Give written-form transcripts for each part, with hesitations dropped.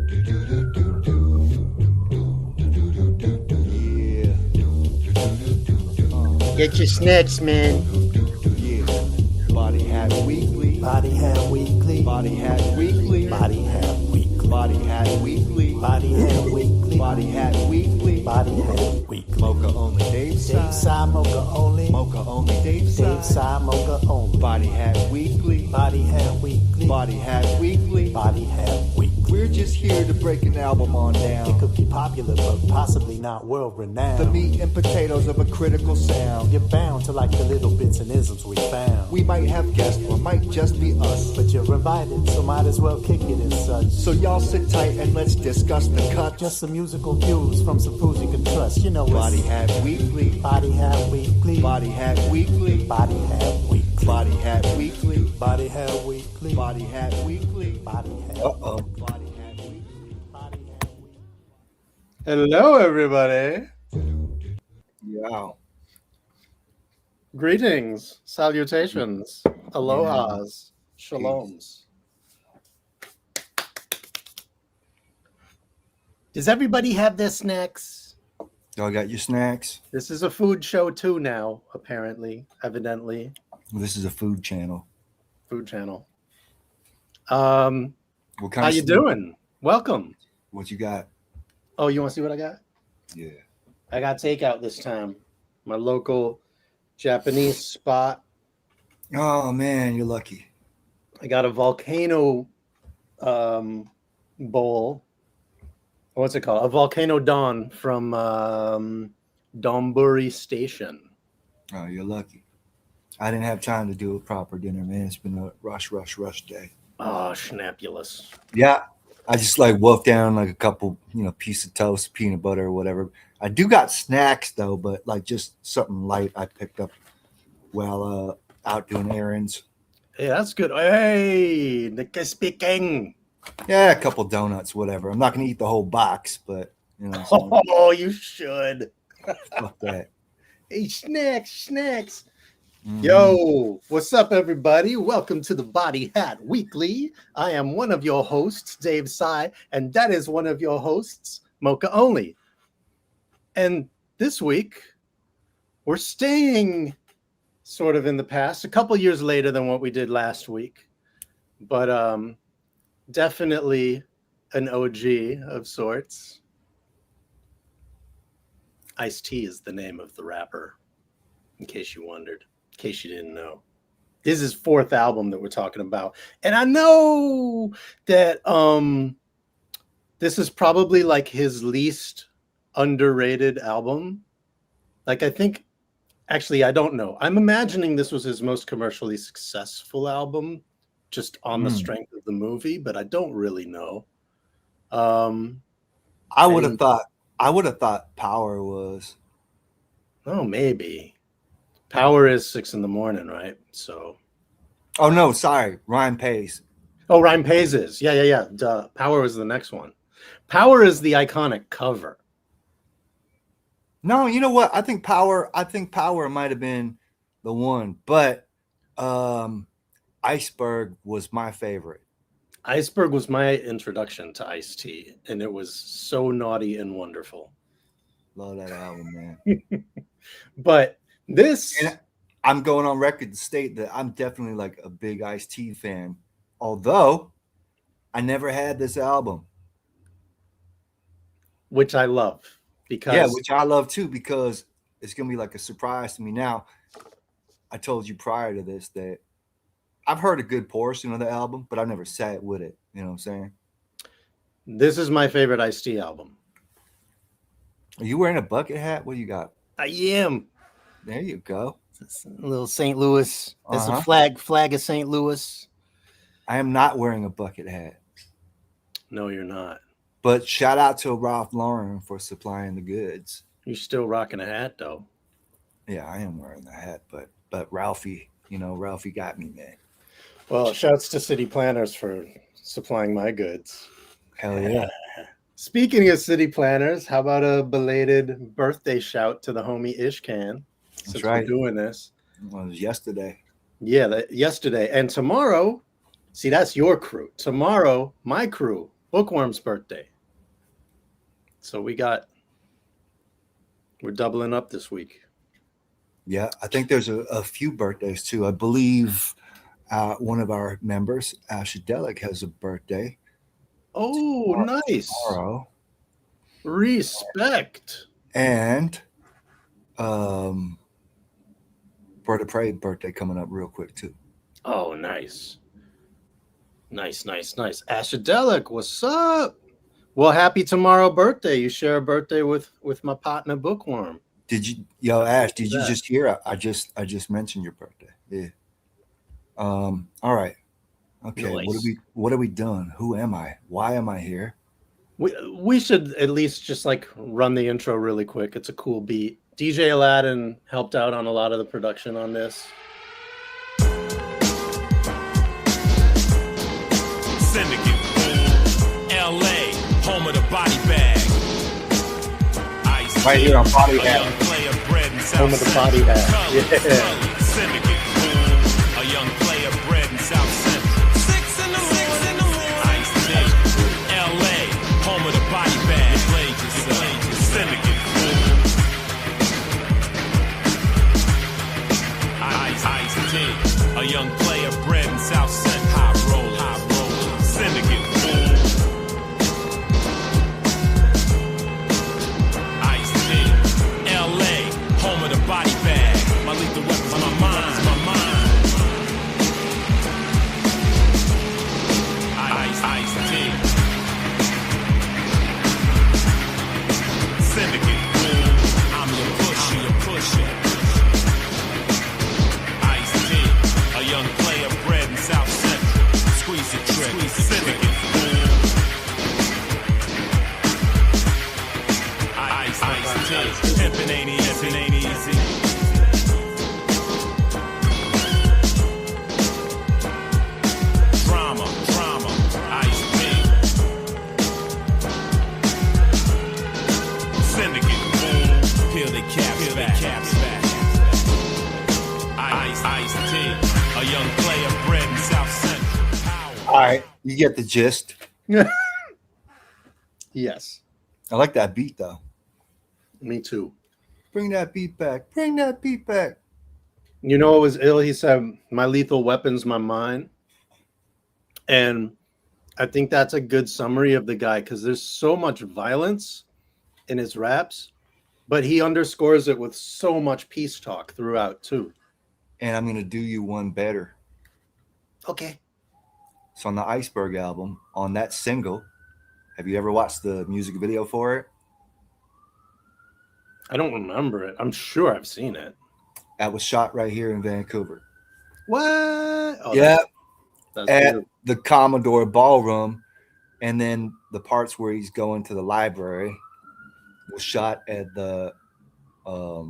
Get your snacks, man. Yeah. Body Hat Weekly. Body Hat Weekly. Body Hat Weekly. Body Hat Weekly. Body Hat Weekly. Body Hat Weekly. Body Hat Weekly. Body Hat Weekly. Moka Only davepsy. Davepsy, Moka Only. Moka Only davepsy. Davepsy, Moka Only. Body Hat Weekly. Body Hat Weekly. Body Hat Weekly. Body Hat Weekly. We're just here to break an album on It down. could be popular, but possibly not world-renowned. The meat and potatoes of a critical sound. You're bound to like the little bits and isms we found. We might have guests or might just be us. But you're invited, so might as well kick it as such. So y'all sit tight and let's discuss the cuts. Just some musical cues from some fools you can trust. You know it's Body Hat Weekly. Body Hat Weekly. Body Hat Weekly. Body Hat Weekly. Body Hat Weekly. Body Hat Weekly. Body Hat Weekly. Body Hat Uh-oh. Body Hat Weekly. Body Hat Weekly. Hello, everybody. Yeah. Greetings, salutations, alohas, shaloms. Does everybody have their snacks? Y'all got your snacks? This is a food show too now, apparently, evidently. This is a food channel. Food channel. What kind How of you snack- doing? Welcome. What you got? Oh, you want to see what I got? Yeah. I got takeout this time. My local Japanese spot. Oh man, you're lucky. I got a volcano bowl. What's it called? A volcano don from Donburi Station. Oh, you're lucky. I didn't have time to do a proper dinner, man. It's been a rush day. Oh, schnapulous. Yeah. I just like wolfed down like a couple, piece of toast, peanut butter or whatever. I do got snacks though, but like just something light I picked up while out doing errands. Hey, that's good. Hey, Nick is speaking. Yeah, a couple donuts, whatever. I'm not gonna eat the whole box, but Oh, you should. fuck that. Hey, snacks. Mhm. Yo, what's up, everybody? Welcome to the Body Hat Weekly. I am one of your hosts, Dave Sy, and that is one of your hosts, Moka Only. And this week, we're staying sort of in the past, a couple years later than what we did last week, but definitely an OG of sorts. Ice-T is the name of the rapper, in case you wondered. In case you didn't know, this is his fourth album that we're talking about, and I know that this is probably like his least underrated album. Like, I think, actually, I don't know. I'm imagining this was his most commercially successful album, just on the strength of the movie, but I don't really know. I would have thought Power was. Oh, maybe. Power is 6 a.m, right? So. Oh no, sorry, Rhyme Pays. Oh, Rhyme Pays is. Yeah. Duh. Power is the next one. Power is the iconic cover. No, you know what? I think Power might have been the one, but Iceberg was my favorite. Iceberg was my introduction to Ice-T, and it was so naughty and wonderful. Love that album, man. But this, And I'm going on record to state that I'm definitely like a big Ice-T fan, although I never had this album. which I love, because Yeah, which I love too, because it's gonna be like a surprise to me. Now, I told you prior to this that I've heard a good portion of the album, but I've never sat with it. You know what I'm saying? this is my favorite Ice-T album. Are you wearing a bucket hat? What do you got? I am. There you go. It's a little St. Louis. There's Uh-huh. a flag of St. Louis. I am not wearing a bucket hat. No, you're not. But shout out to Ralph Lauren for supplying the goods. You're still rocking a hat, though. Yeah, I am wearing the hat, but Ralphie, Ralphie got me, man. Well, shouts to City Planners for supplying my goods. Hell yeah. Speaking of City Planners, how about a belated birthday shout to the homie Ishkan? Since right. we're doing this. It was yesterday. Yeah, yesterday. And tomorrow, see, that's your crew. Tomorrow, my crew Bookworm's birthday. So we're doubling up this week. Yeah, I think there's a few birthdays too. I believe one of our members, Ashadelic, has a birthday Oh, nice. tomorrow. Respect. And Bird of Prey birthday coming up real quick too. Oh, nice. Nice. Ashadelic, what's up? Well, happy tomorrow birthday. You share a birthday with my partner Bookworm. Did you, Ash? Did you that. just hear? I just mentioned your birthday. Yeah. All right. Okay. Nice. What are we doing? Who am I? Why am I here? We should at least just like run the intro really quick. It's a cool beat. DJ Aladdin helped out on a lot of the production on this. Syndicate, LA, home of the body bag. Ice Right here on Body a Bag. young player bred in South Home of the Central. body bag. Colors, Yeah. colors. Syndicate, a young player bred in South Central. 6 in the morning. Ice T, LA, home of the body bag. Syndicate, Ice T, a young player bred in South Central. High roller. Syndicate, Ice T, LA, home of the body bag. My lethal weapons, my mind. Ice T, Syndicate, I'm your pusher. Ice T, a young player bred in South Central. Squeeze the trick, Syndicate. Ice T, pimpin' ain't easy. Drama, Ice T. Syndicate, peel the caps back. Ice T, a young player bred in South Central. All right, you get the gist. Yes, I like that beat though. me too. Bring that beat back. Bring that beat back. You know what was ill? He said, "My lethal weapon's my mind," and I think that's a good summary of the guy because there's so much violence in his raps, but he underscores it with so much peace talk throughout too. And I'm gonna do you one better. Okay. So on the Iceberg album, on that single, have you ever watched the music video for it? I don't remember it. I'm sure I've seen it. That was shot right here in Vancouver. What? Oh, Yeah, that's at beautiful. the Commodore Ballroom, and then the parts where he's going to the library was shot at the art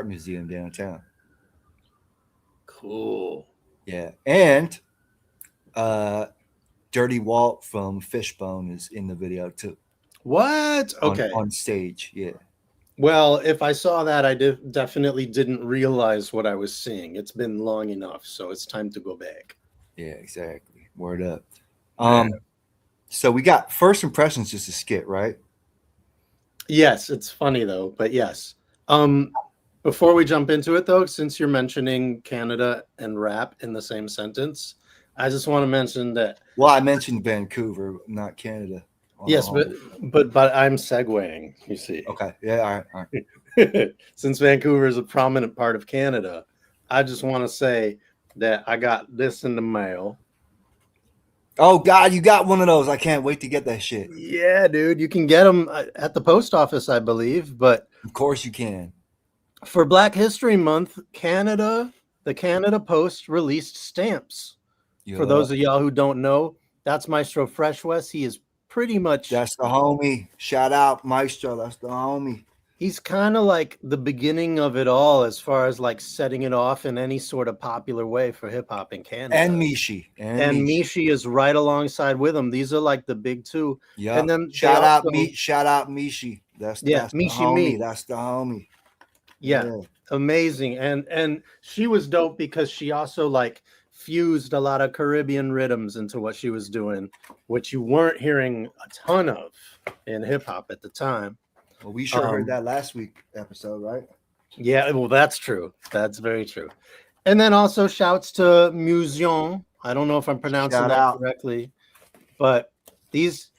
museum downtown. Cool. Yeah, and Dirty Walt from Fishbone is in the video too. What? Okay. On stage, yeah. Well, if I saw that, I definitely didn't realize what I was seeing. It's been long enough, so it's time to go back. Yeah, exactly. Word up. So we got First Impressions, just a skit, right? Yes, it's funny though, but yes. Before we jump into it though, since you're mentioning Canada and rap in the same sentence, I just want to mention that. Well, I mentioned Vancouver, not Canada. Yes, but I'm segueing, you see. Okay. Yeah, all right. Since Vancouver is a prominent part of Canada, I just want to say that I got this in the mail. Oh God, you got one of those. I can't wait to get that shit. Yeah, dude, you can get them at the post office, I believe, but Of course you can. for Black History Month, the Canada Post released stamps. Yeah. For those of y'all who don't know, that's Maestro Fresh West. He is pretty much, That's the homie. Shout out Maestro. That's the homie. he's kind of like the beginning of it all as far as like setting it off in any sort of popular way for hip hop in Canada. And Mishi. And Mishi is right alongside with him. These are like the big two. Yeah. And then shout out Mishi. That's Yeah, that's Mishi the homie. Me. That's the homie. Yeah, amazing. And she was dope because she also like fused a lot of Caribbean rhythms into what she was doing, which you weren't hearing a ton of in hip hop at the time. Well, we sure heard that last week episode, right? Yeah, well, that's true. That's very true. And then also shouts to Musion. I don't know if I'm pronouncing Shout that out. correctly, but these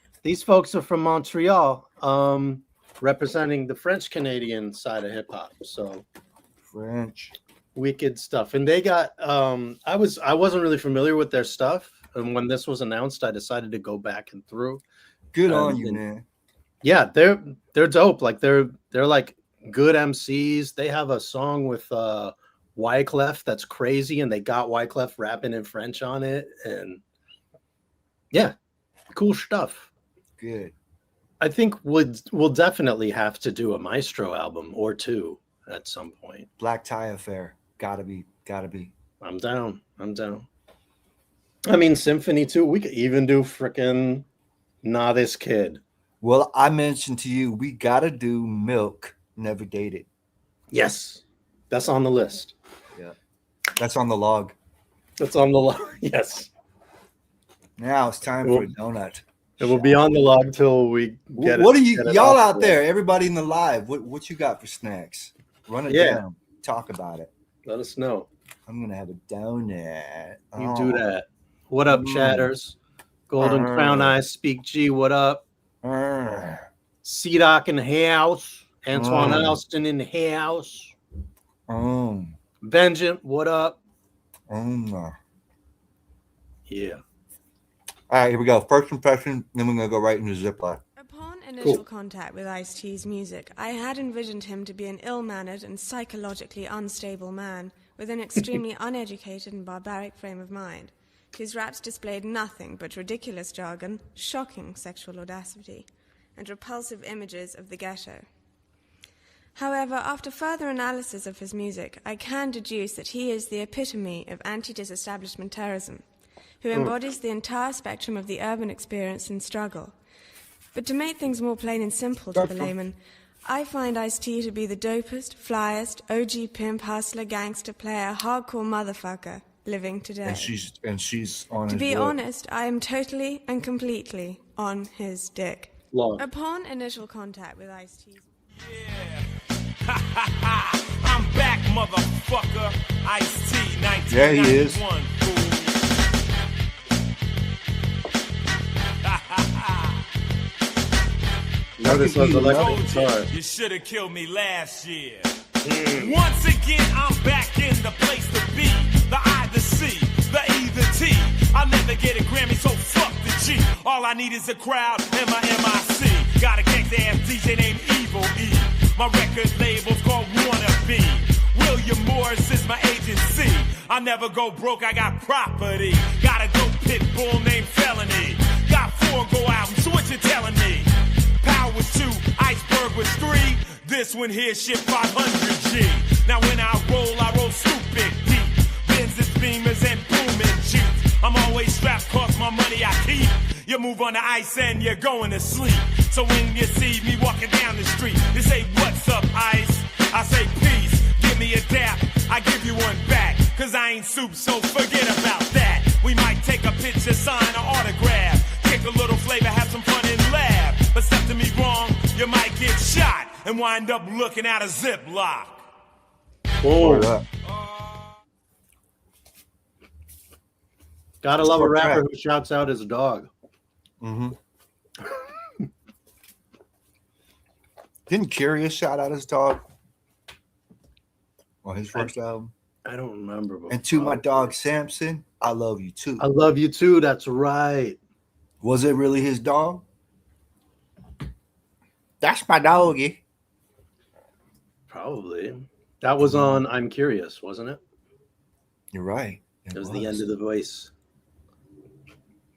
folks are from Montreal, representing the French Canadian side of hip hop. So French. wicked stuff. And they got I wasn't really familiar with their stuff, and when this was announced, I decided to go back and through. Good on you, man. Yeah, they're dope. Like they're like good MCs. They have a song with Wyclef that's crazy, and they got Wyclef rapping in French on it, and yeah, cool stuff. Good. I think we'll definitely have to do a Maestro album or two at some point. Black Tie Affair. Gotta be. I'm down. I mean, Symphony too. We could even do freaking Nah This Kid. Well, I mentioned to you, we gotta do Milk, Never Dated. Yes, that's on the list. Yeah. That's on the log. That's on the log. Yes. Now it's time for a donut. It will be on the log till we get What it. are you, get it y'all off out the- there, everybody in the live? What you got for snacks? Run it down. Talk about it. Let us know. I'm gonna have a donut. You do that. What up, chatters? Golden Crown Eyes, Speak G. What up? C-Doc in the house. Antoine Alston in the house. Benjamin, what up? Yeah. All right, here we go. First impression, then we're gonna go right into Zipline. Upon initial contact with Ice-T's music, I had envisioned him to be an ill-mannered and psychologically unstable man with an extremely uneducated and barbaric frame of mind, whose raps displayed nothing but ridiculous jargon, shocking sexual audacity, and repulsive images of the ghetto. However, after further analysis of his music, I can deduce that he is the epitome of anti-disestablishmentarianism, who embodies the entire spectrum of the urban experience and struggle. But to make things more plain and simple to the layman, I find Ice-T to be the dopest, flyest, OG pimp, hustler, gangster player, hardcore motherfucker living today. And she's on To his be dick. honest, I am totally and completely on his dick. Long. Upon initial contact with Ice-T. I'm back, motherfucker. Ice-T, 1991. Yeah, he is. Fool. Notice those electric Told guitars. you should have killed me last year. Once again, I'm back in the place to be. The I, the C, the E, the T. I'll never get a Grammy, so fuck the G. All I need is a crowd and my MIC. Got a gangsta ass DJ named Evil E. My record label's called Wannabe. William Morris is my agency. I never go broke, I got property. Got a dope pit bull named Felony. Got 4 go albums, so what you telling me? Power was 2, Iceberg was 3. This one here shit 500G. Now when I roll stupid deep. Benzes, Beamers, and booming Jeeps. I'm always strapped, cost my money I keep. You move on the ice and you're going to sleep. So when you see me walking down the street, you say, what's up, Ice? I say, peace, give me a dap, I give you one back. Cause I ain't soup, so forget about that. We might take a picture, sign, or autograph. Kick a little flavor, have some fun and laugh. But step to me wrong, you might get shot and wind up looking at a Ziploc. Word up. Gotta love a Short rapper track. who shouts out his dog. Didn't Curious shout out his dog on his first album? I don't remember. And to my dog Samson, I love you too. I love you too. That's right. Was it really his dog? That's my doggy. Probably. That was on I'm Curious, wasn't it? You're right. It was the end of the voice.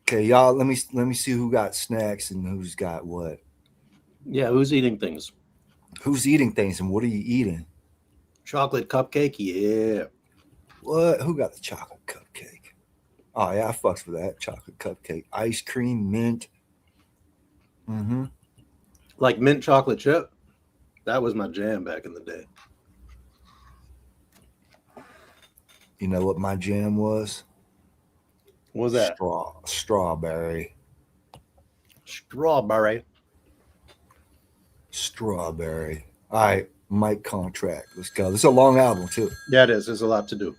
Okay, y'all. Let me see who got snacks and who's got what. Yeah, who's eating things? Who's eating things and what are you eating? Chocolate cupcake, yeah. What? Who got the chocolate cupcake? Oh yeah, I fucks with that chocolate cupcake. Ice cream, mint. Like mint chocolate chip. That was my jam back in the day. You know what my jam was? What was that? Strawberry. Strawberry. Strawberry. All right, Mike Contract. Let's go. This is a long album too. Yeah, it is. There's a lot to do.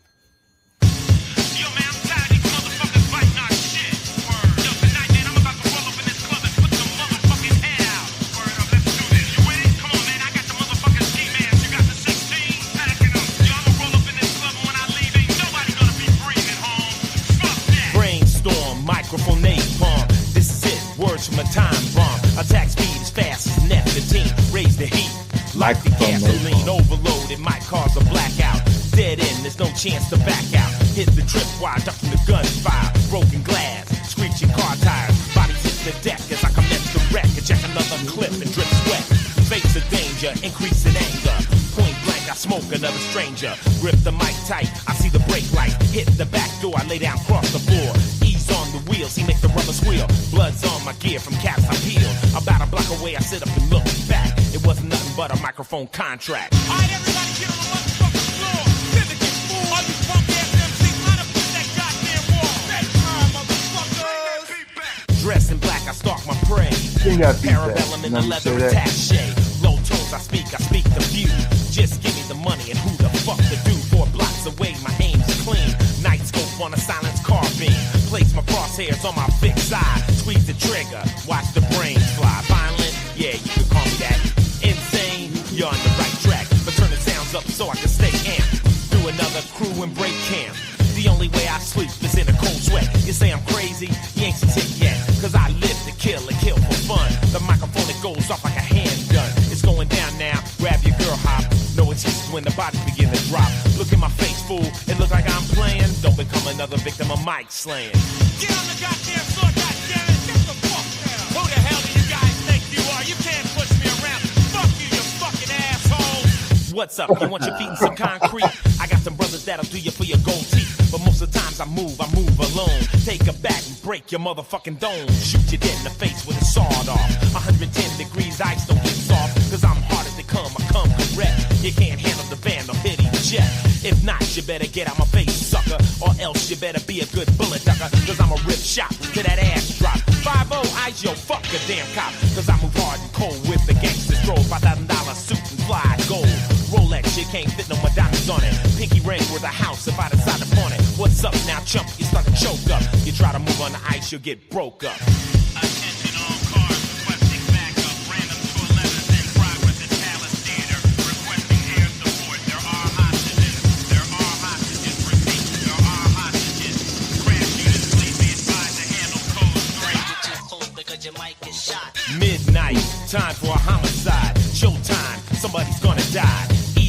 Yo, man, I'm tired of these motherfuckers biting our shit. Word. Yo, tonight, man, I'm about to roll up in this club and put some motherfucking head out. Word up, let's do this. You with it? Come on, man, I got the motherfucking G-Man. You got the 16? Packing up. Yo, I'ma roll up in this club and when I leave, ain't nobody gonna be breathing home. Fuck that. Brainstorm, microphone napalm. This is it, words from a time bomb. Attack speed as fast as F-15. Raise the heat. Like the gasoline overload, it might cause a blackout. Dead end, there's no chance to back out. Hit the tripwire, ducking the gunfire. Broken glass, screeching car tires. Bodies hit the deck as I commence the wreck. Eject another clip and drip sweat. Face the danger, increase in anger. Point blank, I smoke another stranger. Grip the mic tight, I see the brake light. Hit the back door, I lay down across the floor. Ease on the wheels, he make the rubber squeal. Blood's on my gear from caps I peel. About a block away, I sit up and look back. It wasn't nothing but a microphone contract. Alright, everybody get on the motherfucking floor. Syndicate fool, all you punk ass MCs, line up with that goddamn wall. That time, motherfuckers. Dressed in black, I stalk my prey. Sing that beat back. Parabellum in the Let me leather say that. attaché. Low tones I speak the few. Just give me the money and who the fuck to do. 4 blocks away, my aim's clean. Night scope on a silenced carbine. Place my crosshairs on my fixed side. Squeeze the trigger, watch the brains fly. Violent, yeah, you can call me that. Insane, you're on the right track. But turn the sounds up so I can stay amped. Do another crew and break camp. The only way I sleep is in a cold sweat. You say I'm crazy, you ain't seen it yet. Cause I live to kill and kill for fun. The microphone that goes off like a handgun. It's going down now, grab your girl hop. No excuses when the bodies begin to drop. Look in my face, fool, it look like I'm playing. Don't become another victim of mic slaying. Get on the goddamn floor, goddammit, get the fuck down. Who the hell do you guys think you are? You can't push me around. Fuck you, you fucking asshole. What's up? You want your feet in some concrete? I got some brothers that'll do you for your gold teeth. But most of the times I move alone. Take a bat and break your motherfucking dome. Shoot you dead in the face with a sawed off. 110 degrees, ice don't get soft. Cause I'm hard as they come, I come correct. You can't handle the vandal hitting jet. If not, you better get out my face, sucker. Or else you better be a good bullet ducker. Cause I'm a rip shot to that ass drop. 5-0, ice yo, fuck a damn cop. Cause I move hard and cold with the gangster stroll. $5,000 suit and fly gold. Rolex, you can't fit no more diamonds on it. Pinky ring with a house if I decide to pawn it. What's up now, chump? You start to choke up. You try to move on the ice, you'll get broke up. Attention all cars, requesting backup. Random to 11 in progress at Palace Theater. Requesting air support. There are hostages. There are hostages. Repeat, there are hostages. Crash units, please be advised to handle code 3. Because your mic is shot. Midnight, time for a homicide. Showtime, somebody's gonna die.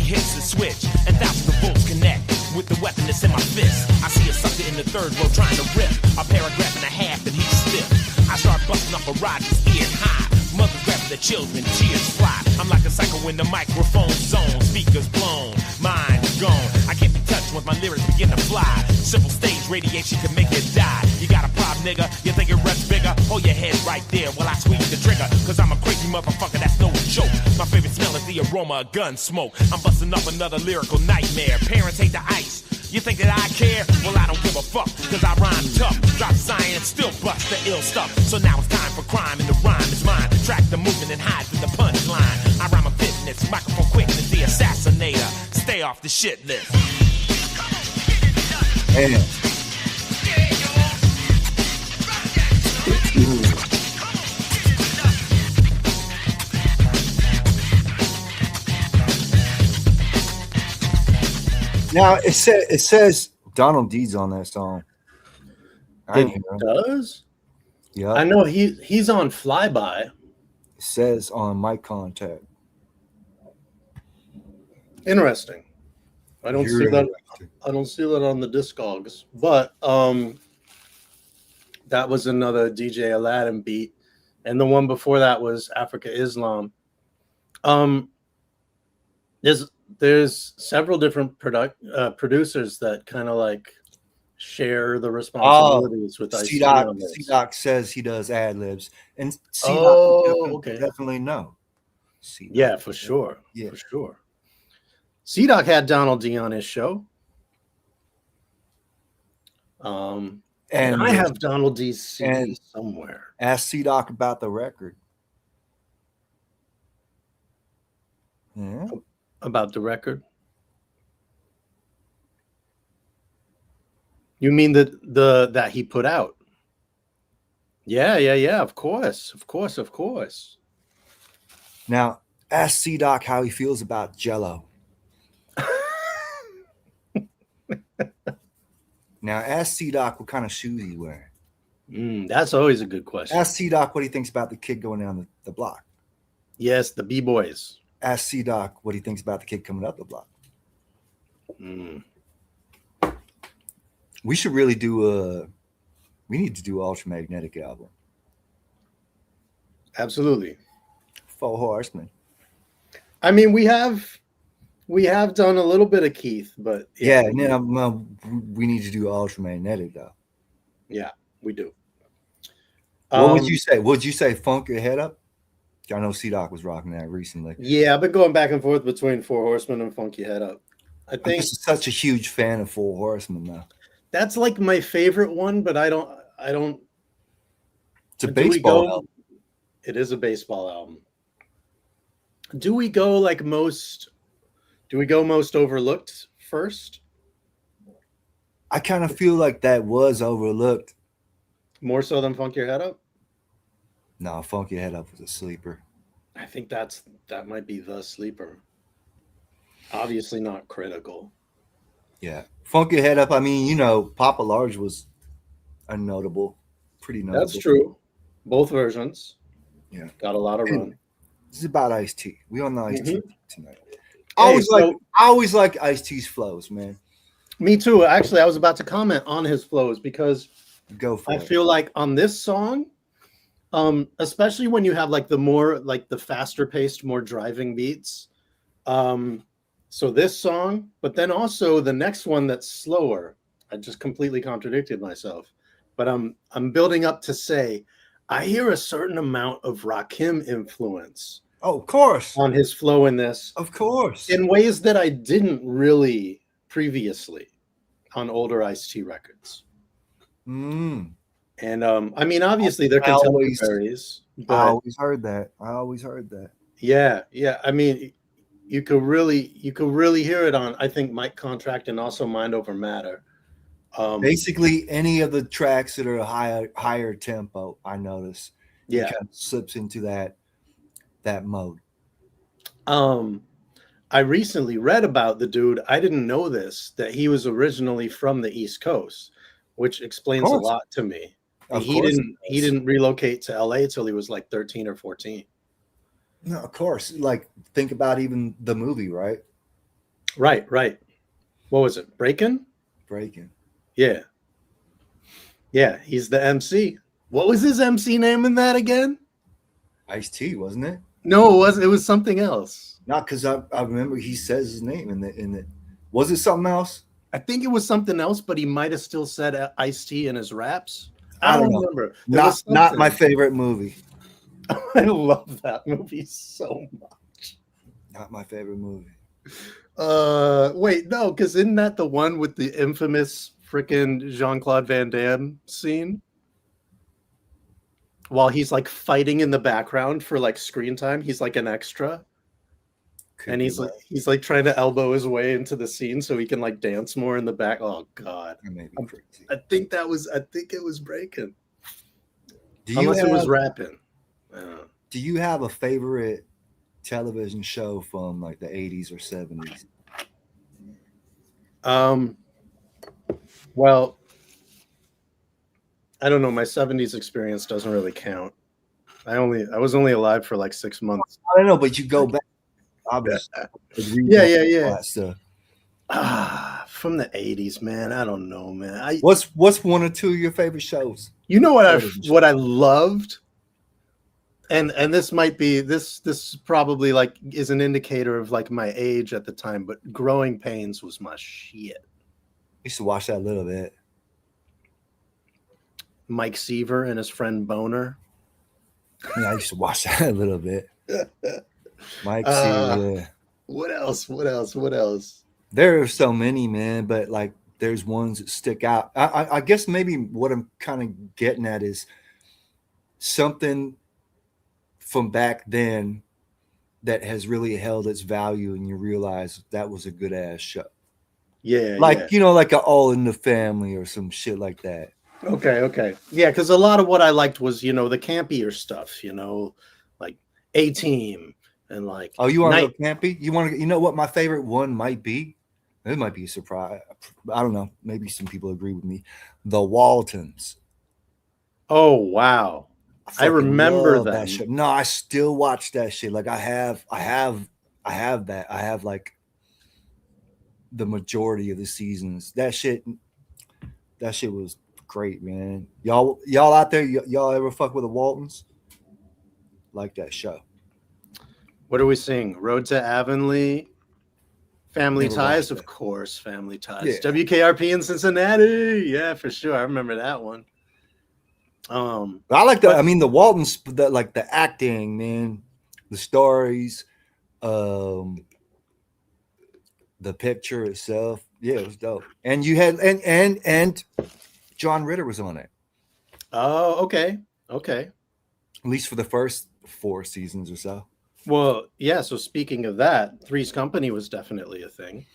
Hits the switch, and thousands of volts connect with the weapon that's in my fist. I see a sucker in the third row trying to rip a paragraph and a half, and he's stiff. I start busting up a Rogers ear high. Mothers grabbing the children, tears fly. I'm like a psycho in the microphone zone. Speakers blown, mind gone. I can't be touched once my lyrics begin to fly. Simple stage radiation can make you die. You got a problem, nigga? You think your rep's bigger? Hold your head right there while I squeeze the trigger. Cause I'm a crazy motherfucker, that's no joke. My favorite smell is the aroma of gun smoke. I'm busting up another lyrical nightmare. Parents hate the ice. You think that I care? Well, I don't give a fuck, cause I rhyme tough. Drop science, still bust the ill stuff. So now it's time for crime, and the rhyme is mine. Track the movement and hide from the punchline. I rhyme a fitness, microphone quickness, the assassinator. Stay off the shit list. Damn. Now it says Donald D's on that song. I It didn't hear him. does? Yeah, I know he's on Flyby. it says on my contact. Interesting. I don't see Very that. interesting. I don't see that on the Discogs, but that was another DJ Aladdin beat, and the one before that was Africa Islam. There's several different producers that kind of like share the responsibilities with Ice-T on this. C-Doc says he does ad libs, and C-Doc okay. definitely know. C-Doc. Yeah, for sure. Yeah. For sure. C-Doc had Donald D on his show. And And I have Donald D's CD and- somewhere. ask C-Doc about the record. Yeah. About the record. You mean the that he put out? Yeah. Of course. Now, ask C-Doc how he feels about Jello. Now, ask C-Doc what kind of shoes he wearing. That's always a good question. Ask C-Doc what he thinks about the kid going down the block. Yes, the B-boys. Ask C-Doc what he thinks about the kid coming up the block. We should really we need to do Ultramagnetic album. Absolutely. Four Horsemen. I mean, we have done a little bit of Keith, but Yeah, and then we need to do Ultramagnetic though. yeah, we do. What would you say? Would you say Funk Your Head Up? I know C-Doc was rocking that recently. Yeah, I've been going back and forth between Four Horsemen and Funky Head Up. I I'm think just such a huge fan of Four Horsemen now. that's like my favorite one, but I don't. It's a Do we baseball go- album. It is a baseball album. Do we go like most? Do we go most overlooked first? I kind of feel like that was overlooked. More so than Funk Your Head Up? No, Funk Your Head Up was a sleeper. I think that might be the sleeper. Obviously not critical. Yeah. Funk Your Head Up. I mean, Papa Large was unnotable. Pretty notable. That's true. Both versions. Yeah. Got a lot of run. This is about Ice-T. We on the Ice-T tonight. Hey, I always like Ice-T's flows, man. Me too. Actually, I was about to comment on his flows because Go for I it. feel like on this song, especially when you have like the faster paced, more driving beats. So this song, but then also the next one that's slower. I just completely contradicted myself. But I'm building up to say I hear a certain amount of Rakim influence Oh, of course. on his flow in this Of course. in ways that I didn't really previously on older Ice-T records. Mm. And I mean, obviously they're I always- contemporaries, I but always heard that. yeah. I mean, you could really hear it on, I think, Mike Contract and also Mind Over Matter. Basically, any of the tracks that are higher tempo, I notice. Yeah. It kind of slips into that mode. I recently read about the dude. I didn't know this, that he was originally from the East Coast, which explains a course. lot to me. Of He course he didn't relocate to LA till he was like 13 or 14. No, of course. Like, think about even the movie, right? Right. What was it? Breakin'? Breaking. Yeah. Yeah, he's the MC. What was his MC name in that again? Ice-T, wasn't it? No, it wasn't. It was something else. Not because I remember he says his name in the. Was it something else? I think it was something else, but he might have still said Ice-T in his raps. I I don't don't know. remember. There was Not my something. favorite movie. I love that movie so much. Not my favorite movie. Wait, no, because isn't that the one with the infamous freaking Jean-Claude Van Damme scene? While he's like fighting in the background for like screen time, he's like an extra. Could And be he's right. like trying to elbow his way into the scene so he can like dance more in the back. Oh god. I may be crazy. I think it was breaking. Do you Unless it was have- rapping. Do you have a favorite television show from like the 80s or 70s? Well, I don't know. My 70s experience doesn't really count. I was only alive for like 6 months. I don't know, but you go back. Obviously. Yeah. All that stuff. From the 80s, man. I don't know, man. What's one or two of your favorite shows? You know what television show? what I loved? And this might be this probably like is an indicator of like my age at the time, but Growing Pains was my shit. I used to watch that a little bit. Mike Seaver and his friend Boner. Yeah, I used to watch that a little bit. Mike, Uh, yeah. What else? There are so many, man, but like there's ones that stick out. I guess maybe what I'm kind of getting at is something from back then that has really held its value, and you realize that was a good ass show. Yeah, Like, you know, like a All in the Family or some shit like that. Okay. Yeah, because a lot of what I liked was, you know, the campier stuff, you know, like A-Team and like. Oh, you want to go campy? You know what my favorite one might be? It might be a surprise. I don't know. Maybe some people agree with me. The Waltons. Oh, wow. I remember that. Shit. No, I still watch that shit. Like I have that. I have like the majority of the seasons. That shit was great, man. Y'all out there, y'all ever fuck with the Waltons? Like that show. What are we seeing? Road to Avonlea, Family Never Ties, watched of course. Family Ties. Yeah. WKRP in Cincinnati. Yeah, for sure. I remember that one. I like that. I mean, the Waltons, like the acting, man, the stories, the picture itself. Yeah, it was dope. And you had and John Ritter was on it. Oh, okay. At least for the first 4 seasons or so. Well, yeah. So speaking of that, Three's Company was definitely a thing.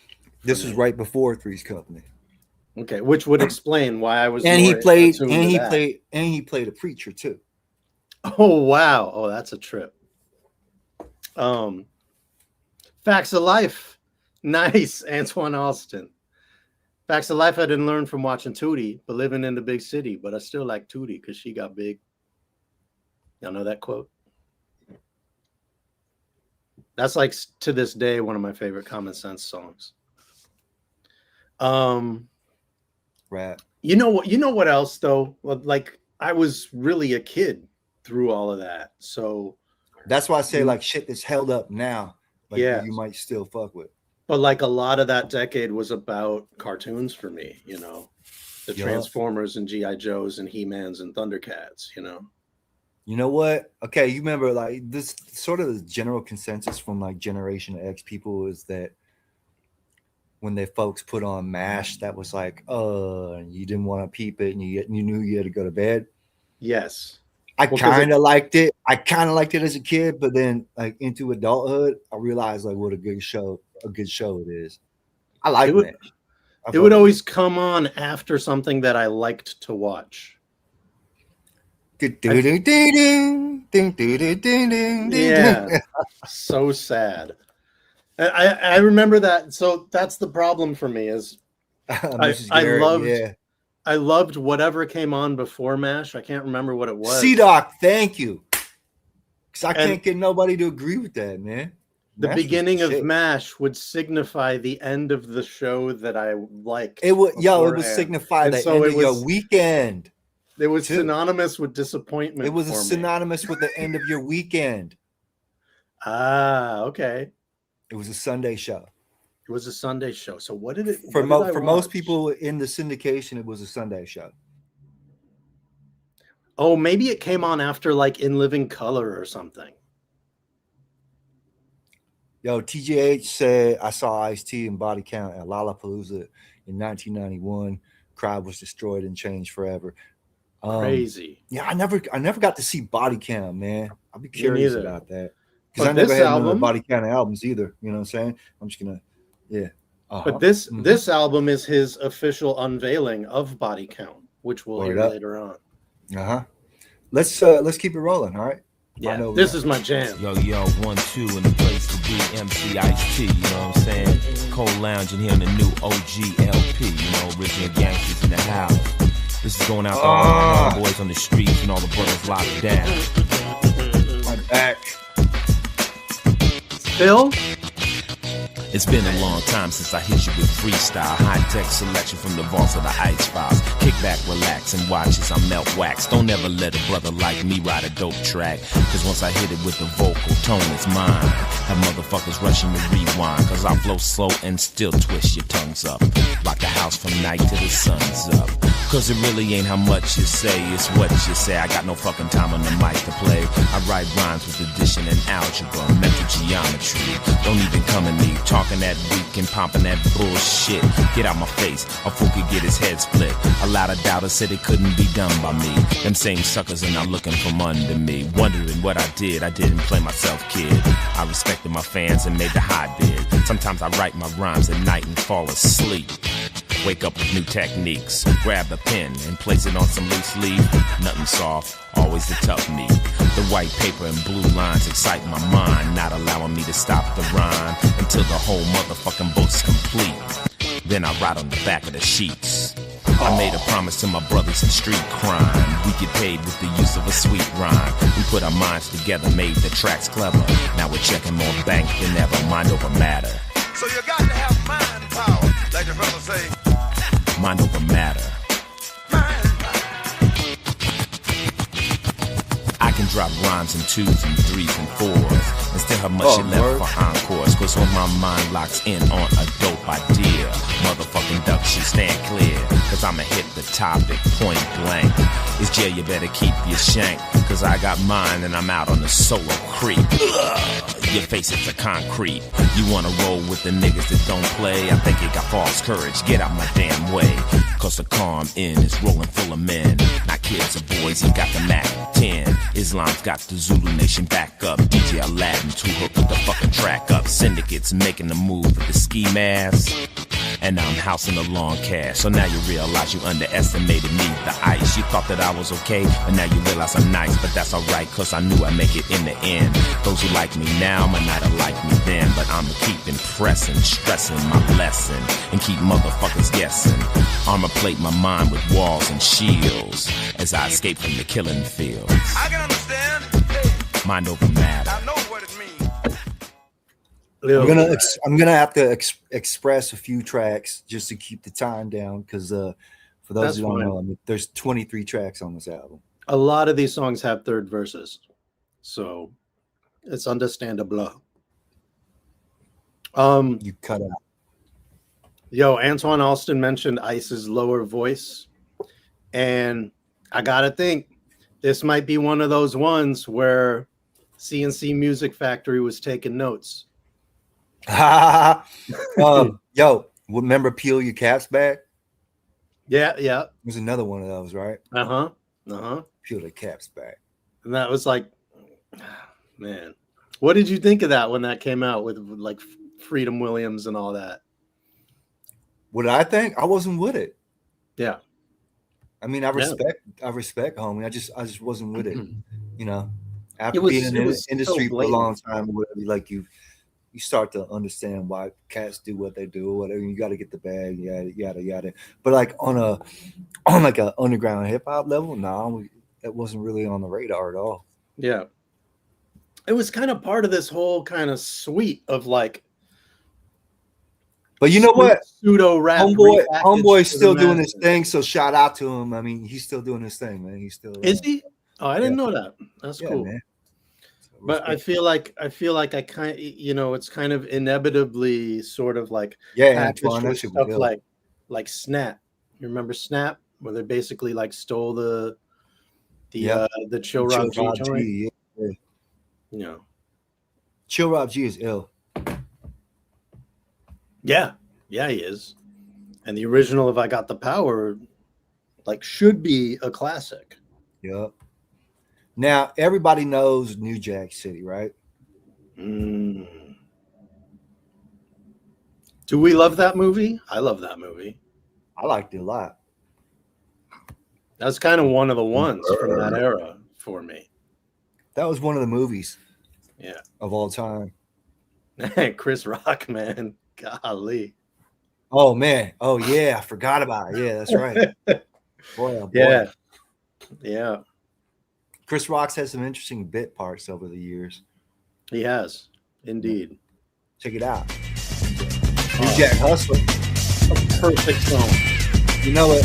This was right before Three's Company. Okay, which would explain why I was. And he played a preacher too. Oh wow! Oh, that's a trip. Facts of Life, nice, Antoine Alston. Facts of Life I didn't learn from watching Tootie, but living in the big city. But I still like Tootie because she got big. Y'all know that quote? That's like to this day one of my favorite Common Sense songs. Right. You know what else though? Like I was really a kid through all of that. So that's why I say like shit that's held up now. Like yeah, you might still fuck with. But like a lot of that decade was about cartoons for me, you know. The Transformers and G.I. Joes and He-Mans and Thundercats, you know. You know what? Okay, you remember like this sort of the general consensus from like Generation X people is that when their folks put on MASH, that was like, you didn't want to peep it and you knew you had to go to bed. Yes. I kind of liked it. I kind of liked it as a kid, but then like into adulthood, I realized like what a good show it is. I like it. It would always come on after something that I liked to watch. Yeah. So sad. I remember that. So that's the problem for me is I loved whatever came on before MASH. I can't remember what it was. C-Doc, thank you. Because I can't get nobody to agree with that, man. The beginning of MASH would signify the end of the show that I liked. It would signify the end of your weekend. It was synonymous with disappointment. It was synonymous with the end of your weekend. Ah, okay. It was a Sunday show. It was a Sunday show. So what did it for most people in the syndication? It was a Sunday show. Oh, maybe it came on after like In Living Color or something. Yo, TJH said I saw Ice-T and Body Count at Lollapalooza in 1991. Crowd was destroyed and changed forever. Crazy. Yeah, I never got to see Body Count, man. I'll be curious about that. Because I never had none of the Body Count albums either. You know what I'm saying? I'm just gonna, yeah. But this album is his official unveiling of Body Count, which we'll hear later on. Let's keep it rolling. All right. Yeah, this is my jam. Yo, 1, 2 in the place to be. MC Ice-T, you know what I'm saying? Cold lounging here on the new OG LP, you know, original gangsters in the house. This is going out to all the boys on the streets and all the brothers locked down. My back. Phil? It's been a long time since I hit you with freestyle. High-tech selection from the vaults of the Ice Files. Kick back, relax, and watch as I melt wax. Don't ever let a brother like me ride a dope track. Cause once I hit it with the vocal tone, it's mine. Have motherfuckers rushing to rewind. Cause I flow slow and still twist your tongues up. Rock the house from night till the sun's up. Cause it really ain't how much you say, it's what you say. I got no fucking time on the mic to play. I write rhymes with addition and algebra, mental geometry. Don't even come at me talking talking that weak and pumping that bullshit. Get out my face, a fool could get his head split. A lot of doubters said it couldn't be done by me. Them same suckers are now looking from under me, wondering what I didn't play myself, kid. I respected my fans and made the high bid. Sometimes I write my rhymes at night and fall asleep. Wake up with new techniques, grab a pen and place it on some loose leaf. Nothing soft, always the tough meat. The white paper and blue lines excite my mind, not allowing me to stop the rhyme until the whole motherfucking book's complete. Then I write on the back of the sheets. I made a promise to my brothers in street crime. We get paid with the use of a sweet rhyme. We put our minds together, made the tracks clever. Now we're checking more bank than ever, mind over matter. So you got to have mind power, like the fellas say. Mind over matter. I can drop rhymes in 2s and 3s and 4s and still have much shit left for encores. Cause when my mind locks in on a dope idea, motherfucking duck shit stand clear. Cause I'ma hit the topic point blank. It's jail, you better keep your shank. Cause I got mine and I'm out on the solo creep. Your face hits the concrete. You wanna roll with the niggas that don't play? I think you got false courage, get out my damn way. Cause the calm in is rolling full of men. Not kids or boys, he got the Mac 10. Islam's got the Zulu Nation back up. DJ Aladdin, 2 hook with the fucking track up. Syndicates making the move with the ski mask. And now I'm housing the long cash. So now you realize you underestimated me, the ice. You thought that I was okay, but now you realize I'm nice. But that's alright, cause I knew I'd make it in the end. Those who like me now might not have liked me then, but I'ma keep impressing, stressing my lesson, and keep motherfuckers guessing. Armor plate my mind with walls and shields as I escape from the killing fields. I can understand. Hey, Mind over matter. I know what it means. I'm gonna have to express a few tracks just to keep the time down, because for those who don't know, I mean, there's 23 tracks on this album. A lot of these songs have third verses, so it's understandable. You cut out. Yo, Antoine Alston mentioned Ice's lower voice, and I gotta think this might be one of those ones where CNC Music Factory was taking notes. Yo, remember Peel Your Caps Back? Yeah. There's another one of those, right? Peel the Caps Back. And that was like, man, what did you think of that when that came out with like Freedom Williams and all that? What did I think? I wasn't with it. Yeah. I mean, I respect homie. I just wasn't with it. You know, after being in the industry for a long time, like you start to understand why cats do what they do or whatever. You got to get the bag, yada yada. But like on like a underground hip hop level, that wasn't really on the radar at all. Yeah, it was kind of part of this whole kind of suite of like. But you know what? Pseudo rap. Homeboy's still doing his thing. So shout out to him. I mean, he's still doing his thing, man. He's still. Is he? Oh, I didn't know that. That's cool. Man. But I feel like I kind, it's kind of inevitably sort of like Antoine, stuff like Snap. You remember Snap, where they basically like stole the Chill Rob G joint? Yeah. Chill Rob G is ill. Yeah, he is. And the original of I Got the Power like should be a classic. Yep. Now, everybody knows New Jack City, right? Do we love that movie? I love that movie. I liked it a lot. That's kind of one of the ones from that era for me. That was one of the movies of all time. Chris Rock, man. Golly. Oh, man. Oh, yeah. I forgot about it. Yeah, that's right. Boy, oh, boy. Yeah. Chris Rock's had some interesting bit parts over the years. He has, indeed. Check it out. New Jack Hustler. A perfect song. You know it.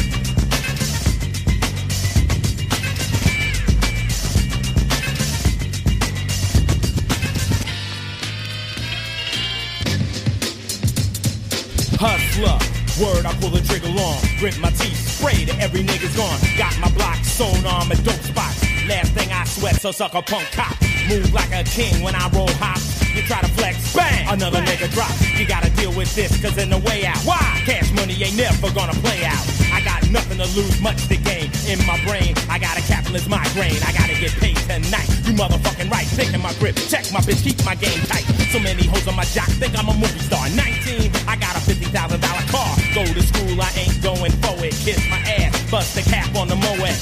Hustler, word, I pull the trigger long. Grit my teeth, spray to every nigga's gone. Got my block sewn on my dope spots. Last thing I sweat, so suck a punk cop. Move like a king when I roll hop. You try to flex, bang, another nigga drop. You gotta deal with this, cause in the way out. Why? Cash money ain't never gonna play out. I got nothing to lose, much to gain. In my brain, I got a capitalist migraine. I gotta get paid tonight. You motherfucking right, picking my grip. Check my bitch, keep my game tight. So many hoes on my jock, think I'm a movie star. 19, I got a $50,000 car. Go to school, I ain't going for it. Kiss my ass, bust the cap on the Moet.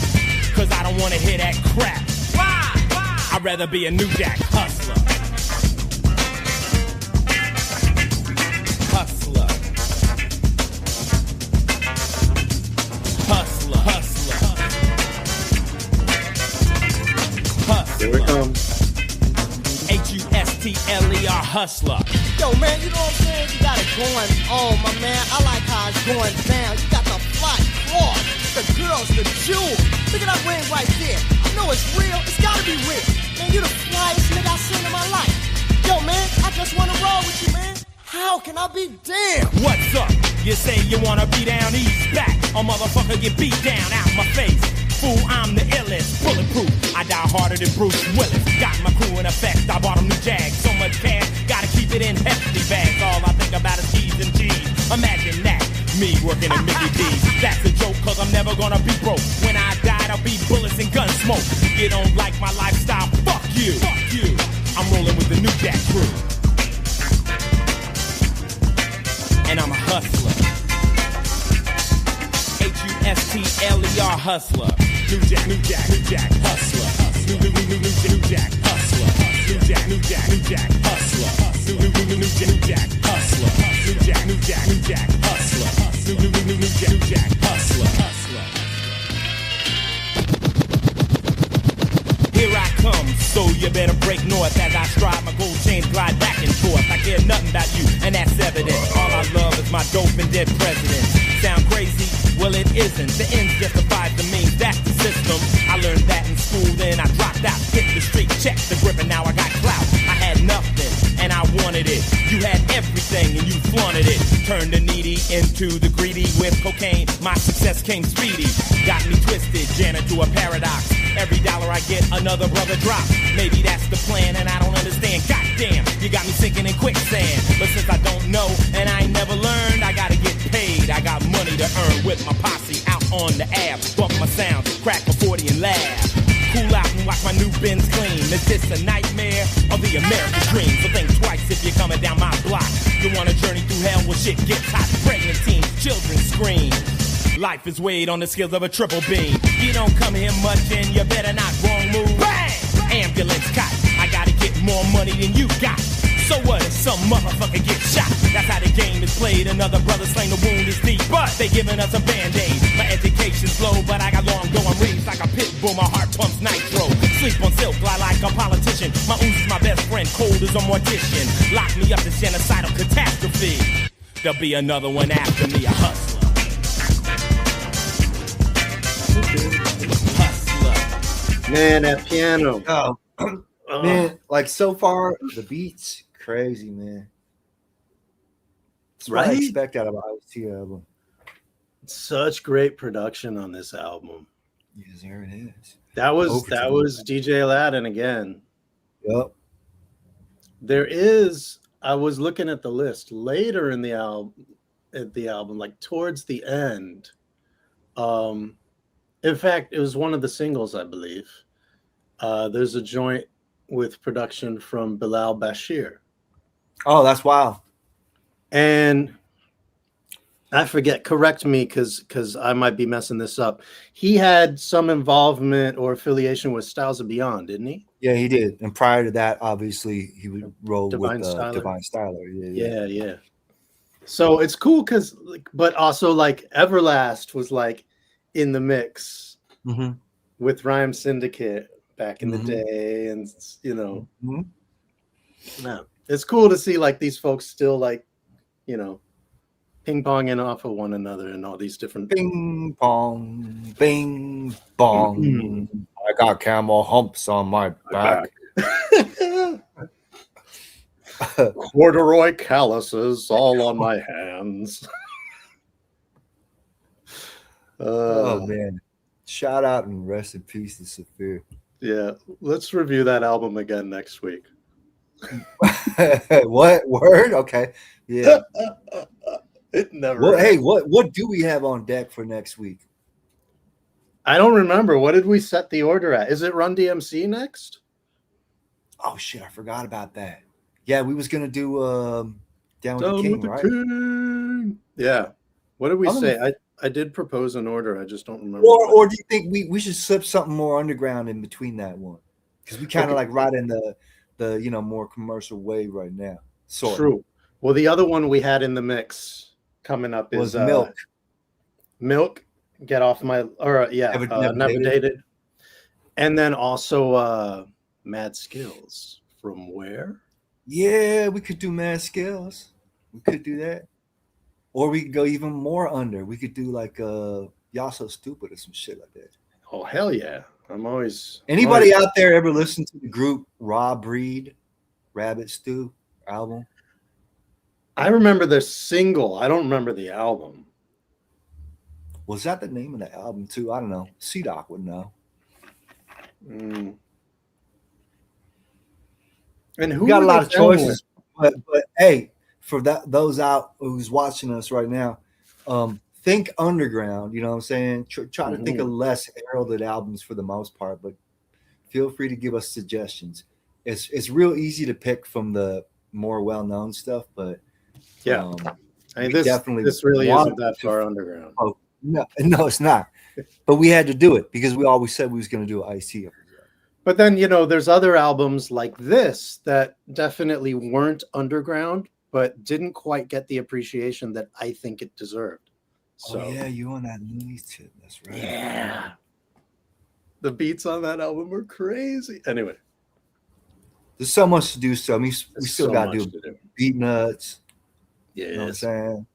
Cause I don't wanna hear that crap. Why? I'd rather be a New Jack hustler. Hustler. Hustler. Hustler. Here it comes. Hustler. Hustler. Yo, man, you know what I'm saying? You got it going on, my man. I like how it's going down. You got the fly cloth, the girls, the jewels. Look at that ring right there. I know it's real. It's gotta be real. Man, you the flyest nigga I've seen in my life. Yo, man, I just wanna roll with you, man. How can I be damned? What's up? You say you wanna be down east back. A motherfucker get beat down out my face. Fool, I'm the illest, bulletproof. I die harder than Bruce Willis. Got my crew in effect, I bought them new Jags. So much cash, gotta keep it in hefty bags. All I think about is T's and G's. Imagine that, me working in Mickey D's. That's a joke, cause I'm never gonna be broke. When I die, I'll be bullets and gun smoke. You don't like my lifestyle, fuck you. Fuck you. I'm rolling with the new Jack crew. And I'm a hustler. Hustler. Hustler. New Jack, New Jack, New Jack, hustler. New Jack, hustler. New Jack, New Jack, New Jack, hustler. New Jack, hustler. New Jack, New Jack, New Jack, hustler. New Jack, hustler. Here I come, so you better break north as I stride my gold chain, glide back and forth. I care nothing about you, and that's evident. All I love is my dope and dead president. Sound crazy? Well, it isn't. The ends justifies the means. That's the system. I learned that in school, then I dropped out. Hit the street, checked the grip, and now I got clout. I had nothing, and I wanted it. You had everything, and you flaunted it. Turned the needy into the greedy. With cocaine, my success came speedy. Got me twisted, Janet to a paradox. Every dollar I get, another brother drops. Maybe that's the plan, and I don't understand. Goddamn, you got me sinking in quicksand. But since I don't know, and I ain't never learned, I gotta get paid. I got money to earn with my posse out on the app. Bump my sound, crack a 40 and laugh. Cool out and watch my new Benz clean. Is this a nightmare or the American dream? So think twice if you're coming down my block. You want a journey through hell where shit gets hot. Pregnant teens, children scream. Life is weighed on the scales of a triple beam. You don't come here much and you better not wrong move. Bang! Ambulance cop. I gotta get more money than you got. So what if some motherfucker gets shot? That's how the game is played. Another brother slain, the wound is deep. But they giving us a band-aid. My education's low, but I got long going reads like a pit bull. My heart pumps nitro. Sleep on silk, lie like a politician. My ooze is my best friend, cold as a mortician. Lock me up to genocidal catastrophe. There'll be another one after me, a hustler. Man, that piano. Oh, man, like so far, the beats crazy, man. That's what I Right? expect out of an Ice-T album. Such great production on this album. Yes, there it is. That was Overtime. DJ Aladdin again. Yep. There is, I was looking at the list later in the album, like towards the end. In fact, it was one of the singles, I believe. There's a joint with production from Bilal Bashir. Oh, that's wild. And I forget, correct me because I might be messing this up. He had some involvement or affiliation with Styles of Beyond, didn't he? Yeah, he did. And prior to that, obviously, he would roll Divine with Styler. Divine Styler. Yeah. So it's cool because, but also like Everlast was like in the mix Mm-hmm. with Rhyme Syndicate back in Mhm. the day, and you know, Mhm. no, it's cool to see like these folks still like, you know, ping ponging off of one another and all these different. Bing bong, bing bong. I got camel humps on my back. Corduroy calluses all on my hands. Oh man. Shout out and rest in peace to Saphir. Yeah, let's review that album again next week. What word? Okay, yeah. It never. Well, hey, ends. what do we have on deck for next week? I don't remember. What did we set the order at? Is it Run DMC next? Oh shit, I forgot about that. Yeah, we was gonna do Down with the Down King, with the right? King. Yeah. What did we I don't say? know. I did propose an order. I just don't remember. Or do you think we should slip something more underground in between that one? Because we kind of Okay. like ride in the more commercial wave right now. Sort of. True. Well, the other one we had in the mix coming up Was is Milk. Milk. Get off my Never never Dated. dated. And then also Mad Skills from where? Yeah, we could do Mad Skills. We could do that. Or we could go even more under. We could do like Y'all So Stupid or some shit like that. Oh hell yeah. I'm always Anybody out there ever listen to the group Raw Breed, Rabbit Stew album? I remember the single. I don't remember the album. Was that the name of the album too? I don't know. C-Doc would know. And who We got a were lot they of down choices, but hey, for those out who's watching us right now, think underground. You know what I'm saying? Try to think of less heralded albums for the most part, but feel free to give us suggestions. It's real easy to pick from the more well-known stuff, but Yeah. I mean, we definitely this really want isn't that to- far underground. Oh no, it's not. But we had to do it because we always said we was going to do an Ice-T episode. But then, there's other albums like this that definitely weren't underground, but didn't quite get the appreciation that I think it deserved. So, Oh yeah, you on that Looney tip? That's right. yeah. The beats on that album were crazy. Anyway, There's so much to do. So I mean, we there's still so got to much do to do. Beat Nuts. Yeah. You know what I'm saying?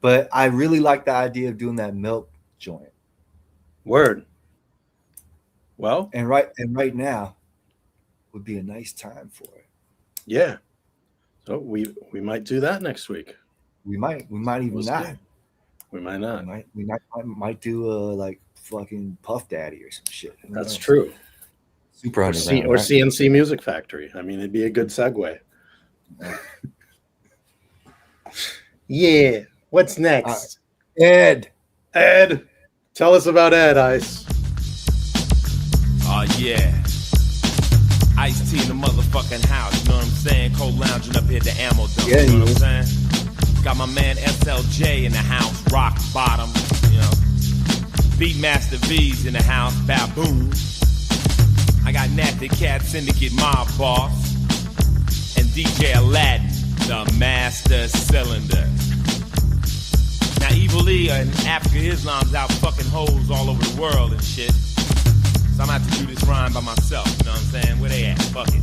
But I really like the idea of doing that Milk joint. Word. Well, And right now would be a nice time for it. yeah. So we might do that next week. We might even We'll see. not. We might not. We might do like fucking Puff Daddy or some shit. Who That's knows? true. Super Or, underground. or right? CNC Music Factory. I mean, it'd be a good segue. Yeah. What's next? Ed. Ed. Tell us about Ed, Ice. Oh yeah. Ice-T in the motherfucking house, you know what I'm saying? Cold lounging up here at the ammo dump, Yeah, you know he what I'm saying? Got my man SLJ in the house, rock bottom, you know. Beatmaster V's in the house, baboon. I got Nat the Cat Syndicate Mob Boss. And DJ Aladdin, the Master Cylinder. Now Evil E and Africa Islam's out fucking hoes all over the world and shit. So I'm gonna have to do this rhyme by myself, you know what I'm saying? Where they at? Fuck it.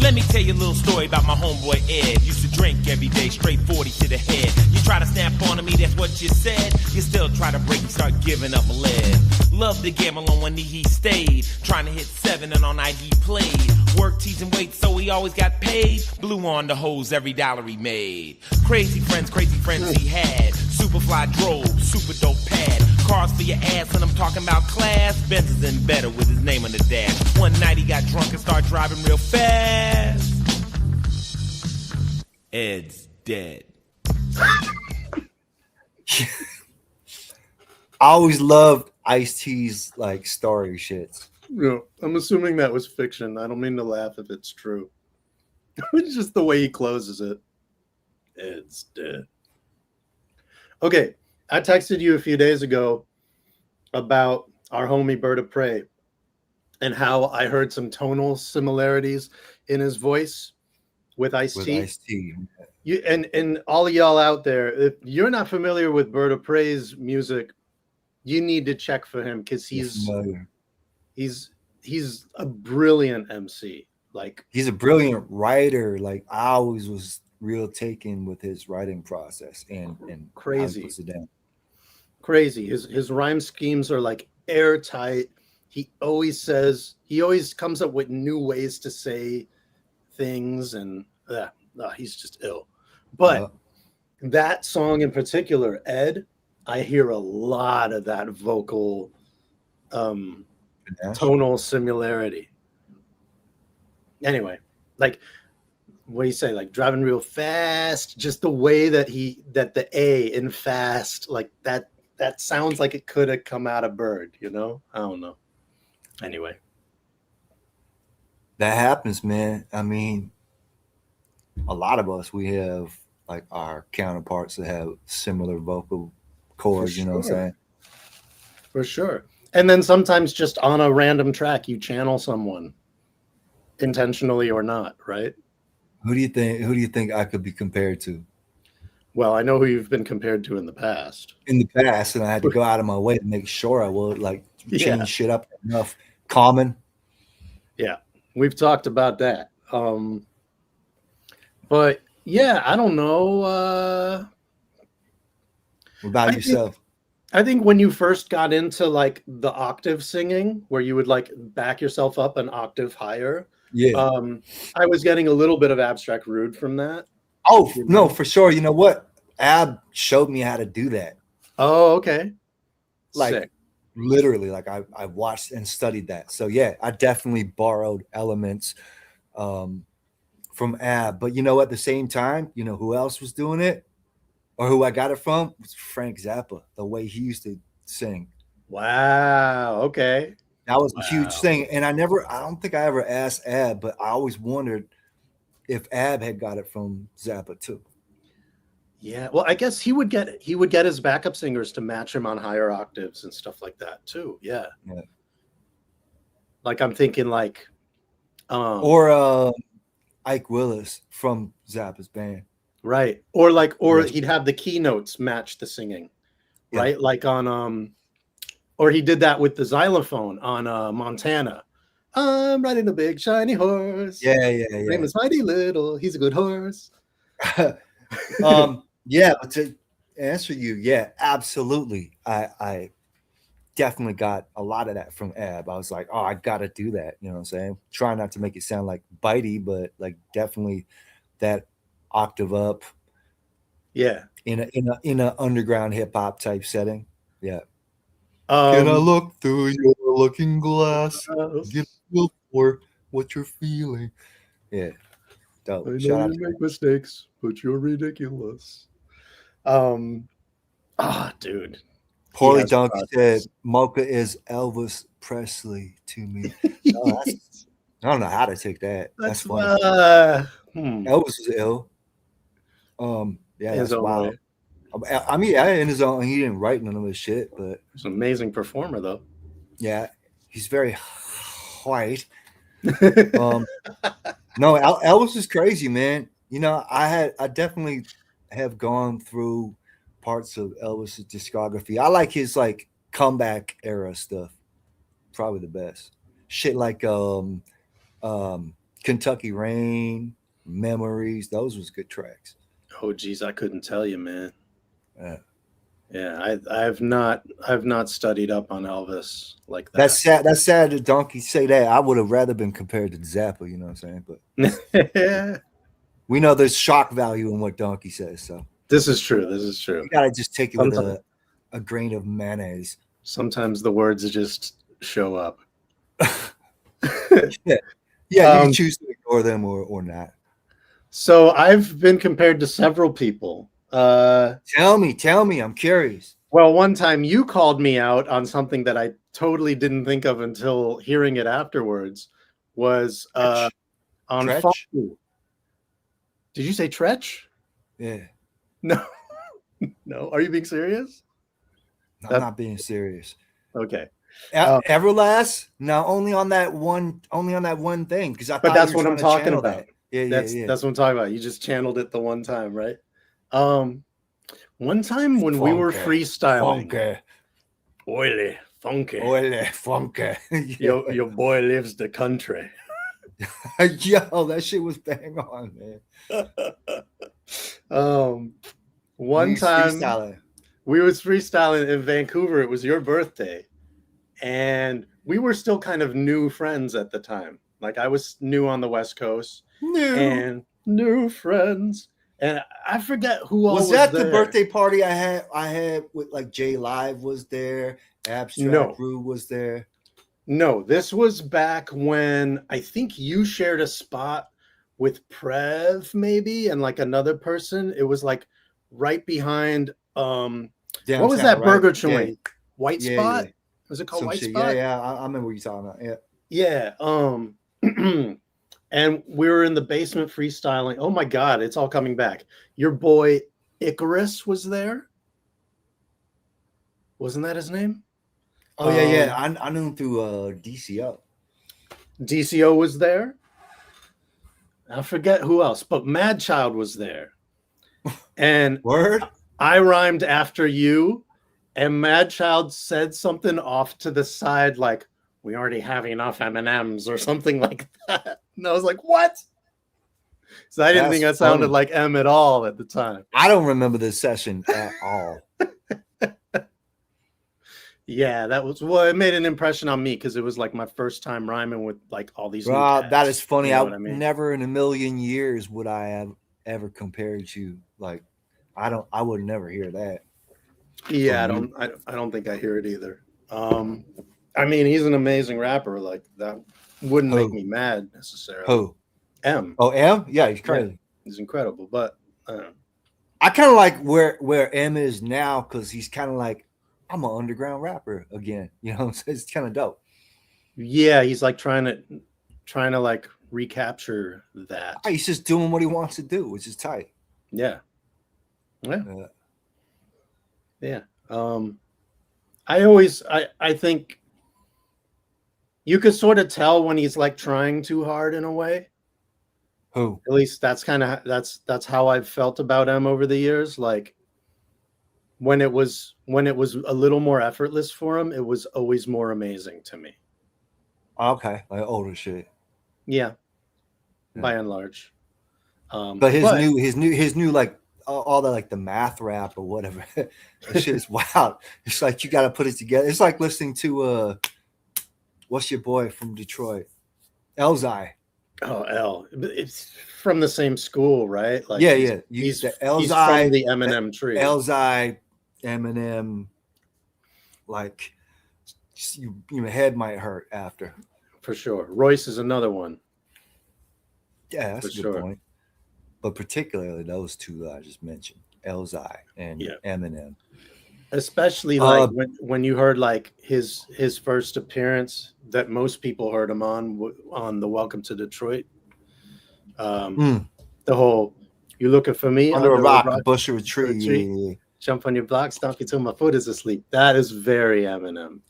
Let me tell you a little story about my homeboy Ed. Used to drink every day, straight 40 to the head. You try to snap onto me, that's what you said. You still try to break, you start giving up lead. Loved to gamble on one knee, he stayed. Trying to hit 7 and all night he played. Work, teasing weight, so he always got paid. Blew on the hose every dollar he made. Crazy friends he had. Superfly drove, super dope pad. Cars for your ass, and I'm talking about class. Benzes and better with his name on the dash. One night he got drunk and started driving real fast. Ed's dead. I always loved Ice-T's like story shits. I'm assuming that was fiction. I don't mean to laugh if it's true. It's just the way he closes it. Ed's dead. Okay, I texted you a few days ago about our homie Bird of Prey and how I heard some tonal similarities in his voice with With Ice-T. Ice-T. You and all of y'all out there, if you're not familiar with Bird of Prey's music, you need to check for him because he's a brilliant MC. Like, he's a brilliant writer. Like I always was real taken with his writing process and Crazy. how he puts it down. crazy. His rhyme schemes are like airtight. He always comes up with new ways to say things, and he's just ill. But that song in particular, Ed, I hear a lot of that vocal tonal similarity. Anyway, like what do you say, like driving real fast, just the way that the A in fast, like that sounds like it could have come out of Bird, you know? I don't know. Anyway. That happens, man. I mean, a lot of us, we have like our counterparts that have similar vocal chords, you know what I'm saying? For sure. And then sometimes just on a random track, you channel someone intentionally or not, right? Who do you think I could be compared to? Well, I know who you've been compared to in the past. In the past, and I had to go out of my way to make sure I would like change Yeah. shit up enough. Common. Yeah. We've talked about that. But yeah, I don't know. What about yourself? I think when you first got into like the octave singing, where you would like back yourself up an octave higher, Yeah. I was getting a little bit of abstract rude from that. Oh no, for sure. You know what? Ab showed me how to do that. Oh, okay. Like Sick. literally, like I watched and studied that. So yeah, I definitely borrowed elements from Ab. But you know, at the same time, you know who else was doing it? Or who I got it from was Frank Zappa, the way he used to sing. Wow. Okay. That was a huge thing. And I don't think I ever asked Ab, but I always wondered if Ab had got it from Zappa too. Yeah. Well, I guess he would get his backup singers to match him on higher octaves and stuff like that too. Yeah. Yeah. Like I'm thinking like or Ike Willis from Zappa's band. Right. Or Yes. he'd have the keynotes match the singing. Yeah. Right? Like on or he did that with the xylophone on Montana. I'm riding a big shiny horse. Yeah. His name is Mighty Little. He's a good horse. Yeah, but to answer you, yeah, absolutely. I definitely got a lot of that from Ab. I was like, oh, I gotta do that. You know what I'm saying? Try not to make it sound like bitey, but like definitely that octave up. Yeah. In a underground hip hop type setting. Yeah. Can I look through your looking glass? Get a feel for what you're feeling. Yeah. Dope. I know Shout out you to make mistakes, but you're ridiculous. Dude. Poorly Donkey said Moka is Elvis Presley to me. Oh, I don't know how to take that. That's funny. Elvis was ill. Yeah, that's wild. I mean, in his own, he didn't write none of his shit, but he's an amazing performer, though. Yeah, he's very white. No, Elvis is crazy, man. You know, I definitely have gone through parts of Elvis's discography. I like his like comeback era stuff. Probably the best. Shit like Kentucky Rain, Memories. Those was good tracks. Oh geez, I couldn't tell you, man. Yeah, I've not studied up on Elvis like that. That's sad that Donkey say that. I would have rather been compared to Zappa, you know what I'm saying? But we know there's shock value in what Donkey says, so this is true. You gotta just take it with a grain of mayonnaise. Sometimes the words just show up. Yeah, you can choose to ignore them or not. So I've been compared to several people. Tell me, I'm curious. Well, one time you called me out on something that I totally didn't think of until hearing it afterwards. Was on Funky. Did you say Tretch? Yeah. No. No. Are you being serious? No, I'm not being serious. Okay. Everlast? No, only on that one thing. Because but that's what I'm talking about. That. Yeah, that's what I'm talking about. You just channeled it the one time, right? One time when we were freestyling, funky. oily, funky. Your boy lives the country. Yo, that shit was bang on, man. One time we was freestyling in Vancouver. It was your birthday, and we were still kind of new friends at the time. Like I was new on the West Coast. New friends, and I forget who all was that there. The birthday party I had with like J Live was there, Abstract Rue was there. No, this was back when I think you shared a spot with Prev maybe and like another person. It was like right behind what was that burger joint? White Spot? Yeah. Was it called Some White shit. Spot? Yeah. I remember what you're talking about. Yeah. And we were in the basement freestyling. Oh my God, it's all coming back. Your boy Icarus was there. Wasn't that his name? Oh yeah. I knew him through DCO. DCO was there. I forget who else, but Mad Child was there. And Word? I rhymed after you, and Mad Child said something off to the side like, we already have enough M&Ms or something like that. And I was like, what? So I didn't think that sounded like M at all at the time. I don't remember this session at all. Yeah, that was, well, it made an impression on me because it was like my first time rhyming with like all these. Bro, that is funny. You know what I mean? Never in a million years would I have ever compared you. Like, I would never hear that. Yeah, I don't think I hear it either. I mean, he's an amazing rapper. Like that wouldn't make me mad necessarily. Who? M. Oh, M? Yeah, he's crazy. Yeah, he's incredible. But I kind of like where M is now because he's kind of like, I'm an underground rapper again. You know, so it's kind of dope. Yeah, he's like trying to like recapture that. He's just doing what he wants to do, which is tight. Yeah. I think you could sort of tell when he's like trying too hard in a way. Who? At least that's that's how I've felt about him over the years. Like when it was a little more effortless for him, it was always more amazing to me. Okay, like older shit. Yeah. By and large. But his new like all the like the math rap or whatever. That shit is wild. It's like you got to put it together. It's like listening to what's your boy from Detroit, Elzai. Oh, L. It's from the same school, right? Like yeah. He's Elzai, he's from the Eminem tree. Elzai, Eminem, like your head might hurt after. For sure. Royce is another one. Yeah, that's For a good sure. point. But particularly those two that I just mentioned, Elzai and Eminem. Especially like when you heard like his first appearance that most people heard him on the Welcome to Detroit. The whole "you looking for me under a rock, a bush or a tree. Yeah. Jump on your block, stomp you till my foot is asleep." That is very Eminem.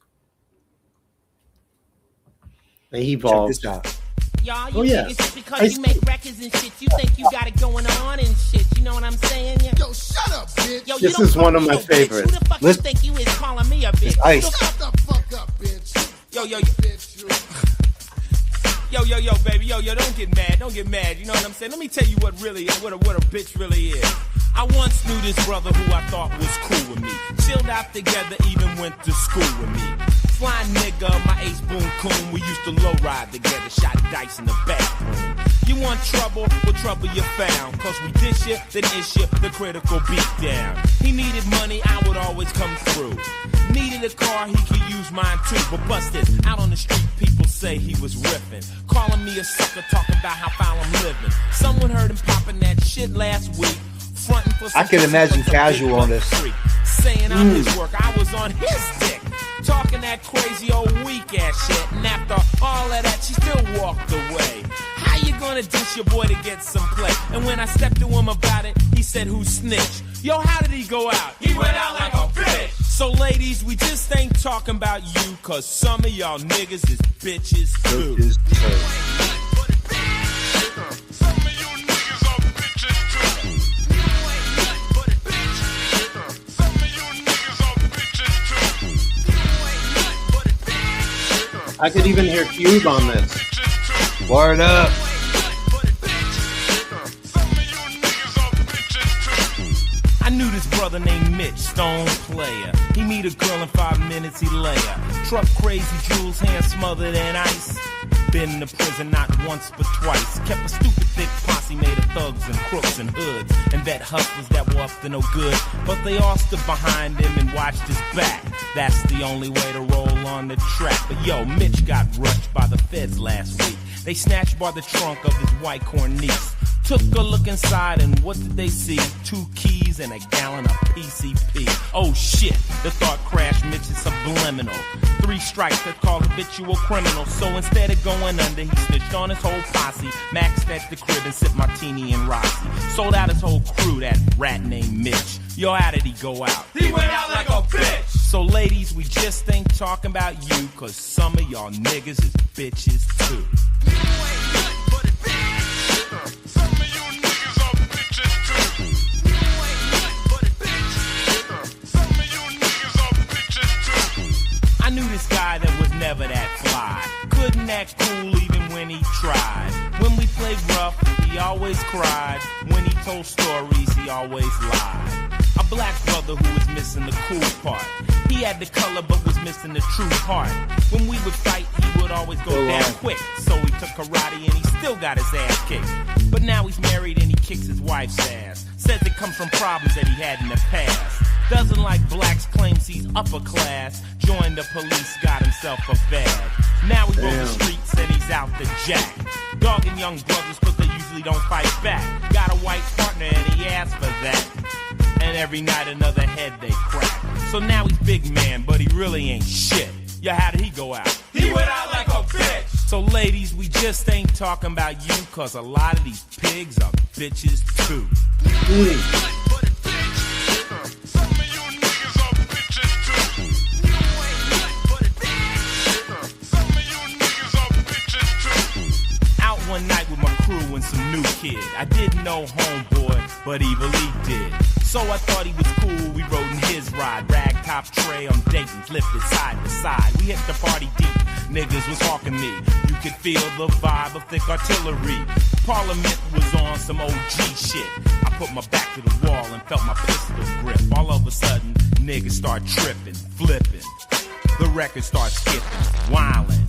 And he evolved. Check this out. Y'all, you think it's just because you make records and shit, you think you got it going on and shit. You know what I'm saying? Yo, shut up, bitch. Yo, this is one of my favorites. Who the fuck you think you is calling me a bitch? Ice. Shut the fuck up, bitch. Yo, baby, yo, don't get mad. You know what I'm saying? Let me tell you what a bitch really is. I once knew this brother who I thought was cool with me. Chilled out together, even went to school with me. Fly nigga, my ace boom coon. We used to low ride together, shot dice in the bathroom. You want trouble? Well, trouble you found. Cause we dish you, then issue the critical beat down. He needed money, I would always come through. Needed a car, he could use mine too. But busted, out on the street, people say he was ripping. Calling me a sucker, talking about how foul I'm living. Someone heard him popping that shit last week. Fronting for I can imagine Casual on this. Saying I'm his work, I was on his dick. Talking that crazy old weak ass shit. And after all of that, she still walked away. How you gonna dish your boy to get some play? And when I stepped to him about it, he said, who snitched? Yo, how did he go out? He went out like a bitch. So ladies, we just ain't talking about you, cause some of y'all niggas is bitches too. I could even hear Cube on this. Word up. I knew this brother named Mitch, Stone Player. He meet a girl in 5 minutes, he lay her. Truck crazy, jewels, hand smothered in ice. Been to prison not once but twice. Kept a stupid thick posse made of thugs and crooks and hoods. And vet hustlers that were up to no good. But they all stood behind him and watched his back. That's the only way to roll on the track. But yo, Mitch got rushed by the feds last week. They snatched by the trunk of his white corn niece. Took a look inside and what did they see? 2 keys and a gallon of PCP. Oh shit, the thought crashed Mitch is subliminal. 3 strikes that called habitual criminal. So instead of going under, he snitched on his whole posse. Maxed at the crib and sipped martini and Rossi. Sold out his whole crew, that rat named Mitch. Yo, how did he go out? He went out like a bitch. So ladies, we just ain't talking about you, cause some of y'all niggas is bitches too. I knew this guy that was never that fly. Couldn't act cool even when he tried. When we played rough, he always cried. When he told stories, he always lied. A black brother who was missing the cool part. He had the color but was missing the true heart. When we would fight, he would always go down quick. So he took karate and he still got his ass kicked. But now he's married and he kicks his wife's ass. Says it comes from problems that he had in the past. Doesn't like blacks, claims he's upper class. Joined the police, got himself a bag. Now he roams the streets and he's out the jack. Dogging young brothers cause they usually don't fight back. Got a white partner and he asked for that. And every night another head they crack. So now he's big man, but he really ain't shit. Yeah, how did he go out? He went out like a bitch. So ladies, we just ain't talking about you, cause a lot of these pigs are bitches too. One night with my crew and some new kid. I didn't know homeboy, but Evil E did. So I thought he was cool, we rode in his ride. Rag top tray on Dayton's, lifted side to side. We hit the party deep, niggas was hawking me. You could feel the vibe of thick artillery. Parliament was on some OG shit. I put my back to the wall and felt my pistol grip. All of a sudden, niggas start tripping, flipping. The record starts skipping, wildin'.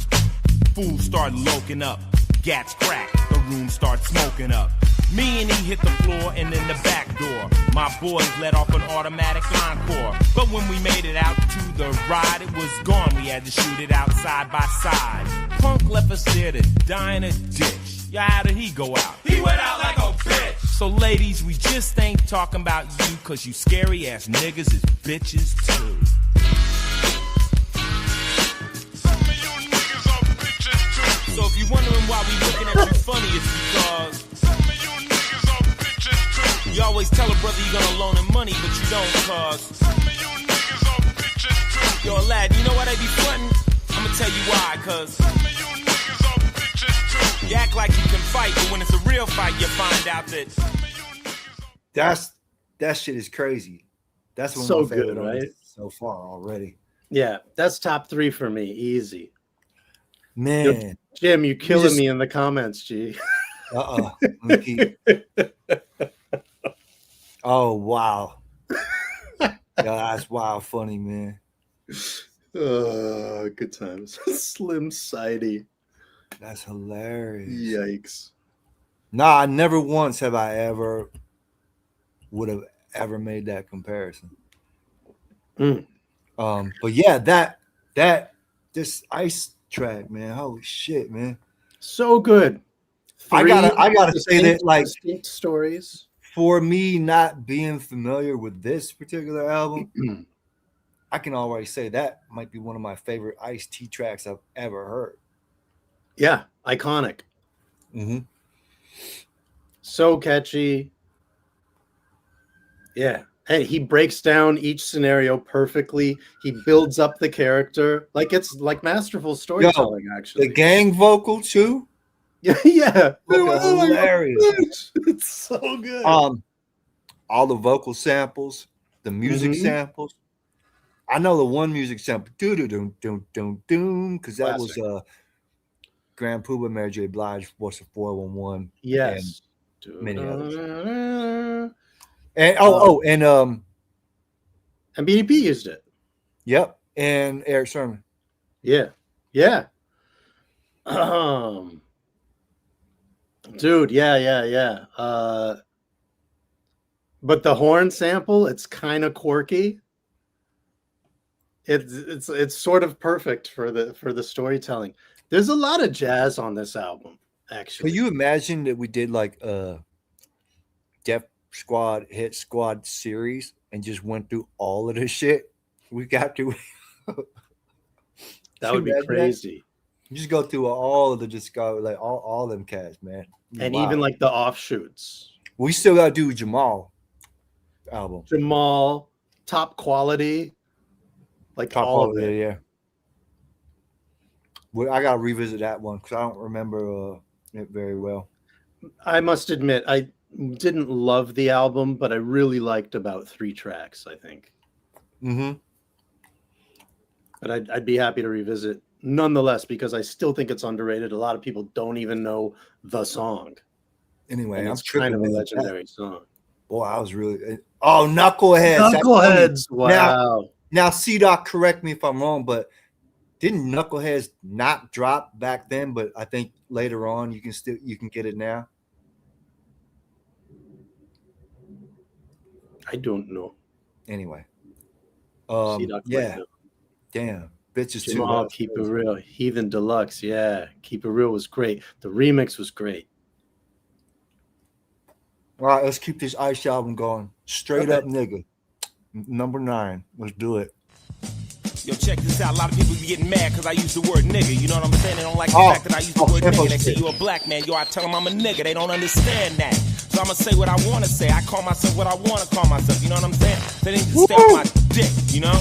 Fools start loking up. Gats crack, the room starts smoking up. Me and he hit the floor and then the back door. My boys let off an automatic encore. But when we made it out to the ride, it was gone. We had to shoot it out side by side. Punk left us there to die in a ditch. Yeah, how did he go out? He went out like a bitch. So ladies, we just ain't talking about you, cause you scary ass niggas is bitches too. So if you're wondering why we looking at you funny, it's because you always tell a brother you're gonna loan him money, but you don't, cause yo, lad, you know why they be frontin'? I'ma tell you why, cause you act like you can fight, but when it's a real fight, you find out that that shit is crazy. That's one So of my favorite good, right? artists so far already. Yeah, that's top 3 for me. Easy. Man. Jim, you killing me in the comments, G. Oh, wow. Yeah, that's wild funny, man. Good times. Slim Sidey. That's hilarious. Yikes. Nah, never once have I ever would have ever made that comparison. But yeah, this Ice track, man. Holy shit, man. So good. I gotta say that, like, distinct stories. For me, not being familiar with this particular album, I can already say that might be one of my favorite Ice-T tracks I've ever heard. Yeah, iconic. Mm-hmm. So catchy. Yeah. Hey, he breaks down each scenario perfectly. He builds up the character. Like, it's like masterful storytelling, actually. The gang vocal too. Yeah. Hilarious. It's so good. All the vocal samples, the music samples. I know the one music sample, because that was Grand Poobah, Mary J. Blige, What's a 411? Yes. And many others. And And BDP used it. Yep. And Eric Sermon. Yeah. Yeah. Dude, yeah. But the horn sample, it's kind of quirky. It's sort of perfect for the storytelling. There's a lot of jazz on this album, actually. Can you imagine that we did like a Def Squad Hit Squad series and just went through all of this shit? We got to. That would be crazy. You just go through all of the disco, like all them cats, man. And even like the offshoots. We still gotta do Jamal album. Jamal, Top Quality. Like Top all quality, of it. yeah. Well, I gotta revisit that one because I don't remember it very well. I must admit, I didn't love the album, but I really liked about 3 tracks, I think. Mm-hmm. But I'd be happy to revisit nonetheless because I still think it's underrated. A lot of people don't even know the song. Anyway, It's kind of a legendary song. Boy, I was really Knuckleheads. Knuckleheads. Wow. Now, C-Doc, correct me if I'm wrong, but didn't Knuckleheads not drop back then? But I think later on you can get it now. I don't know. Anyway, C-Doc yeah, Window. damn, bitches Jamal, too. Keep It Real, Heathen Deluxe, yeah, Keep It Real was great. The remix was great. All right, let's keep this Ice album going. Straight up, nigga. Number 9. Let's do it. Yo, check this out. A lot of people be getting mad because I use the word nigga. You know what I'm saying? They don't like the fact that I use the word nigga. They say you a black man. Yo, I tell them I'm a nigga. They don't understand that. So I'm going to say what I want to say. I call myself what I want to call myself. You know what I'm saying? They need to stay on my dick, you know?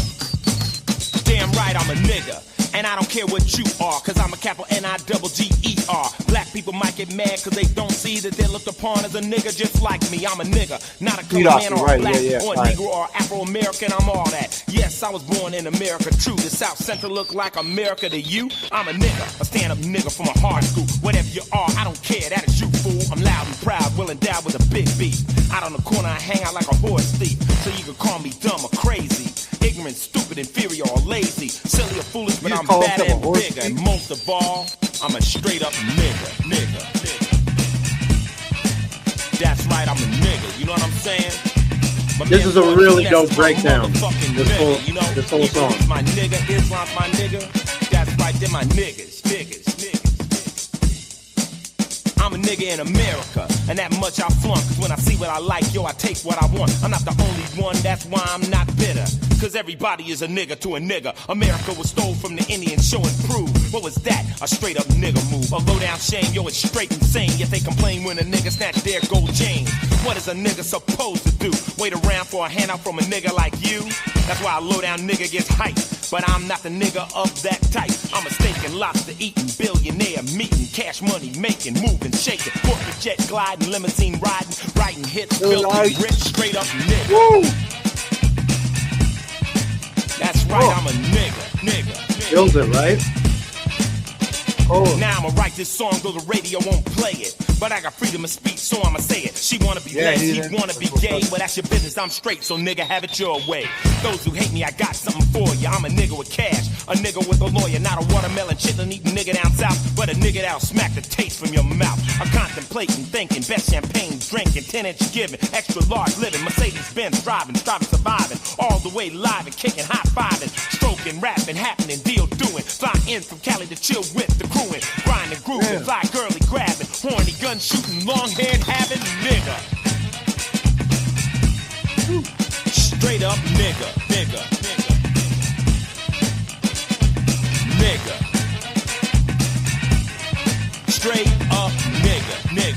Damn right, I'm a nigga. And I don't care what you are, cause I'm a capital N-I-double-G-E-R. Black people might get mad cause they don't see that they're looked upon as a nigga just like me. I'm a nigga, not a color man or a black or a Negro or Afro-American. I'm all that. Yes, I was born in America, true. The South Central look like America to you. I'm a nigga, a stand-up nigga from a hard school. Whatever you are, I don't care, that is you, fool. I'm loud and proud, well endowed with a big beat. Out on the corner, I hang out like a horse thief. So you can call me dumb or crazy, ignorant, stupid, inferior, or lazy, silly or foolish, but I'm bad and bigger. And most of all, I'm a straight up nigga. That's right, I'm a nigga. You know what I'm saying? This is a really dope breakdown. This whole song. My nigga, Islam's my nigga. That's right, they're my niggas. I'm a nigga in America, and that much I flunk. Cause when I see what I like, yo, I take what I want. I'm not the only one, that's why I'm not bitter. Cause everybody is a nigga to a nigga. America was stole from the Indians, show and prove. What was that? A straight up nigga move. A low down shame, yo, it's straight insane. Yet they complain when a nigga snatch their gold chain. What is a nigga supposed to do? Wait around for a handout from a nigga like you? That's why a low down nigga gets hyped. But I'm not the nigga of that type. I'm a steak and lobster eating, billionaire meeting, cash money making, moving, shaking, corporate jet gliding, limousine riding, writing hits, filthy rich, straight up nigga. Woo! That's right, I'm a nigga. Kills it, right? Now I'ma write this song though the radio won't play it. But I got freedom of speech, so I'ma say it. She wanna be lazy, he wanna be gay. Well, that's your business, I'm straight, so nigga, have it your way. Those who hate me, I got something for you. I'm a nigga with cash, a nigga with a lawyer. Not a watermelon chitlin' eating nigga down south, but a nigga that'll smack the taste from your mouth. I'm contemplating, thinking, best champagne drinking, 10-inch giving, extra large living, Mercedes-Benz driving, surviving, all the way live and kicking, high-fiving, stroking, rapping, happening, deal doing. Fly in from Cali to chill with the crewing, grinding, grooving, fly girly grabbing, horny gun shooting, long haired having nigga. Straight up nigga. Straight up nigga.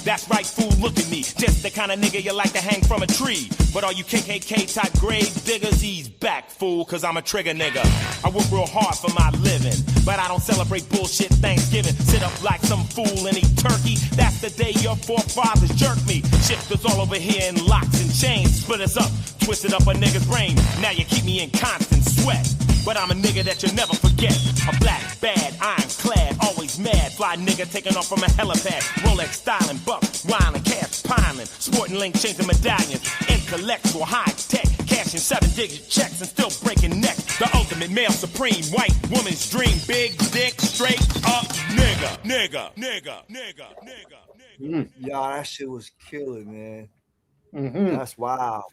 That's right, fool, look at me. Just the kind of nigga you like to hang from a tree. But all you KKK type grave diggers, he's back, fool, cause I'm a trigger nigga. I work real hard for my living, but I don't celebrate bullshit Thanksgiving. Sit up like some fool and eat turkey. That's the day your forefathers jerked me. Shifters all over here in locks and chains. Split us up, twisted up a nigga's brain. Now you keep me in constant sweat. But I'm a nigga that you'll never forget. A black, bad, ironclad, always mad. Fly nigga taking off from a helipad. Rolex styling, buck, wildin', cash piling. Sporting link, changing medallions. Intellectual, high tech. Cashing 7-digit checks and still breaking necks. The ultimate male supreme, white woman's dream. Big dick, straight up nigga. Yeah, that shit was killing, man. Mm-hmm. That's wild.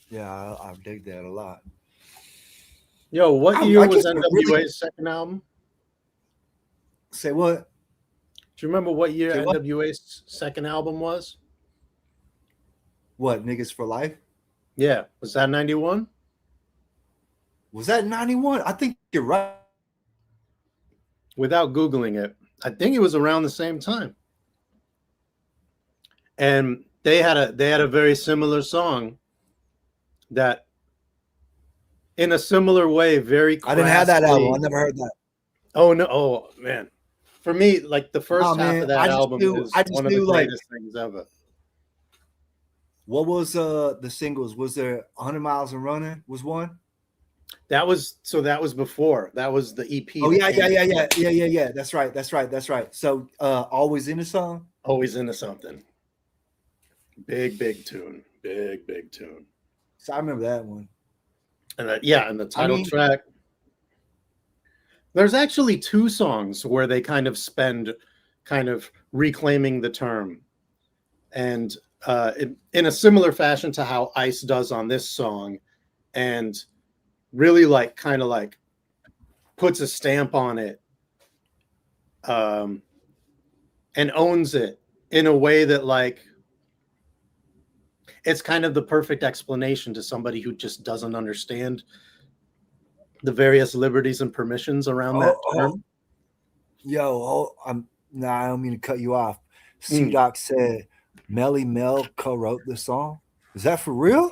Yeah, I dig that a lot. Yo, what I year guess was it NWA's really- second album? Say what? Do you remember what year Say what? NWA's second album was? What, Niggas for Life? Yeah, was that 91? Was that 91? I think you're right. Without Googling it, I think it was around the same time. And they had a very similar song that, in a similar way, very I didn't have that crassly- album. I never heard that. Oh no! Oh man, for me, like the first Oh, half man, of that I just album knew- is I just one of the knew, like- greatest things ever. What was the singles? Was there 100 Miles and Running was one? That was before. That was the EP. Oh, that yeah. came That's right. So Always in a Song? Always Into Something. Big tune. Big tune. So I remember that one. And and the title track. There's actually two songs where they kind of spend kind of reclaiming the term. And in a similar fashion to how Ice does on this song, and really like kind of like puts a stamp on it, and owns it in a way that like it's kind of the perfect explanation to somebody who just doesn't understand the various liberties and permissions around that term. I don't mean to cut you off. C-Doc said Melly Mel co-wrote the song. Is that for real?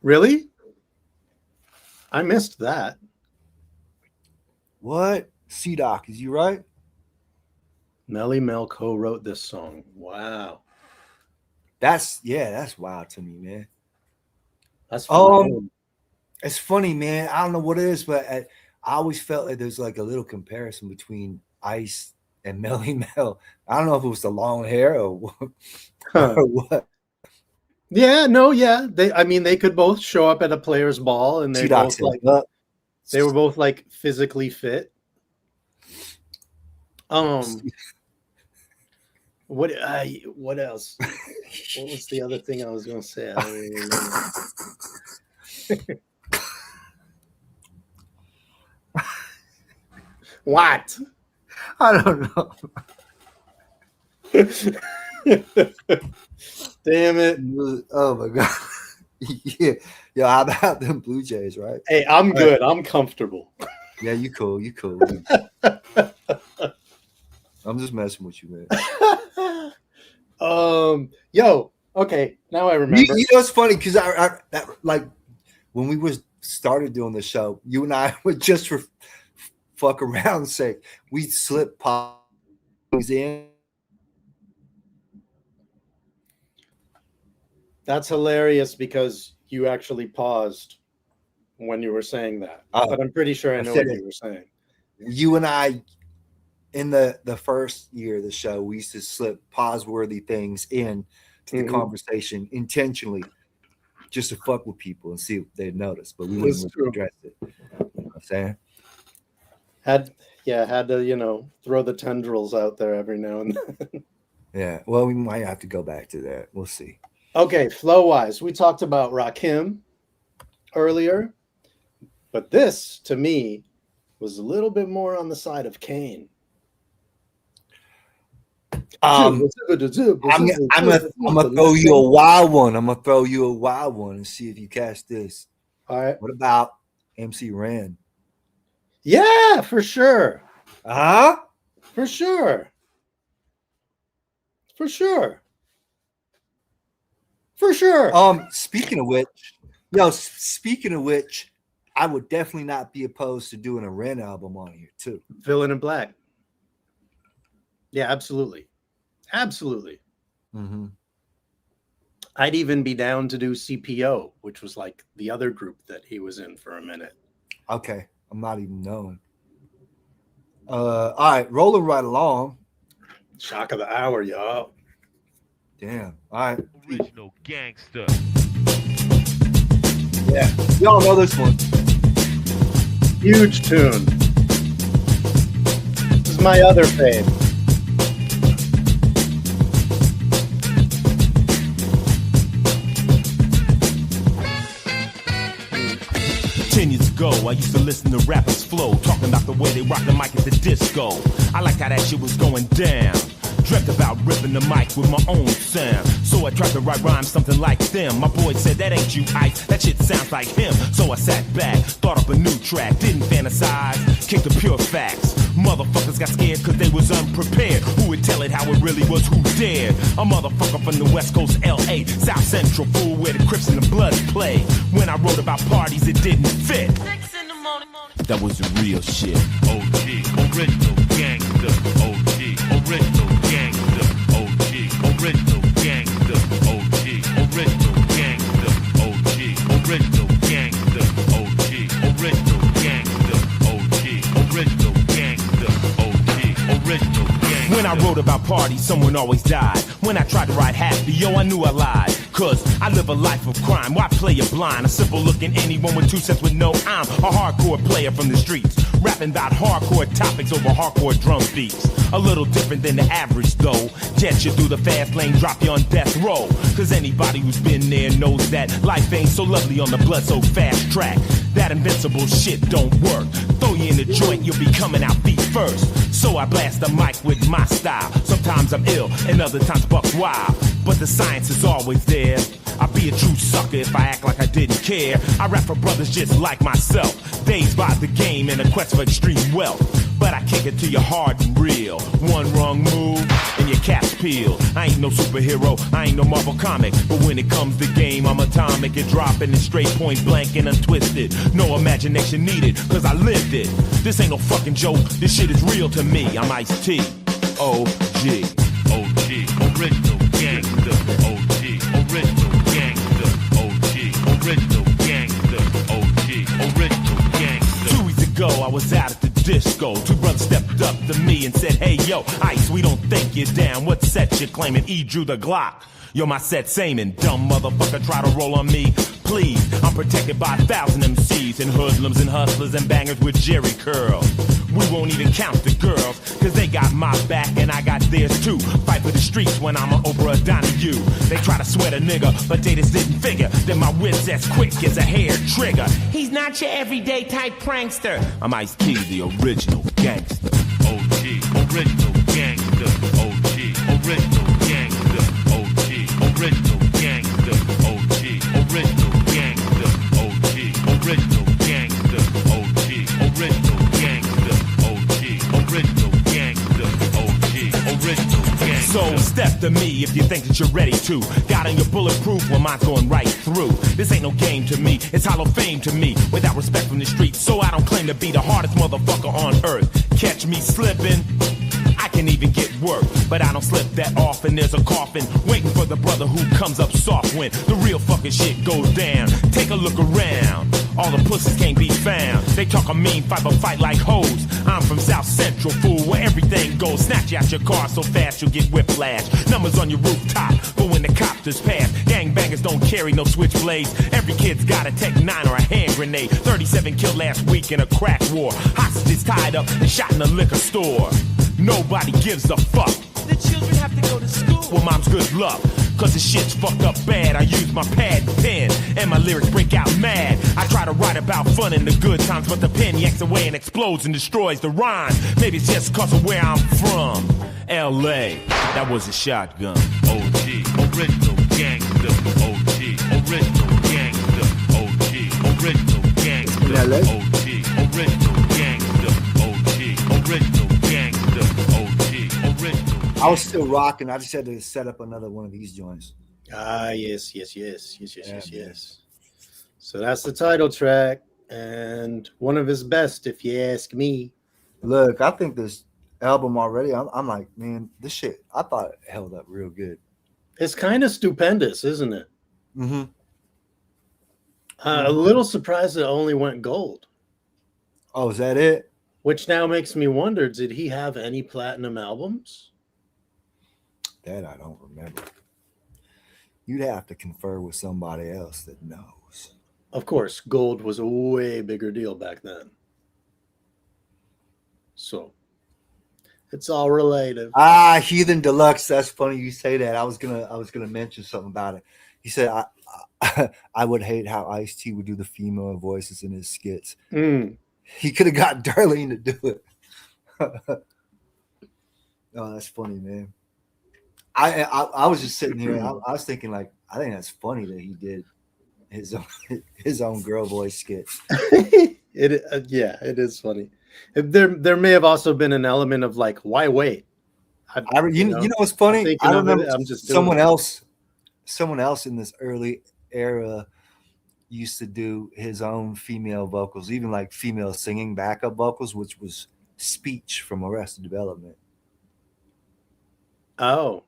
Really? I missed that. What? C-Doc, is you right? Melly Mel co-wrote this song. Wow. That's wild to me, man. That's fun. It's funny, man. I don't know what it is, but I always felt like there's like a little comparison between Ice and Melly Mel. I don't know if it was the long hair or what. Yeah, no, yeah. They could both show up at a player's ball, and they were both like physically fit. What else? What was the other thing I was going to say? I don't even remember. What? I don't know. Damn it. Oh my god. Yeah. How about them Blue Jays, right? Hey, I'm good. I'm comfortable. Yeah, you cool. I'm just messing with you, man. Okay, now I remember. You know, it's funny because I like when we started doing the show, you and I would just fuck around and say we slip pause in. That's hilarious because you actually paused when you were saying that. But I'm pretty sure I know what you were saying. You and I, in the first year of the show, we used to slip pause-worthy things in to the conversation intentionally just to fuck with people and see if they'd notice. But we wouldn't address it. You know what I'm saying? Had to, throw the tendrils out there every now and then. Yeah. Well, we might have to go back to that. We'll see. Okay, flow-wise, we talked about Rakim earlier, but this, to me, was a little bit more on the side of Kane. I'm gonna throw you a wild one. And see if you catch this. All right. What about MC Ren? Yeah, for sure. For sure. Speaking of which, I would definitely not be opposed to doing a Ren album on here too. Villain in Black. Yeah, absolutely. Mm-hmm. I'd even be down to do CPO, which was like the other group that he was in for a minute. Okay, I'm not even knowing. All right, rolling right along. Shock of the hour, y'all. Damn. All right. Original Gangster. Yeah, y'all know this one. Huge tune. This is my other fave. 10 years ago, I used to listen to rappers flow, talking about the way they rock the mic at the disco. I liked how that shit was going down. Dreamt about ripping the mic with my own sound. So I tried to write rhymes something like them. My boy said, that ain't you, Ice, that shit sounds like him. So I sat back, thought up a new track, didn't fantasize, kicked the pure facts. Motherfuckers got scared cause they was unprepared. Who would tell it how it really was, who dared? A motherfucker from the West Coast, L.A., South Central, fool, where the Crips and the Bloods play. When I wrote about parties, it didn't fit. That was the real shit. OG, original gangster. OG, original gangster. OG, original gangster. OG, original gangster. OG, original gangster. OG, original gangster. OG, original gangster. OG, original gangster. When I wrote about parties, someone always died. When I tried to ride happy, yo, I knew I lied. Cause I live a life of crime. Why play it blind? A simple looking anyone with 2 cents with no I'm a hardcore player from the streets. Rapping about hardcore topics over hardcore drum beats. A little different than the average though. Jet you through the fast lane, drop you on death row. Cause anybody who's been there knows that life ain't so lovely on the blood so fast track. That invincible shit don't work. Throw you in the joint, you'll be coming out feet first. So I blast the mic with my style. Sometimes I'm ill and other times buck wild. But the science is always there. I'd be a true sucker if I act like I didn't care. I rap for brothers just like myself. Dazed by the game in a quest for extreme wealth. But I kick it to you hard and real. One wrong move and your cap's peeled. I ain't no superhero, I ain't no Marvel comic. But when it comes to game, I'm atomic and dropping it straight point blank and untwisted. No imagination needed, cause I lived it. This ain't no fucking joke, this shit is real to me. I'm Ice-T, O.G. OG, original gangster. OG, original gangster. OG, original gangster. OG, original gangster. 2 weeks ago, I was out at the disco. 2 brothers stepped up to me and said, hey, yo, Ice, we don't think you're down. What set you claiming? E drew the Glock. Yo, my set same and dumb motherfucker try to roll on me. Please, I'm protected by 1,000 MCs and hoodlums and hustlers and bangers with Jerry curls. We won't even count the girls, cause they got my back and I got theirs too. Fight for the streets when I'm an Oprah Donahue. They try to sweat a nigga, but they just didn't figure that my wit's as quick as a hair trigger. He's not your everyday type prankster. I'm Ice-T, the original gangster. OG, original gangster. OG, original gangster. OG, original gangster. OG, original gangster. OG, original gangster. OG, original gangster. OG, original gangster. OG, original gangster. So step to me if you think that you're ready to. Got on your bulletproof, well mine's going right through. This ain't no game to me, it's hollow fame to me. Without respect from the streets, so I don't claim to be the hardest motherfucker on earth. Catch me slipping, I can even get work, but I don't slip that often. There's a coffin waiting for the brother who comes up soft when the real fucking shit goes down. Take a look around, all the pussies can't be found. They talk a mean fight but fight like hoes. I'm from South Central, fool, where everything goes. Snatch you out your car so fast you'll get whiplash. Numbers on your rooftop, but when the copters pass, gangbangers don't carry no switchblades. Every kid's got a Tech 9 or a hand grenade. 37 killed last week in a crack war. Hostages tied up and shot in a liquor store. Nobody gives a fuck. The children have to go to school. Well, mom's good luck, cause the shit's fucked up bad. I use my pad and pen, and my lyrics break out mad. I try to write about fun in the good times, but the pen yanks away and explodes and destroys the rhyme. Maybe it's just cause of where I'm from. L.A., that was a shotgun. OG, original gangster. OG, original gangster. OG, original gangster. LA? OG, original gangster. OG, original gangster. OG, original. I was still rocking. I just had to set up another one of these joints. Ah, yes. So that's the title track, and one of his best, if you ask me. Look, I think this album already, I'm like, man, this shit, I thought it held up real good. It's kind of stupendous, isn't it? Mm-hmm. A little surprised it only went gold. Oh, is that it? Which now makes me wonder, did he have any platinum albums? That I don't remember. You'd have to confer with somebody else that knows. Of course, gold was a way bigger deal back then. So it's all relative. Heathen Deluxe. That's funny you say that. I was gonna mention something about it. He said, I would hate how Ice-T would do the female voices in his skits. He could have got Darlene to do it. Oh, that's funny, man. I was just sitting here. I was thinking, like, I think that's funny that he did his own girl voice skit. It is funny. There may have also been an element of like, why wait? You know what's funny? I remember I'm just someone else in this early era used to do his own female vocals, even like female singing backup vocals, which was Speech from Arrested Development. Oh,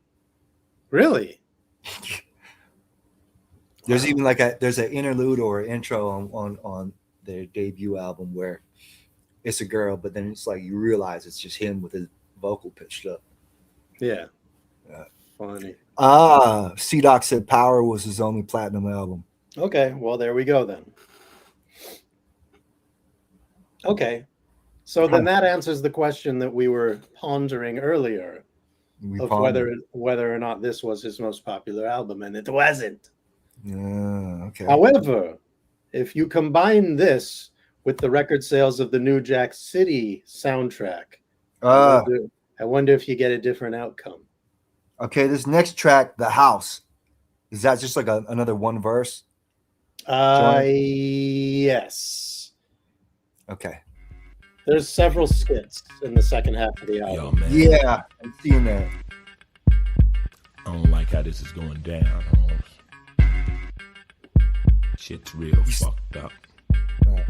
really? There's even like there's an interlude or an intro on their debut album where it's a girl, but then it's like you realize it's just him with his vocal pitched up. Yeah. Funny. C-Doc said Power was his only platinum album. Okay, well, there we go then. Okay. So then that answers the question that we were pondering earlier whether or not this was his most popular album, and it wasn't. Okay. However, if you combine this with the record sales of the New Jack City soundtrack, I wonder if you get a different outcome. Okay, this next track, The House, is that just like another one verse? Yes. Okay. There's several skits in the second half of the album. Yo, man. Yeah, I'm seeing that. I don't like how this is going down, Holmes. Shit's real fucked up. Right.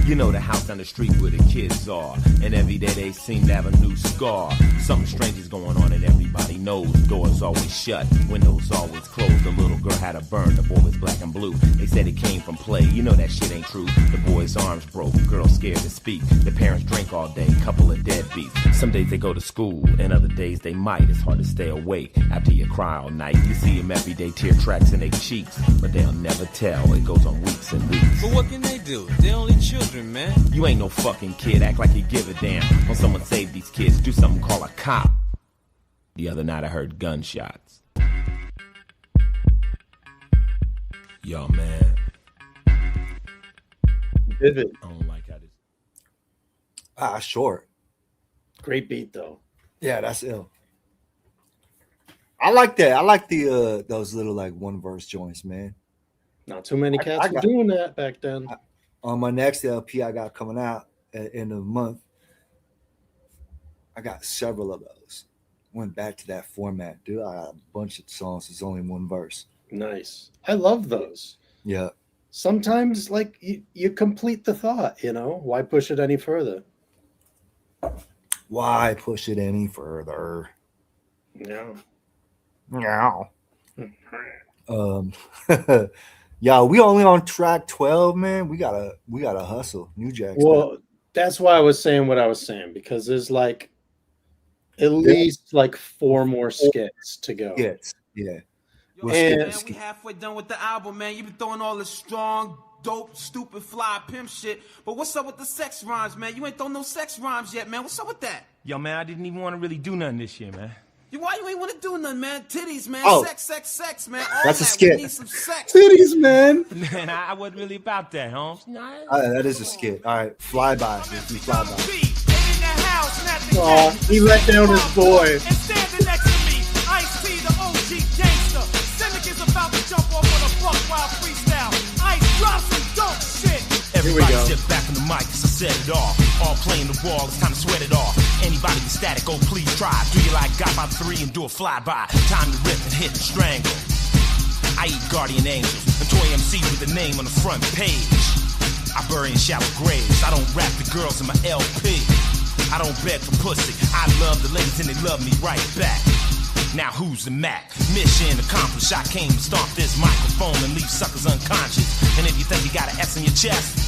You know the house down the street where the kids are, and every day they seem to have a new scar. Something strange is going on and everybody knows. Doors always shut, windows always closed. The little girl had a burn, the boy was black and blue. They said it came from play, you know that shit ain't true. The boy's arms broke, girl scared to speak. The parents drink all day, couple of deadbeats. Some days they go to school, and other days they might. It's hard to stay awake after you cry all night. You see them every day, tear tracks in their cheeks, but they'll never tell. It goes on weeks and weeks. But what can they do? They're only children, man. You ain't no fucking kid, act like you give a damn. When someone save these kids, do something, call a cop. The other night I heard gunshots. Yo, man. Vivid. I don't like how this. Short. Great beat though. Yeah, that's ill. I like that. I like the those little like one verse joints, man. Not too many cats were doing that back then. On my next LP I got coming out in a month, I got several of those. Went back to that format, dude. I got a bunch of songs. It's only one verse. Nice. I love those. Yeah. Sometimes, like, you complete the thought, you know? Why push it any further? Why push it any further? No. No. Yeah, we only on track 12, man. We gotta hustle. New Jack. Well, that's why I was saying what I was saying, because there's like at least like 4 more skits to go. Skits, yeah. Yo, man, we halfway done with the album, man. You been throwing all this strong, dope, stupid, fly, pimp shit. But what's up with the sex rhymes, man? You ain't thrown no sex rhymes yet, man. What's up with that? Yo, man, I didn't even want to really do nothing this year, man. Why you ain't want to do nothing, man? Titties, man. Oh, sex, man. All that's a skit. We need some sex. Titties, man. Man, I wasn't really about that, Holmes. That is a skit. All right, fly by. We fly by. Oh, he let down his boy. And standing next to me, Ice-T, the OG gangster. Cynic is about to jump off on a buck wild freestyle. Ice drops some dope shit. Everybody step back from the mic, cause I set it off. All playing the ball, it's time to sweat it off. Anybody be static, oh please try. Do you like got by 3 and do a flyby? Time to rip and hit and strangle. I eat guardian angels and toy MC with the name on the front page. I bury in shallow graves. I don't rap the girls in my LP. I don't beg for pussy. I love the ladies and they love me right back. Now who's the Mac? Mission accomplished. I came to stomp this microphone and leave suckers unconscious. And if you think you got an S in your chest,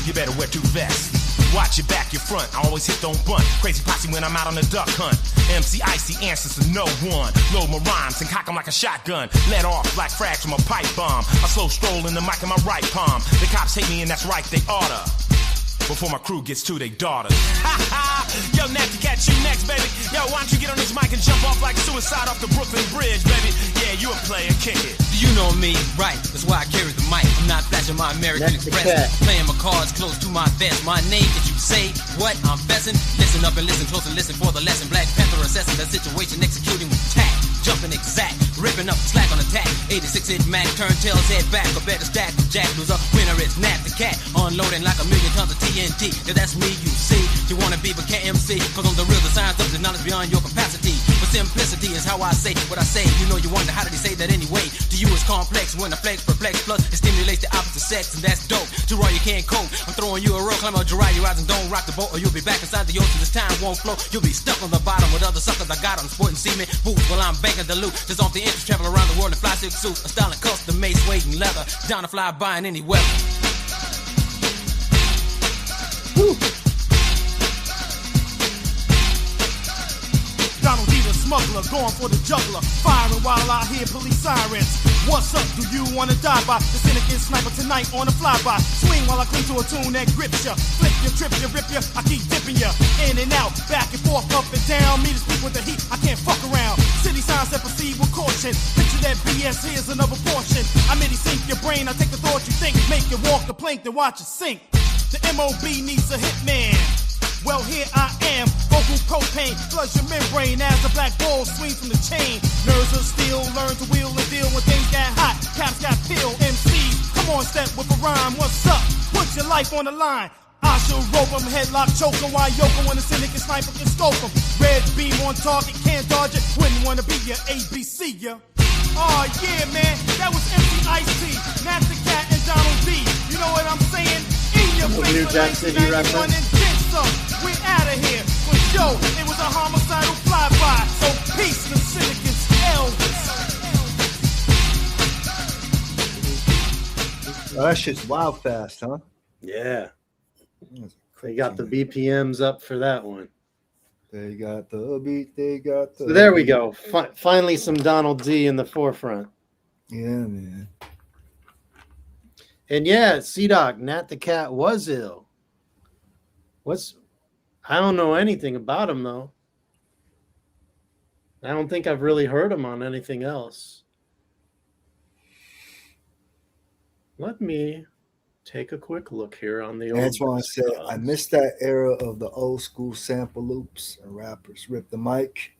you better wear 2 vests. Watch your back, your front. I always hit, don't bunt. Crazy posse when I'm out on the duck hunt. MC Icy answers to no one. Load my rhymes and cock 'em like a shotgun. Let off like frags from a pipe bomb. I slow stroll in the mic in my right palm. The cops hate me and that's right, they oughta. before my crew gets to their daughters. Yo, Natty Cat, you next, baby. Yo, why don't you get on this mic and jump off like suicide off the Brooklyn Bridge, baby? Yeah, you a player, kick it. Do you know me? Right, that's why I carry the mic. I'm not flashing my American Express. Playing my cards close to my vest. My name, did you say what? I'm fessing. Listen up and listen close and listen for the lesson. Black Panther assessing the situation, executing with tact. Jumping exact, ripping up the slack on attack. 86-hit Mac, turn tails, head back. A better stack of Jack, who's a winner, it's Nat the Cat. Unloading like 1,000,000 tons of TNT. Yeah, that's me, you see. You wanna be, but can't MC. Cause I'm the real, the science of the knowledge beyond your capacity. But simplicity is how I say what I say. You know you wonder, how did he say that anyway? To you it's complex, when I flex, perplex. Plus it stimulates the opposite sex, and that's dope. Gerard, you can't cope. I'm throwing you a roll, climb out Gerard, you rise and don't rock the boat. Or you'll be back inside the ocean, this time won't flow. You'll be stuck on the bottom with other suckers I got on sporting cement boots while I'm banking the loot. Just off the interest, travel around the world in fly silk suits. A style and custom made suede and leather. Down to fly by in any weather. Woo. Donald D, the smuggler, going for the juggler, firing while I hear police sirens. What's up? Do you wanna die by the cynic and sniper tonight on a flyby? Swing while I cling to a tune that grips ya. Flip ya, trip ya, rip ya. I keep dipping ya in and out, back and forth, up and down. Me to speak with the heat, I can't fuck around. City signs that proceed with caution. Picture that BS, here's another portion. I made it sink your brain. I take the thought you think, make you walk the plank, then watch it sink. The MOB needs a hitman. Well, here I am, vocal propane, floods your membrane as the black ball swings from the chain. Nerves of steel, learn to wheel and deal when things got hot. Caps got pill, MCs, come on, step with a rhyme. What's up? Put your life on the line. I should rope him, headlock, choke him, while yoke when the cynic and sniper can scope him. Red beam on target, can't dodge it. Wouldn't want to be your ABC, yeah. Oh yeah, man, that was MC Ice-T, Nat the Cat, and Donald D. You know what I'm saying? In your face, New Jack City reference. We're out of here. For sure, it was a homicidal flyby. So peace to Sinikin's Elvis. Oh, that shit's wild fast, huh? Yeah. They got the BPMs up for that one. They got the beat. They got the. So there we go. Finally, some Donald D in the forefront. Yeah, man. And yeah, C-Doc, Nat the Cat was ill. I don't know anything about him, though. I don't think I've really heard him on anything else. Let me take a quick look here on the old. That's why I said I missed that era of the old school sample loops and rappers rip the mic,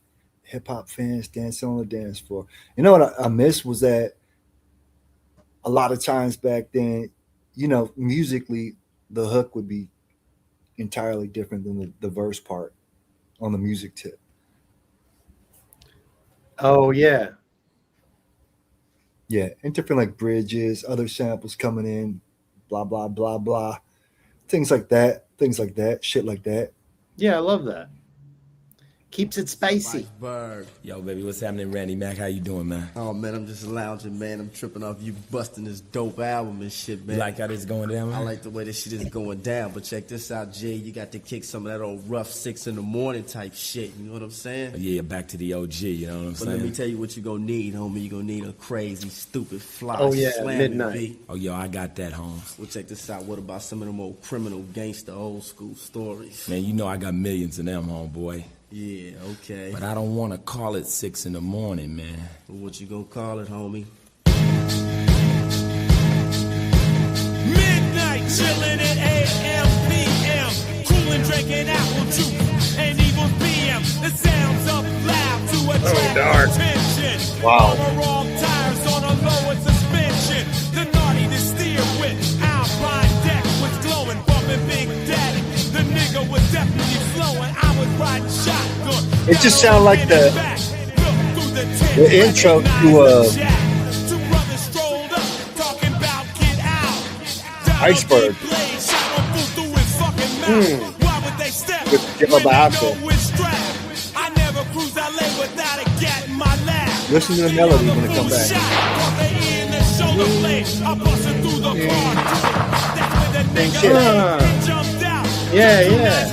hip hop fans dancing on the dance floor. You know what I missed was that a lot of times back then, you know, musically, the hook would be entirely different than the verse part on the music tip. Oh, yeah. Yeah, and different like bridges, other samples coming in, blah, blah, blah, blah. Things like that, shit like that. Yeah, I love that. Keeps it spicy. Yo, baby, what's happening, Randy Mac? How you doing, man? Oh, man, I'm just lounging, man. I'm tripping off you busting this dope album and shit, man. You like how this going down, man? I like the way this shit is going down, but check this out, Jay. You got to kick some of that old rough 6 in the morning type shit. You know what I'm saying? Yeah, back to the OG, you know what I'm saying? But let me tell you what you gonna need, homie. You gonna need a crazy, stupid, fly, oh, yeah, slamming midnight. beat. Oh, yo, I got that, Holmes. Well, check this out. What about some of them old criminal, gangster, old school stories? Man, you know I got millions of them, homeboy. Yeah, okay. But I don't want to call it 6 in the morning, man. Well, what you gonna call it, homie? Midnight chillin' at AM, PM, coolin' drinking apple juice and evil PM. The sounds up loud to attract attention. Wow. On the wrong tires on a lower suspension. The naughty to steer with Alpine deck was glowing, bumping Big Daddy. The nigga was definitely flowing. I was riding shotgun. It just sounded like the intro to Iceberg. With Jimmy Basso. Listen to the melody when it comes back. Same shit. Yeah, yeah.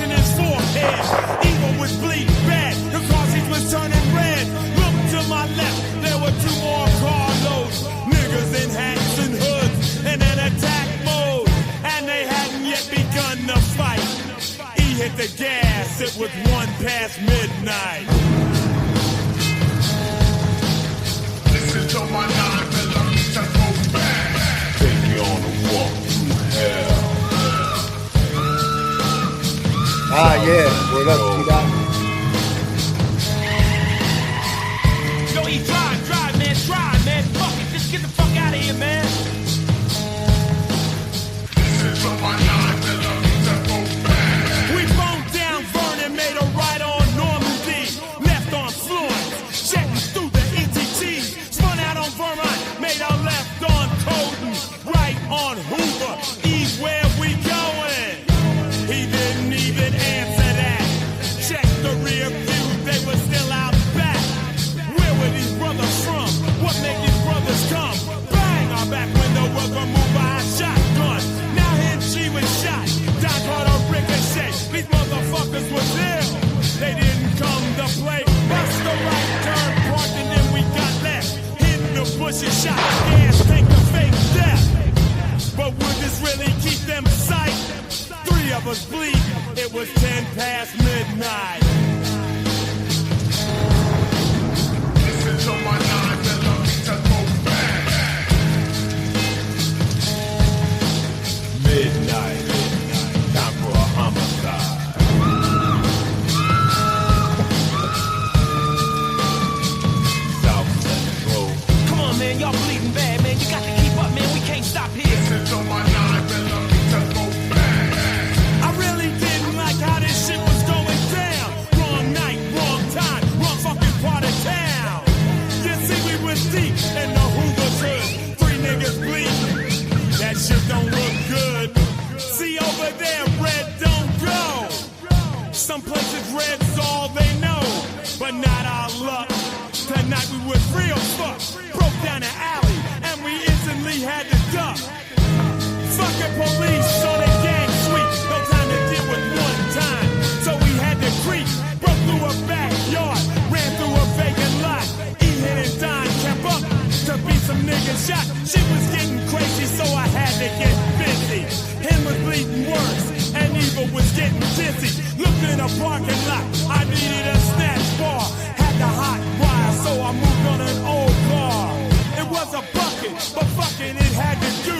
Evil was bleeding red. The car seats was turning red. Look to my left, there were 2 more carloads. Niggas in hats and hoods in an attack mode. And they hadn't yet begun to fight. the gas, it was 1 past midnight. Listen to my 9mm to go back. Take you on a walk through hell. Ah, yeah. What up, T-Dot? Yo, he drive, man. Fuck it, just get the fuck out of here, man. Listen to my 9mm to go back. We boned down Vernon, made a right on Normandy, left on Florence, checking through the ETT, spun out on Vermont, made a left on Colton, right on Hoover. E, where we going? He didn't even answer that. Check the rear view, they were still out back. Where were these brothers from? What made these brothers come? Bang! Our back window was removed by a shotgun. Now him, she was shot. Doc caught a ricochet. These motherfuckers was ill. They didn't come to play. Bust the right turn, parked, and then we got left. Hit the bushes, shot gas, take the fake death. But would this really keep them sight? 3 of us bleed. It was 10 past midnight. Listen to my 9mm to go back. Midnight. Time for a homicide. South Central. Come on, man. Y'all bleeding bad, man. You got to keep up, man. We can't stop here. Listen to my 9mm to go back. I really didn't like how this shit was going down. Wrong night, wrong time, wrong fucking part of town. You see, we was deep in the Hoover hood. 3 niggas bleeding. That shit don't look good. See over there, red don't go. Some places red's all they know, but not our luck. Tonight we was real fucked. Broke down an alley, and we instantly had to duck. Fucking police on a gang sweep. No time to deal with one time. So we had to creep. Broke through a backyard. Ran through a vacant lot. E-Hit and Don kept up to beat some niggas shot. Shit was getting crazy, so I had to get busy. Him was bleeding worse, and Eva was getting dizzy. Looked in a parking lot. I needed a snatch bar. Had the hot wire, so I moved on an old car. It was a bucket, but fucking it had to do.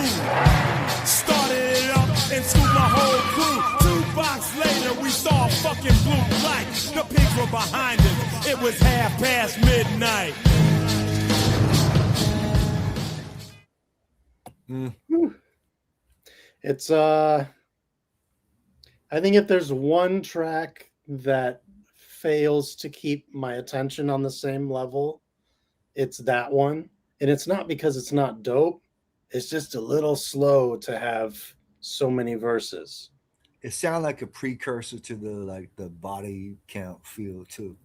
Started it up and scooped my whole crew. 2 blocks later, we saw a fucking blue light. The pigs were behind us. It was 1/2 past midnight. It's I think if there's one track that fails to keep my attention on the same level, it's that one. And it's not because it's not dope. It's just a little slow to have so many verses. It sounded like a precursor to the body count feel too.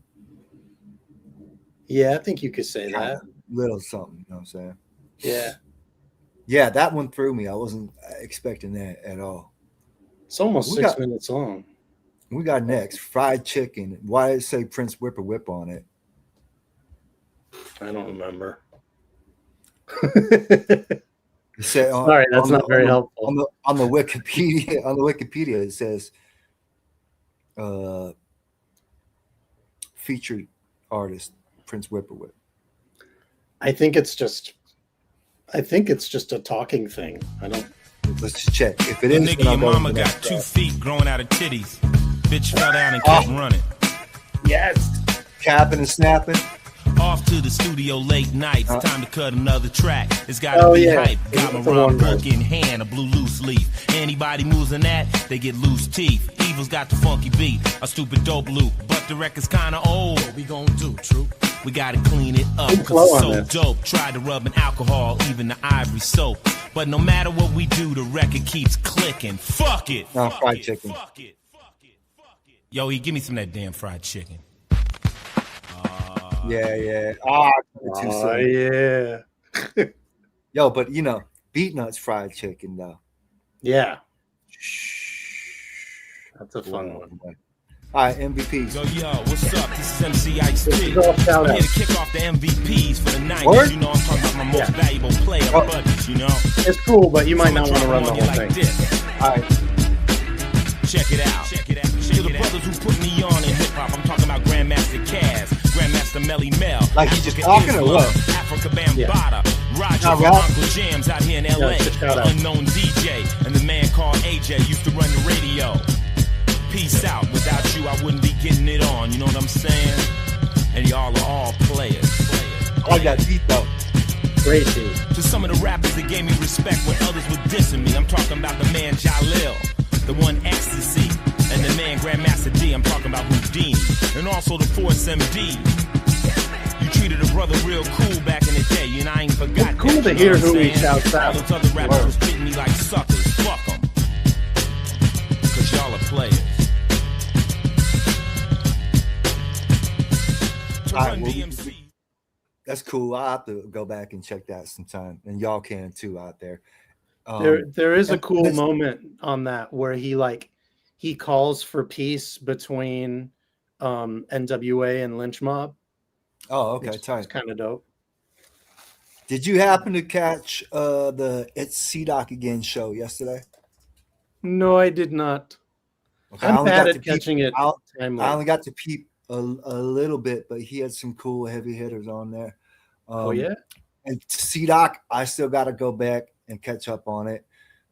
Yeah, I think you could say that. Little something, you know what I'm saying? Yeah. Yeah, that one threw me. I wasn't expecting that at all. It's almost 6 minutes long. We got next fried chicken. Why did it say Prince Whipper Whip on it? I don't remember. Sorry, that's not very helpful. On the Wikipedia, it says featured artist Prince Whipper Whip. I think it's just a talking thing. I don't. Let's just check. If it The is, nigga, then I'll your go mama with got that. 2 feet growing out of titties. Bitch fell down and kept running. Yes. Capping and snapping. Off to the studio late nights. Time to cut another track. It's gotta Oh, be yeah. hype. Got my It's a rock one book in hand, a blue loose leaf. Anybody moves in that, they get loose teeth. Evil's got the funky beat, a stupid dope loop. But the record's kinda old. What we gon' do, true? We gotta clean it up, Good flow cause on it's so this. dope. Tried to rub in alcohol, even the ivory soap. But no matter what we do, the record keeps clicking. Fuck it. No, fuck fried it, chicken. Fuck it. Fuck it. Fuck it. Yo, E, give me some of that damn fried chicken. Yeah. Oh, yeah. Yo, but you know, Beatnuts fried chicken though. Yeah. That's a fun one. All right, MVPs. Yo, what's up? This is MC Ice-T. This is all shout I'm here to outs. kick off the MVPs for the 90s. Word? You know, I'm talking about my most valuable player, buddies, you know? It's cool, but you might So not want to I'ma run the drop whole on you thing. like this. All right. Check it out. To the brothers brothers who put me on in hip hop. I'm talking about Grandmaster Caz, Grandmaster Melly Mel, Like he's just Africa talking or what? Africa Bambaataa, Roger Not from rap? Uncle Jams out here in LA, Yeah, shout the out. unknown DJ, and the man called AJ used to run the radio. Peace out. Without you, I wouldn't be getting it on. You know what I'm saying? And y'all are all players. I like that beat though. Great beat. To some of the rappers that gave me respect when others were dissing me, I'm talking about the man Jalil, the one Ecstasy, and the man Grandmaster D. I'm talking about Houdini, and also the Force MD. You treated a brother real cool back in the day, and I ain't forgot It's cool that. to You hear know what who I'm he saying? shouts All out. those other rappers was treating me like suckers. Fuck them. Cause y'all are players. To All right, run well, DMC. That's cool. I'll have to go back and check that sometime, and y'all can too out there. There is a and cool this- moment on that where he calls for peace between NWA and Lynch Mob. Oh, okay, It's tight. kind of dope. Did you happen to catch the It's C-Doc Again show yesterday? No, I did not. Okay, I I'm only bad got at to peep- catching it I timely. only got to peep a little bit, but he had some cool heavy hitters on there. Oh yeah. And C-Doc, I still got to go back and catch up on it,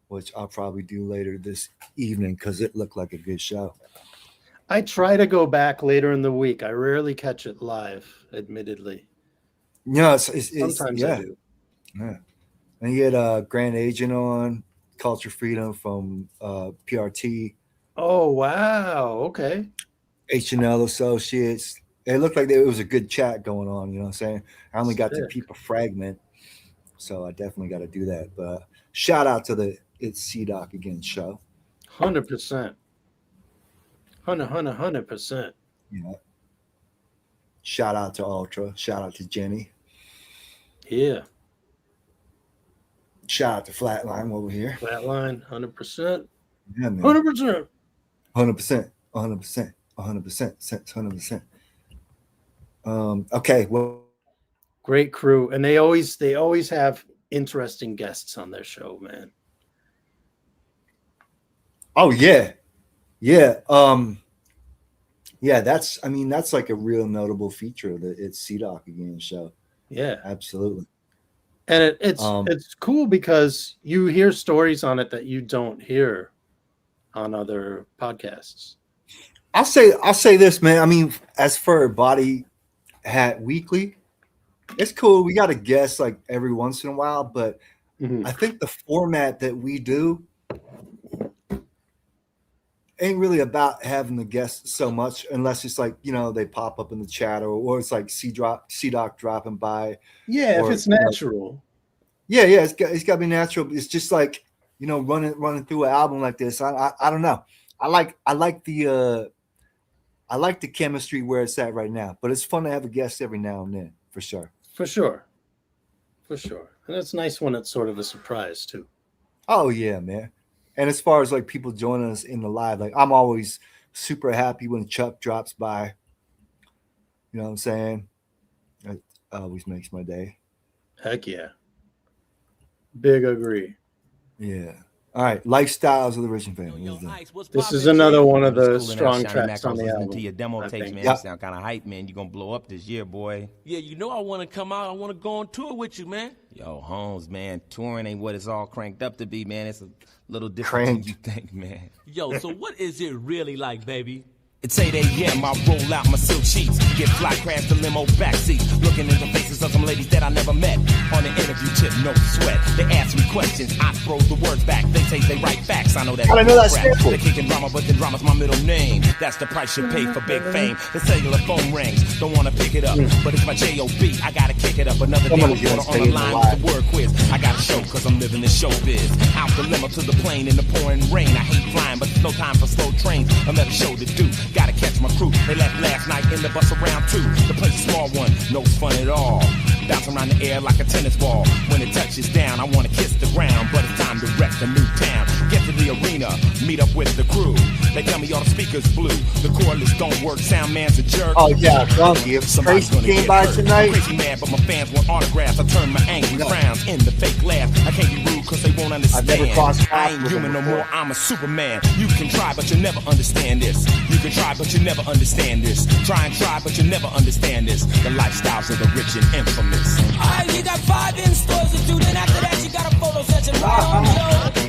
which I'll probably do later this evening because it looked like a good show. I try to go back later in the week. I rarely catch it live, admittedly. Yeah, it's Sometimes yeah. I do. Yeah. And he had Grand Agent on, Culture Freedom from PRT, Oh wow. Okay. H&L Associates. It looked like there was a good chat going on, you know what I'm saying? I only got to Sick. peep a fragment, so I definitely got to do that. But shout out to the It's C-Doc Again show. 100%. 100%. You know. Shout out to Ultra. Shout out to Jenny. Yeah. Shout out to Flatline over here. Flatline. 100%. Yeah, man. 100%. 100%. 100%. 100%. 100%. Okay. Well, Great crew, and they always have interesting guests on their show, man. oh yeah. Yeah. Yeah, that's like a real notable feature of the It's C-Doc Again show. Yeah, Absolutely. and it's cool because you hear stories on it that you don't hear on other podcasts. I'll say this, man. I mean, as for Body Hat Weekly, it's cool. We got a guest like every once in a while, but I think the format that we do ain't really about having the guests so much, unless it's like, you know, they pop up in the chat or it's like C-Doc dropping by. Yeah, Or, if it's you know, natural. Yeah, it's got to be natural. It's just like, you know, running through an album like this. I don't know. I like the chemistry where it's at right now, but it's fun to have a guest every now and then, for sure. For sure. And it's nice when it's sort of a surprise too. Oh yeah, man. And as far as like people joining us in the live, like I'm always super happy when Chuck drops by. You know what I'm saying? It always makes my day. Heck yeah. Big agree. Yeah. All right. Lifestyles of the Rich and Family. This is another one of the Cool and strong Shiny tracks Mac, on I was the listening album. to your demo I tapes, think. man. Yeah. You sound kind of hype, man. You're going to blow up this year, boy. Yeah, you know I want to come out. I want to go on tour with you, man. Yo, Holmes, man, touring ain't what it's all cranked up to be, man. It's a little different than you think, man. Yo, so what is it really like, baby? It's 8 a.m. I roll out my silk sheets, get fly, crash the limo backseat, looking in the faces of some ladies that I never met. On the interview tip, no sweat. They ask me questions, I throw the words back. They say they write facts. I know that. I know that crap. sample. They're kicking drama, but the drama's my middle name. That's the price you pay for big fame. The cellular phone rings, don't wanna pick it up, but it's my J.O.B. I gotta kick it up. Another day Somebody's with gonna water on stay the in the line live. with the word quiz. I got a show cause I'm living this showbiz. Out the limo to the plane in the pouring rain. I hate flying, but there's no time for slow trains. Another show to do. Gotta catch my crew. They left last night in the bus around 2. The place is a small one, no fun at all. Bounce around the air like a tennis ball. When it touches down, I wanna kiss the ground, but it's time to wreck the new town. Get to the arena, meet up with the crew. They tell me all the speakers blew. The cordless don't work, sound man's a jerk. Oh yeah, Donkey. If Somebody's Tracy gonna came get by hurt. tonight, I'm crazy mad, but my fans want autographs. I turn my angry frowns into fake laughs. I can't be rude cause they won't understand. I've never crossed I paths ain't with him human no before. more, I'm a Superman. You can try, but you'll never understand this. You can try, but you'll never understand this. Try and try, but you'll never understand this. The lifestyles of the rich and infamous. Alright, you got 5 in-stores to do, then after that you got a photo session. Right on, yo.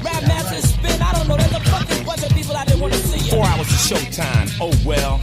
Rap master spin, I don't know, there's a fucking bunch of people out there want to see you. 4 hours of showtime, oh well.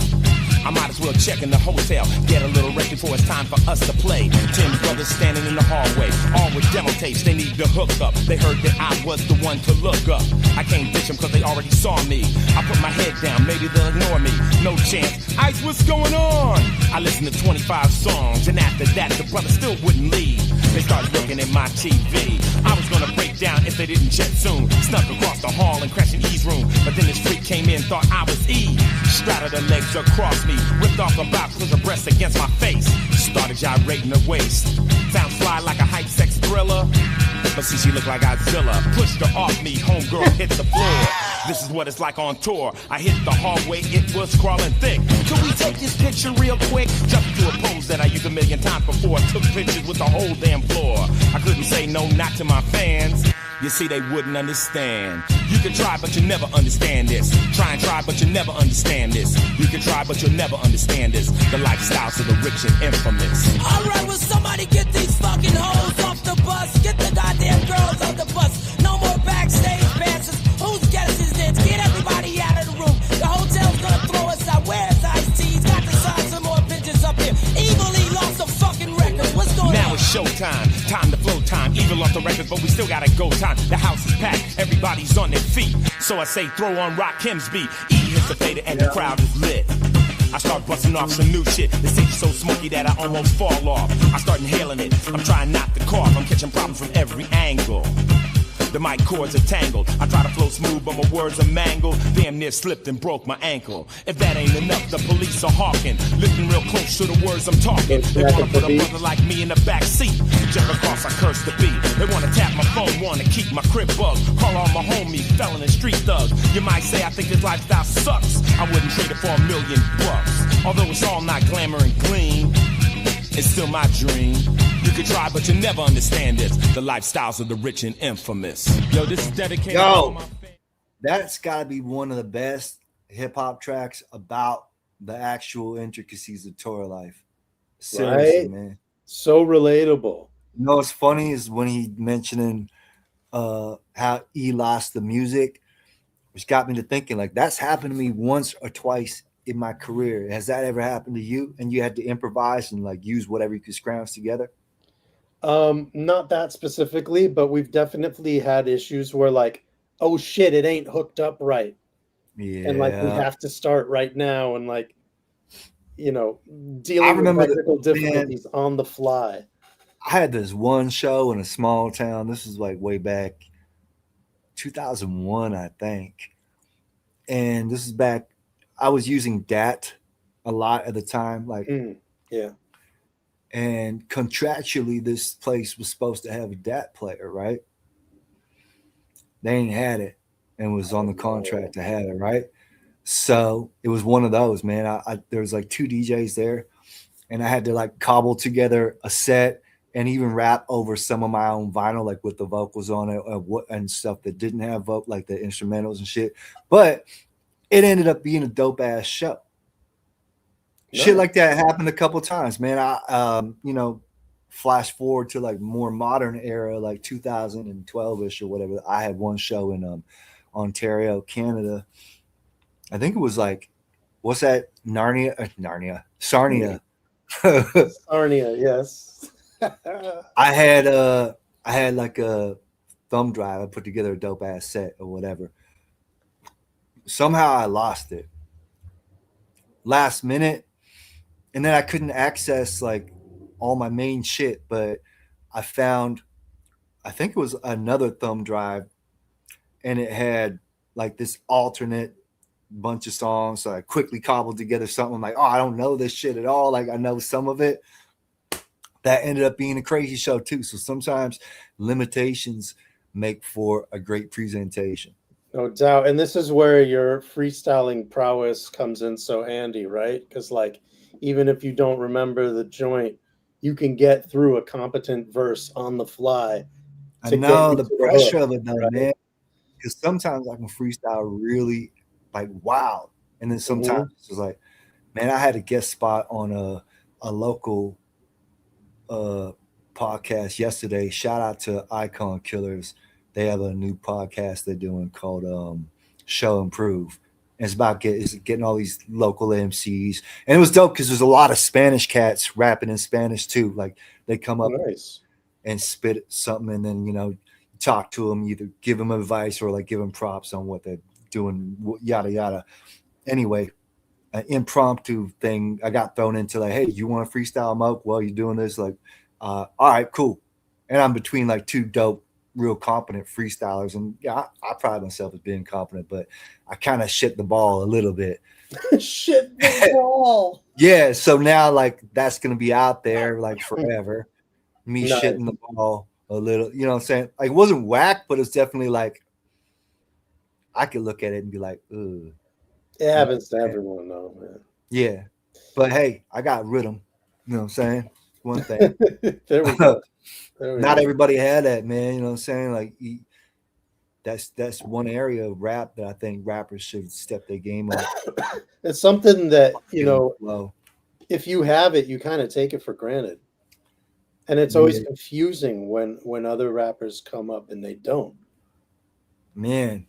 I might as well check in the hotel, get a little rest before it's time for us to play. 10 brothers standing in the hallway, all with demo tapes, they need to hook up. They heard that I was the one to look up. I can't ditch them cause they already saw me. I put my head down, maybe they'll ignore me. No chance. Ice, what's going on? I listened to 25 songs, and after that the brothers still wouldn't leave. They started looking at my TV. I was gonna break down if they didn't jet soon. Snuck across the hall and crashed in E's room. But then this freak came in, thought I was E. Straddled her legs across me, ripped off her box, put her breast against my face. Started gyrating her waist. Sounds fly like a hype sex thriller. But see, she looked like Godzilla. Pushed her off me, homegirl hit the floor. This is what it's like on tour. I hit the hallway, it was crawling thick. Could we take this picture real quick? Jumped to a pose that I used 1,000,000 times before. Took pictures with the whole damn floor. I couldn't say no, not to my fans. You see, they wouldn't understand. You can try, but you'll never understand this. Try and try, but you'll never understand this. You can try, but you'll never understand this. The lifestyles of the rich and infamous. Alright, will somebody get these fucking hoes off the bus? Get the goddamn girls off the bus. No more backstage passes. Whose guess is this? Get everybody out of the room. The hotel's gonna throw us out. Where's Ice-T? He's got to sign some more bitches up here. Evilly lost a fucking record. What's going on? Now it's showtime, time to flow time. Evil off the records, but we still gotta go time. The house is packed, everybody's on their feet. So I say throw on Rock Kim's beat. E hits the fader and the crowd is lit. I start busting off some new shit. The stage's so smoky that I almost fall off. I start inhaling it, I'm trying not to cough. I'm catching problems from every angle. The mic cords are tangled. I try to flow smooth, but my words are mangled. Damn near slipped and broke my ankle. If that ain't enough, the police are hawking. Listen real close to the words I'm talking. They wanna put a brother like me in the back seat. Just because I curse the beat. They wanna tap my phone, wanna keep my crib bugged. Call all my homies, felon and street thugs. You might say I think this lifestyle sucks. I wouldn't trade it for $1,000,000. Although it's all not glamour and gleam, it's still my dream. You can try, but you never understand this. The lifestyles of the rich and infamous. Yo, this is dedicated to all my fans. That's got to be one of the best hip hop tracks about the actual intricacies of tour life. Seriously, Right? man. So relatable. You know what's funny is when he mentioning how he lost the music, which got me to thinking like that's happened to me once or twice in my career. Has that ever happened to you? And you had to improvise and like use whatever you could scrounge together? Not that specifically, but we've definitely had issues where like, oh shit, it ain't hooked up right. Yeah. And like we have to start right now and like, you know, I dealing with remember technical difficulties on the fly. I had this one show in a small town. This was like way back 2001, I think. And this is back, I was using DAT a lot at the time. Like, yeah. And contractually, this place was supposed to have a DAT player, right? They ain't had it and was on the contract to have it, right? So it was one of those, man. There was like 2 DJs there, and I had to like cobble together a set and even rap over some of my own vinyl, like with the vocals on it and stuff that didn't have like the instrumentals and shit. But it ended up being a dope ass show. Shit like that happened a couple times, man. You know, flash forward to like more modern era, like 2012-ish or whatever. I had one show in Ontario, Canada. I think it was like, what's that? Sarnia. Sarnia, yes. I had like a thumb drive. I put together a dope ass set or whatever. Somehow I lost it last minute. And then I couldn't access like all my main shit, but I found, I think it was another thumb drive, and it had like this alternate bunch of songs. So I quickly cobbled together something like, oh, I don't know this shit at all. Like I know some of it. That ended up being a crazy show too. So sometimes limitations make for a great presentation. No doubt. And this is where your freestyling prowess comes in so handy, right? Because like, even if you don't remember the joint, you can get through a competent verse on the fly I to get know you the to the pressure hook, of it though, right? man. Because sometimes I can freestyle really like wow, and then sometimes it's just like, man, I had a guest spot on a local podcast yesterday. Shout out to Icon Killers. They have a new podcast they're doing called Show Improve. And it's about getting all these local MCs. And it was dope because there's a lot of Spanish cats rapping in Spanish too. Like they come up Nice. and spit something, and then talk to them, either give them advice or like give them props on what they're doing, yada yada. Anyway, an impromptu thing I got thrown into, like, hey, you want to freestyle Moke while you're doing this? Like, all right, cool. And I'm between like two dope, real competent freestylers, and yeah, I pride myself as being competent, but I kind of shit the ball a little bit. Shit the ball. Yeah, so now like that's gonna be out there like forever. Me Nice. shitting the ball a little, you know what I'm saying? Like it wasn't whack, but it's definitely like I could look at it and be like, ugh. It happens to everyone though, man. Yeah. But hey, I got rhythm. You know what I'm saying? One thing. There we go. Not everybody had that, man. You know what I'm saying? Like that's one area of rap that I think rappers should step their game up. It's something that, Low. if you have it, you kind of take it for granted. And it's always confusing when other rappers come up and they don't. Man.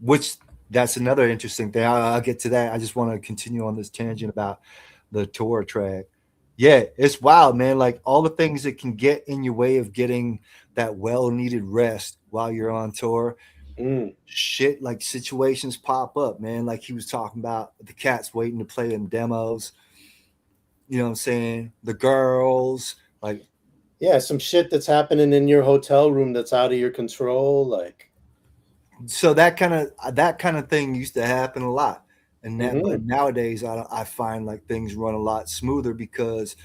Which that's another interesting thing. I'll get to that. I just want to continue on this tangent about the tour track. Yeah, it's wild, man. Like all the things that can get in your way of getting that well-needed rest while you're on tour. Shit, like situations pop up, man. Like he was talking about the cats waiting to play in demos. You know what I'm saying? The girls, like, yeah, some shit that's happening in your hotel room that's out of your control, like. So that kind of thing used to happen a lot, and that but nowadays I find like things run a lot smoother because,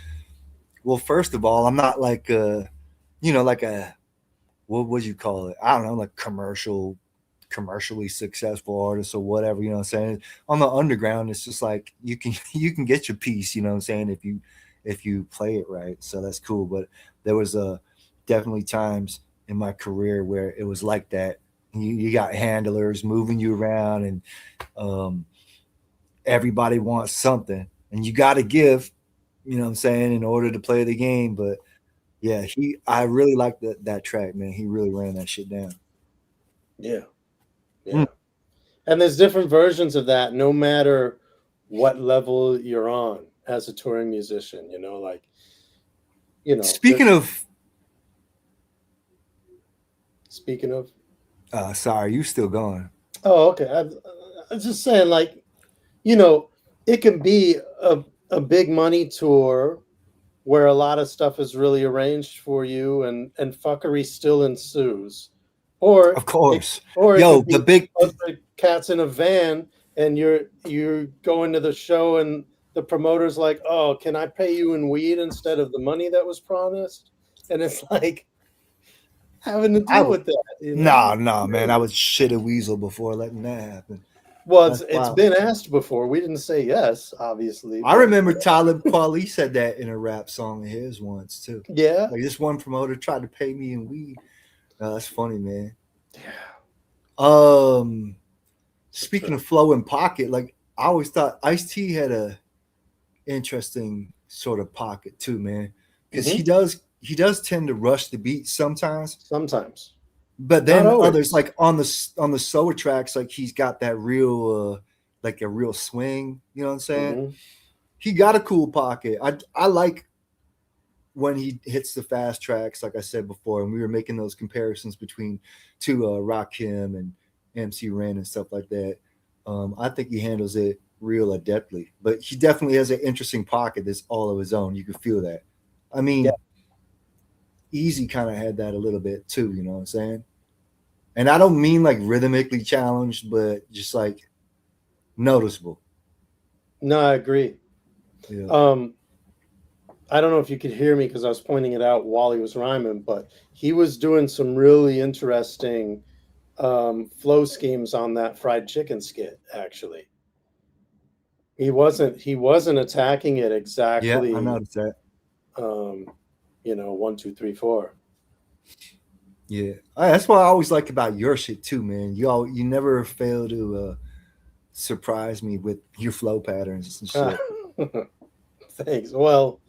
well, first of all, I'm not like like a what would you call it? I don't know, like commercially successful artist or whatever. You know what I'm saying? On the underground, it's just like you can get your piece. You know what I'm saying? If you play it right, so that's cool. But there was definitely times in my career where it was like that. You got handlers moving you around, and everybody wants something, and you got to give. You know what I'm saying, in order to play the game. But yeah, I really like that track, man. He really ran that shit down. Yeah. And there's different versions of that, no matter what level you're on as a touring musician. Speaking of. Sorry, you still going? Oh, okay. I'm just saying, like, it can be a big money tour where a lot of stuff is really arranged for you, and fuckery still ensues. Or of course, the big cats in a van, and you're going to the show, and the promoter's like, "Oh, can I pay you in weed instead of the money that was promised?" And it's like having to deal with that. No, man. I would shit a weasel before letting that happen. Well, it's been asked before. We didn't say yes, obviously. I remember Talib Kweli said that in a rap song of his once too. Yeah, like this one promoter tried to pay me in weed. That's funny, man. Yeah. Speaking of flow and pocket, like I always thought Ice-T had a interesting sort of pocket too, man. Because he does tend to rush the beat sometimes. But then others, like on the slower tracks, like he's got that real like a real swing, you know what I'm saying? He got a cool pocket. I like when he hits the fast tracks, like I said before, and we were making those comparisons between two Rakim and MC Ren and stuff like that. I think he handles it real adeptly, but he definitely has an interesting pocket that's all of his own. You can feel that. I mean, Easy kind of had that a little bit too, you know what I'm saying? And I don't mean like rhythmically challenged, but just like noticeable. No, I agree. Yeah. I don't know if you could hear me because I was pointing it out while he was rhyming, but he was doing some really interesting flow schemes on that fried chicken skit. Actually, he wasn't attacking it exactly. Yeah, I noticed that. 1, 2, 3, 4. Yeah, that's what I always like about your shit too, man. You never fail to surprise me with your flow patterns and shit. Thanks. Well,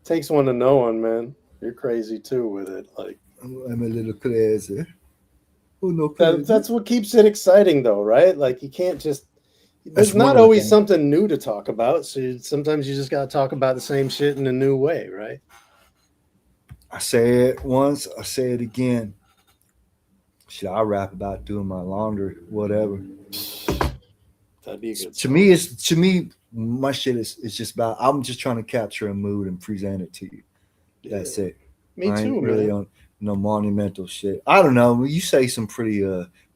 takes one to know one, man. You're crazy too with it. Like I'm a little crazy. Oh no, crazy. That's what keeps it exciting, though, right? Like you can't just. There's That's one not of the always things. something new to talk about. So sometimes you just got to talk about the same shit in a new way, right? I say it once, I say it again. Shit, I rap about doing my laundry, whatever. That'd be a good. To me, my shit is just about. I'm just trying to capture a mood and present it to you. That's it. Me I ain't too, really man. on no monumental shit. I don't know. You say some pretty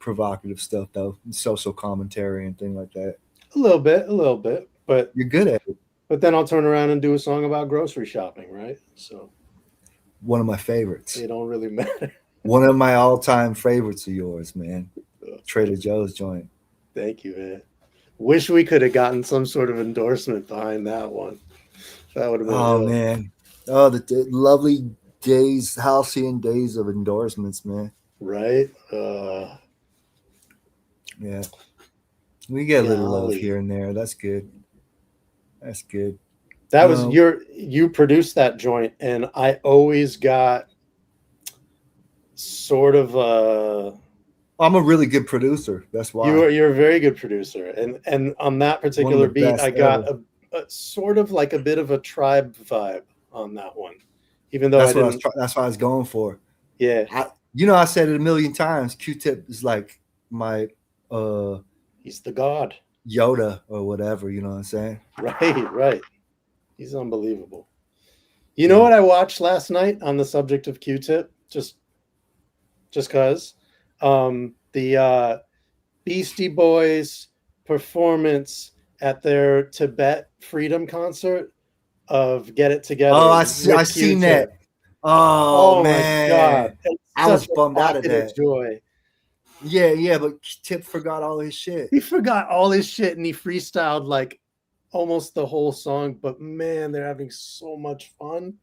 provocative stuff though, social commentary and things like that. A little bit, but you're good at it. But then I'll turn around and do a song about grocery shopping, right? So one of my favorites. It don't really matter. One of my all-time favorites of yours, man. Trader Joe's joint. Thank you, man. Wish we could have gotten some sort of endorsement behind that one. That would have been. Oh man. Oh, the lovely days, halcyon days of endorsements, man. Right? Yeah. We get a little love here and there. That's good. That's good. That was you produced that joint, and I always got sort of I'm a really good producer. That's why. You're a very good producer. And on that particular beat, I got a sort of like a bit of a Tribe vibe on that one. Even though that's what I was going for. Yeah. I said it a million times. Q-Tip is like my he's the god. Yoda or whatever, you know what I'm saying? Right. He's unbelievable. You know what I watched last night on the subject of Q-Tip? Just cause. The Beastie Boys performance at their Tibet Freedom concert of Get It Together. Oh, I seen that. Oh man. My God. I was bummed out of that. Joy. Yeah, but Tip forgot all his shit. He forgot all his shit and he freestyled like almost the whole song, but man, they're having so much fun.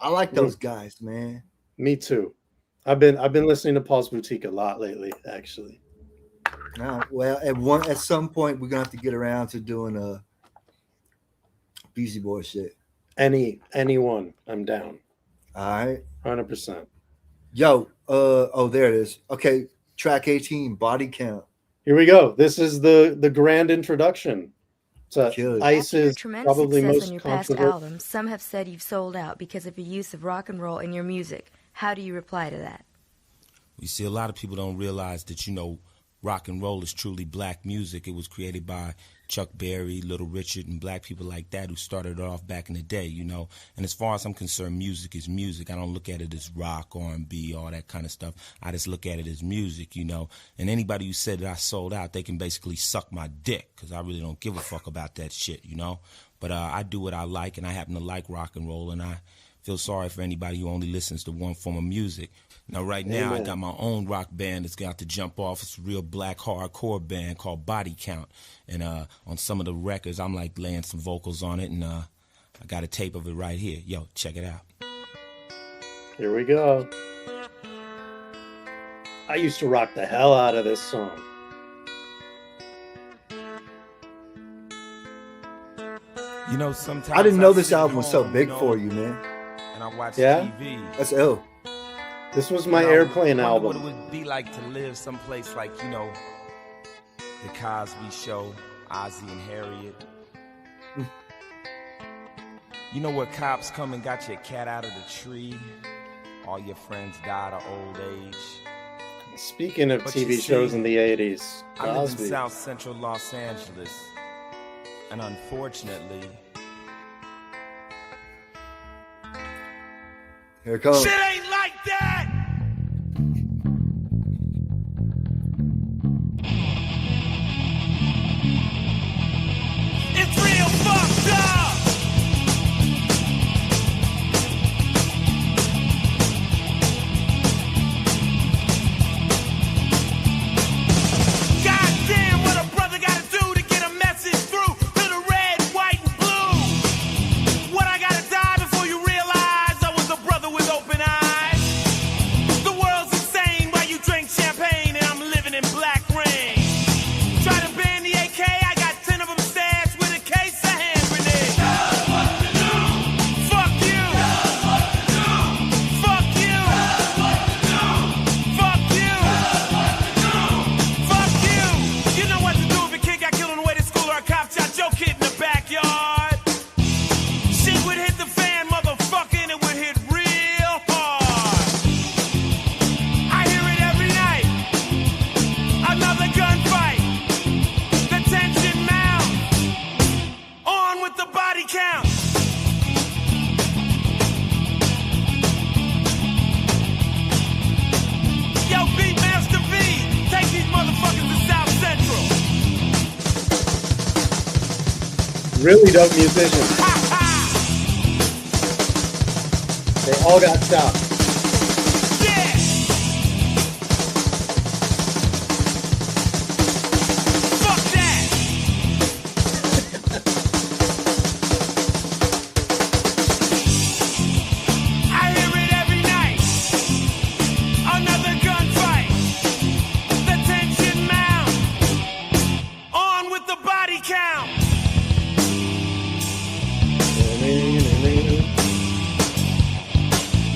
I like those guys, man. Me too. I've been listening to Paul's Boutique a lot lately, actually. Well, at some point we're gonna have to get around to doing a Beastie Boy shit. Anyone, I'm down. All right, 100%. Yo, there it is. Okay, track 18, Body Count. Here we go. This is the grand introduction to Ice's tremendous probably success most on your past controversial. albums. Some have said you've sold out because of your use of rock and roll in your music. How do you reply to that? You see, a lot of people don't realize that, rock and roll is truly black music. It was created by Chuck Berry, Little Richard, and black people like that who started it off back in the day, And as far as I'm concerned, music is music. I don't look at it as rock, R&B, all that kind of stuff. I just look at it as music, And anybody who said that I sold out, they can basically suck my dick because I really don't give a fuck about that shit, But I do what I like, and I happen to like rock and roll, and I feel sorry for anybody who only listens to one form of music. Now, right now, Amen. I got my own rock band that's got to jump off. It's a real black hardcore band called Body Count. And on some of the records, I'm like laying some vocals on it, and I got a tape of it right here. Yo, check it out. Here we go. I used to rock the hell out of this song. Sometimes I didn't know this sit album was so home, big for you, man. And I watch Yeah? TV. That's ill. This was my airplane I wonder album. what it would be like to live someplace like, The Cosby Show, Ozzie and Harriet. Where cops come and got your cat out of the tree. All your friends died of old age. Speaking of But you TV see, shows in the 80s, I live in Cosby. South Central Los Angeles. And unfortunately, Here it comes. Shit ain't like that! It's real fucked up! Goddamn, what a brother gotta do to get a message through to the red, white, and blue. What I gotta die before you realize I was a brother with open eyes. Really dope musicians. They all got stopped.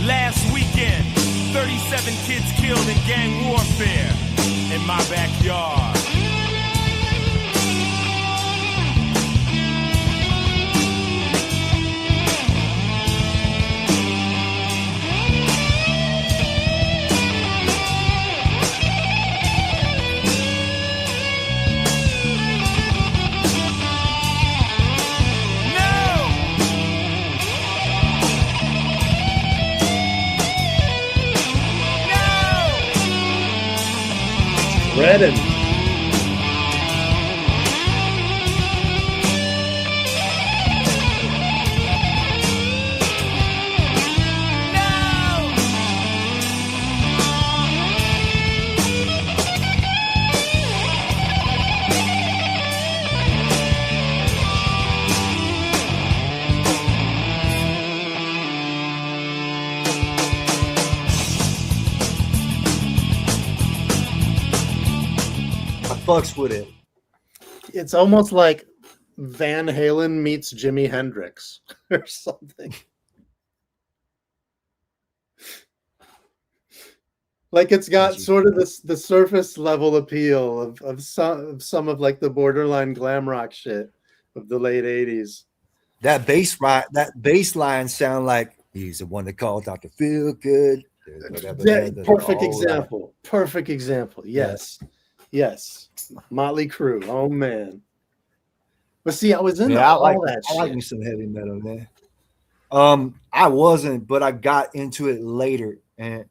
Last weekend, 37 kids killed in gang warfare in my backyard. Redden. Fucks with it. It's almost like Van Halen meets Jimi Hendrix or something. Like it's got sort of the surface level appeal of some of like the borderline glam rock shit of the late 80s. That bass line sound like he's the one that called Dr. Feel Good. Perfect example. Perfect example. Yes. Yes. Motley Crue. Oh man. But see, I was into all that shit. I like me some heavy metal, man. I wasn't, but I got into it later. And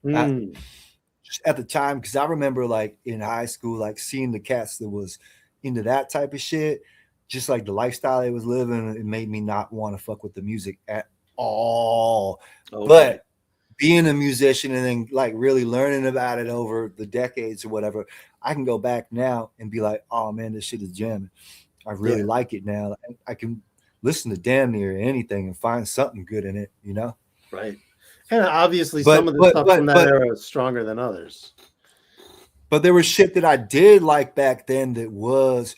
at the time, because I remember like in high school, like seeing the cats that was into that type of shit, just like the lifestyle they was living, it made me not want to fuck with the music at all. Okay. But being a musician and then like really learning about it over the decades or whatever, I can go back now and be like, oh man, this shit is jamming. I really like it now. I can listen to damn near anything and find something good in it, you know? Right. And obviously some of the stuff from that era is stronger than others. But there was shit that I did like back then that was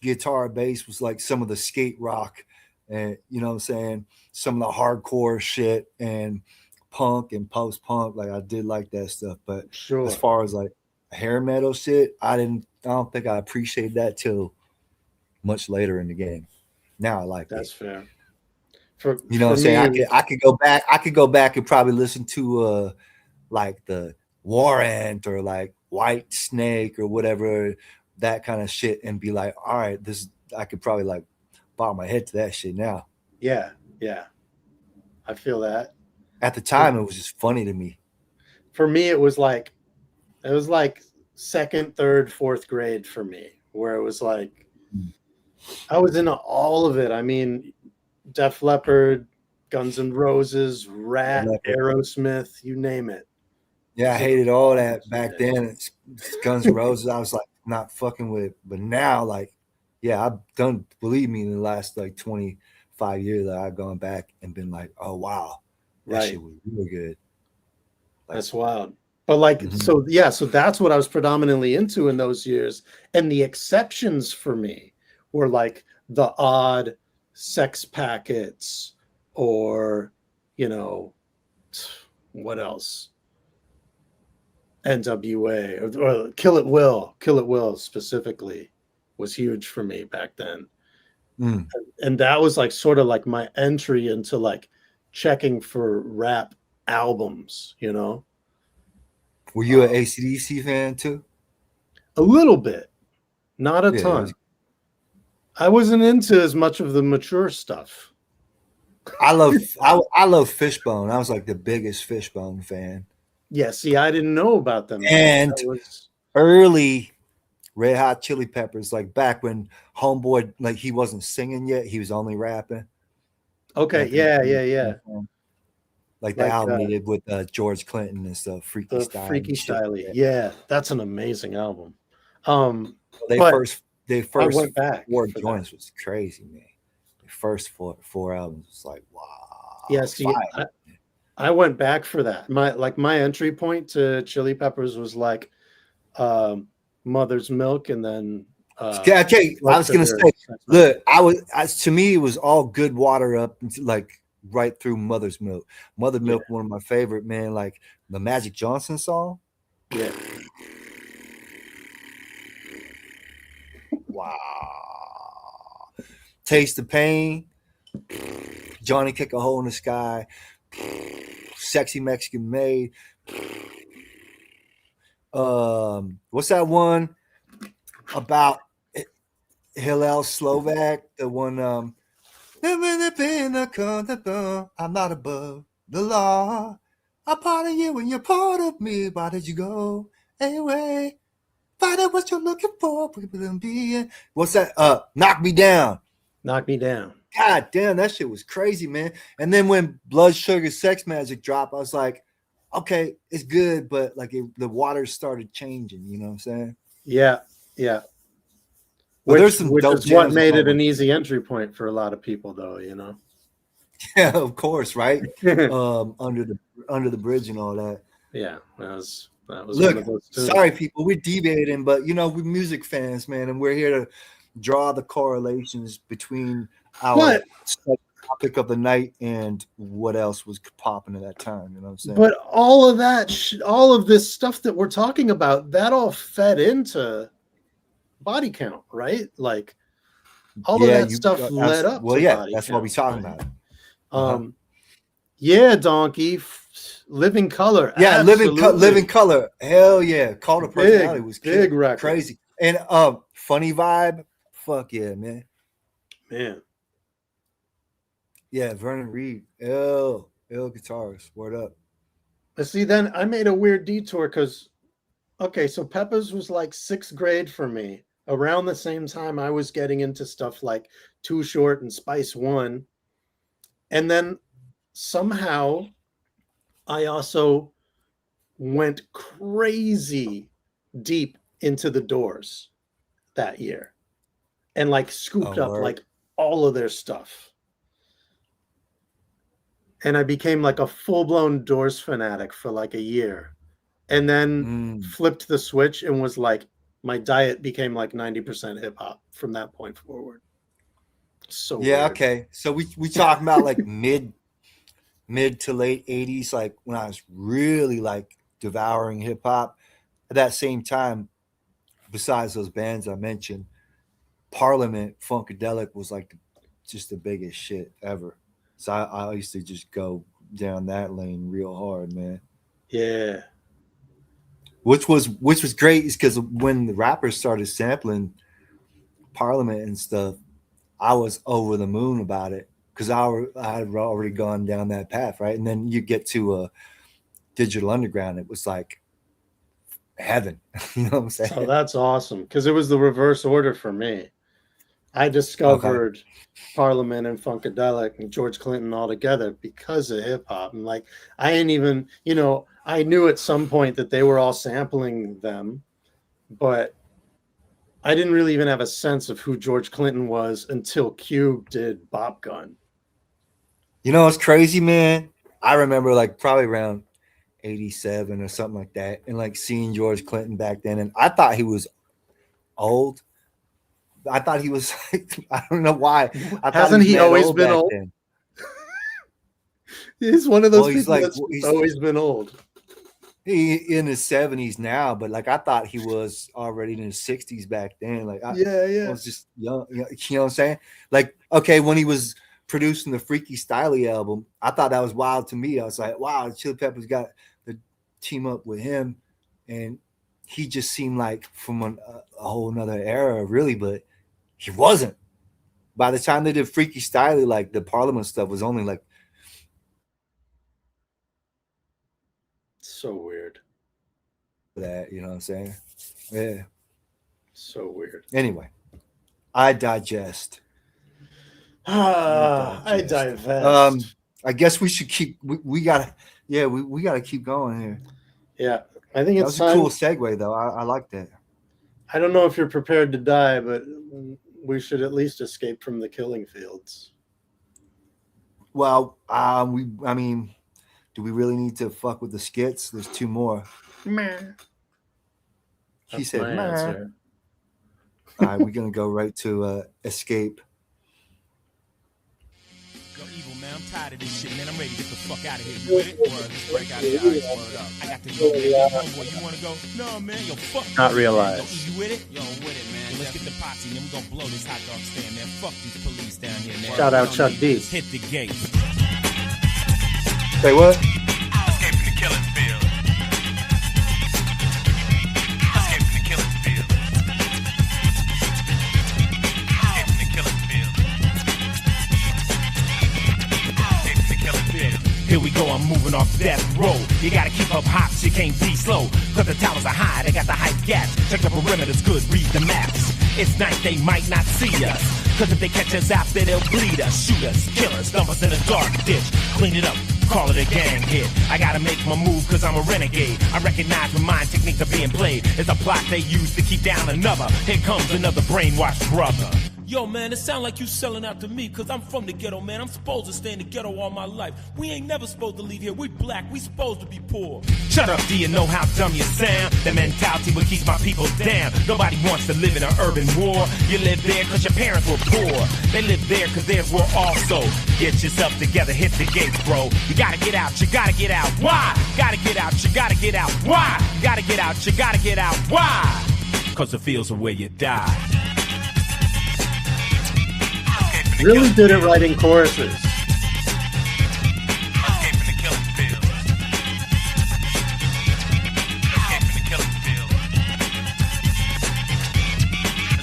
guitar bass, was like some of the skate rock and, you know what I'm saying, some of the hardcore shit and punk and post-punk. Like I did like that stuff. But as far as like hair metal shit, I don't think I appreciated that till much later in the game. Now I like that's fair. You know what I'm saying? I could go back and probably listen to like the War Ant or like White Snake or whatever, that kind of shit, and be like, all right, I could probably like bob my head to that shit now. Yeah. I feel that. At the time, it was just funny to me. For me, it was like second, third, fourth grade for me, where it was like I was into all of it. I mean, Def Leppard, Guns N' Roses, Rat, Aerosmith, you name it. Yeah, I hated all that back then. It's Guns N' Roses, I was like not fucking with it. But now, like, yeah, I've done, believe me, in the last like 25 years that I've gone back and been like, oh wow, that shit was really good. Like, that's wild. But like, so that's what I was predominantly into in those years. And the exceptions for me were like the odd Sex Packets or, you know, what else? NWA or Kill It Will specifically was huge for me back then. And that was like sort of like my entry into like checking for rap albums, you know. Were you an AC/DC fan too? A little bit, not a ton. I wasn't into as much of the mature stuff. I love Fishbone. I was like the biggest Fishbone fan. Yeah, see, I didn't know about them. And early Red Hot Chili Peppers, like back when Homeboy, like he wasn't singing yet, he was only rapping. Okay, Like, yeah. Like the Like, album they did with George Clinton and stuff, Freaky the Style. Freaky and shit. Styley. Yeah, that's an amazing album. They but first went back four for joints was crazy, man. The first four albums was like, wow. Yeah, see, I went back for that. My entry point to Chili Peppers was like Mother's Milk, and then okay, I was gonna say, look, to me it was all Good Water up until, like right through Mother's Milk. Mother's Milk, one of my favorite, man. Like the Magic Johnson song. Yeah. Wow. Taste the Pain. Johnny Kick a Hole in the Sky. Sexy Mexican Maid. What's that one about Hillel Slovak? The one I'm not above the law. I'm part of you and you're part of me. Why did you go away? Find out what you're looking for. What's that? Knock Me Down. Knock Me Down. God damn, that shit was crazy, man. And then when Blood Sugar Sex Magic dropped, I was like, okay, it's good, but like the water started changing, you know what I'm saying? Yeah. Well, there's some which dope is what jams made it on an easy entry point for a lot of people, though, you know. Yeah, of course, right? Under the bridge and all that. Yeah, that was Look, one of those tunes. sorry, people, we're deviating, but you know, we're music fans, man, and we're here to draw the correlations between our topic of the night and what else was popping at that time. You know what I'm saying? But all of that, all of this stuff that we're talking about, that all fed into body count, right? Like all of that stuff led up. Well, to yeah, body that's count, what we're talking right? about. Yeah, Donkey, Living Color. Yeah, Living Color. Hell yeah, Call to Personality was big record. Crazy. And Funny Vibe. Fuck yeah, man. Yeah, Vernon Reed. L guitarist. Word up. But see, then I made a weird detour because, okay, so Peppers was like 6th grade for me. Around the same time I was getting into stuff like Too Short and Spice One. And then somehow I also went crazy deep into the Doors that year and like scooped up like all of their stuff. And I became like a full-blown Doors fanatic for like a year, and then flipped the switch and was like, my diet became like 90% hip hop from that point forward. So yeah, weird. Okay. So we talking about like mid to late 80s, like when I was really like devouring hip hop. At that same time, besides those bands I mentioned, Parliament, Funkadelic was like just the biggest shit ever. So I used to just go down that lane real hard, man. Yeah. Which was great is because when the rappers started sampling Parliament and stuff, I was over the moon about it because I had already gone down that path, right? And then you get to Digital Underground, it was like heaven. You know what I'm saying? So that's awesome because it was the reverse order for me. I discovered Parliament and Funkadelic and George Clinton all together because of hip hop. And like, I ain't even, you know, I knew at some point that they were all sampling them, but I didn't really even have a sense of who George Clinton was until Cube did Bop Gun. You know, it's crazy, man. I remember like probably around 87 or something like that. And like seeing George Clinton back then. And I thought he was old. I thought he was like, I don't know why. Hasn't he always been old? He's one of those people that's always been old. He in his 70s now, but like I thought he was already in his 60s back then. Like I was just young, you know what I'm saying? Like, okay, when he was producing the Freaky Styley album, I thought that was wild to me. I was like, wow, Chili Peppers got the team up with him, and he just seemed like from a whole nother era, really, but he wasn't. By the time they did Freaky Styley, like the Parliament stuff was only like so weird. That, you know what I'm saying? Yeah. So weird. Anyway, I digest. I divest. I guess we should keep. We gotta. Yeah, we gotta keep going here. Yeah, I think That it's was a time. cool segue, though. I like that. I don't know if you're prepared to die, but we should at least escape from the killing fields. Well, I mean, do we really need to fuck with the skits? There's 2 more. He That's said, my "Meh." answer. All right, we're gonna go right to escape. Yo, evil, man, I'm tired of this shit, man. I'm ready to get the fuck out of here. You with it? Word, let's break out of here. All right, word up. I got to go, man. Yo, homeboy, you want to go? No, man, yo, fuck. Not this, realize. Man. Yo, you with it? Yo, with it, man. Yo, let's get the posse, and then we gonna blow this hot dog stand, man. Fuck these police down here, man. Shout out Chuck D. Let's hit the gate. Say what? Escaping the killing field. Escaping the killing field. Escaping the killing field. Escaping the killing field. Here we go, I'm moving off death row. You gotta keep up hops, you can't be slow. Cause the towers are high, they got the hype gas. Check the perimeters good, read the maps. It's night, they might not see us. Cause if they catch us after, they'll bleed us. Shoot us, kill us, dump us in a dark ditch. Clean it up, call it a gang hit. I gotta make my move cause I'm a renegade. I recognize when my techniques are being played. It's a plot they use to keep down another. Here comes another brainwashed brother. Yo, man, it sound like you selling out to me, cause I'm from the ghetto, man. I'm supposed to stay in the ghetto all my life. We ain't never supposed to leave here. We black, we supposed to be poor. Shut up, do you know how dumb you sound? The mentality what keeps my people down. Nobody wants to live in an urban war. You live there cause your parents were poor. They live there cause theirs were also. Get yourself together, hit the gates, bro. You gotta get out, you gotta get out. Why? Gotta get out, you gotta get out. Why? You gotta get out, you gotta get out. Why? Cause the fields are where you die. Really good at writing choruses. Escaping the killing field. Escaping the killing field.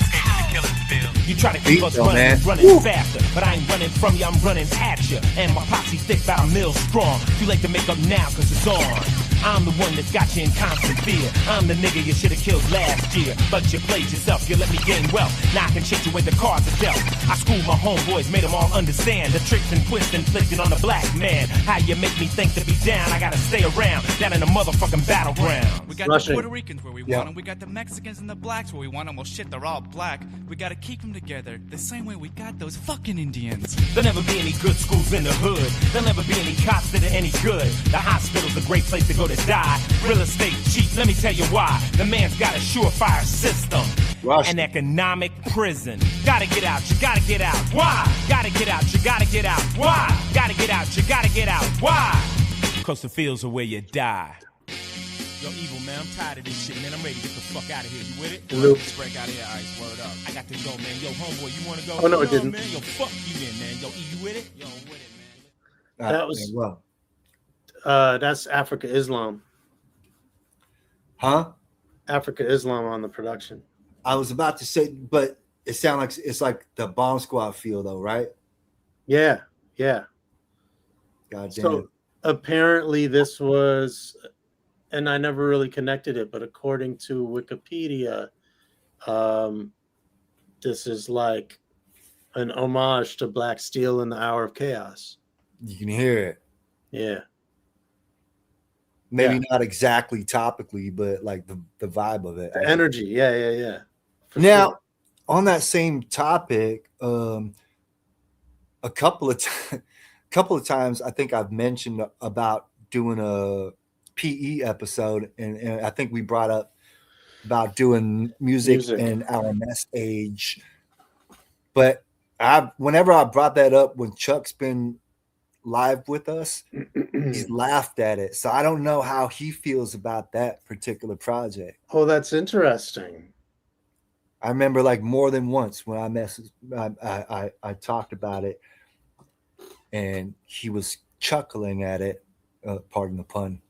Escaping the killing field. You try to keep us running faster, but I ain't running from you, I'm running at you. And my posse thick about a mill strong. Too late to make up now cause it's on. I'm the one that's got you in constant fear. I'm the nigga you should have killed last year. But you played yourself, you let me gain wealth. Now I can change the way the cards are dealt. I schooled my homeboys, made them all understand the tricks and twists inflicted on the black man. How you make me think to be down, I gotta stay around, down in the motherfucking battleground. We got the Puerto Ricans where we want them, we got the Mexicans and the blacks where we want them. Well shit, they're all black. We gotta keep them together, the same way we got those fucking Indians. There'll never be any good schools in the hood. There'll never be any cops that are any good. The hospital's a great place to go to die. Real estate cheap, let me tell you why. The man's got a surefire system. An economic prison. Gotta get out, you gotta get out. Why? Gotta get out, you gotta get out. Why? Gotta get out, you gotta get out. Why? Cause the fields are where you die. Yo, evil, man, I'm tired of this shit, man. I'm ready to get the fuck out of here. You with it? Let's break out of here. All right, word up. I got to go, man. Yo, homeboy, you want to go? Oh, no, it didn't. Man. Yo, fuck you then, man. Yo, you with it? Yo, with it, man. That was that's Africa Islam. Huh? Africa Islam on the production. I was about to say, but it sounds like it's like the Bomb Squad feel, though, right? Yeah, yeah. God damn. So apparently this was, and I never really connected it, but according to Wikipedia, this is like an homage to Black Steel in the Hour of Chaos. You can hear it. Yeah. Maybe not exactly topically, but like the vibe of it. The energy. Yeah. Now, on that same topic, a couple of times I think I've mentioned about doing a PE episode, and I think we brought up about doing music in our mess age. But whenever I brought that up when Chuck's been live with us, he's laughed at it. So I don't know how he feels about that particular project. Oh, that's interesting. I remember like more than once when I talked about it, and he was chuckling at it. Pardon the pun.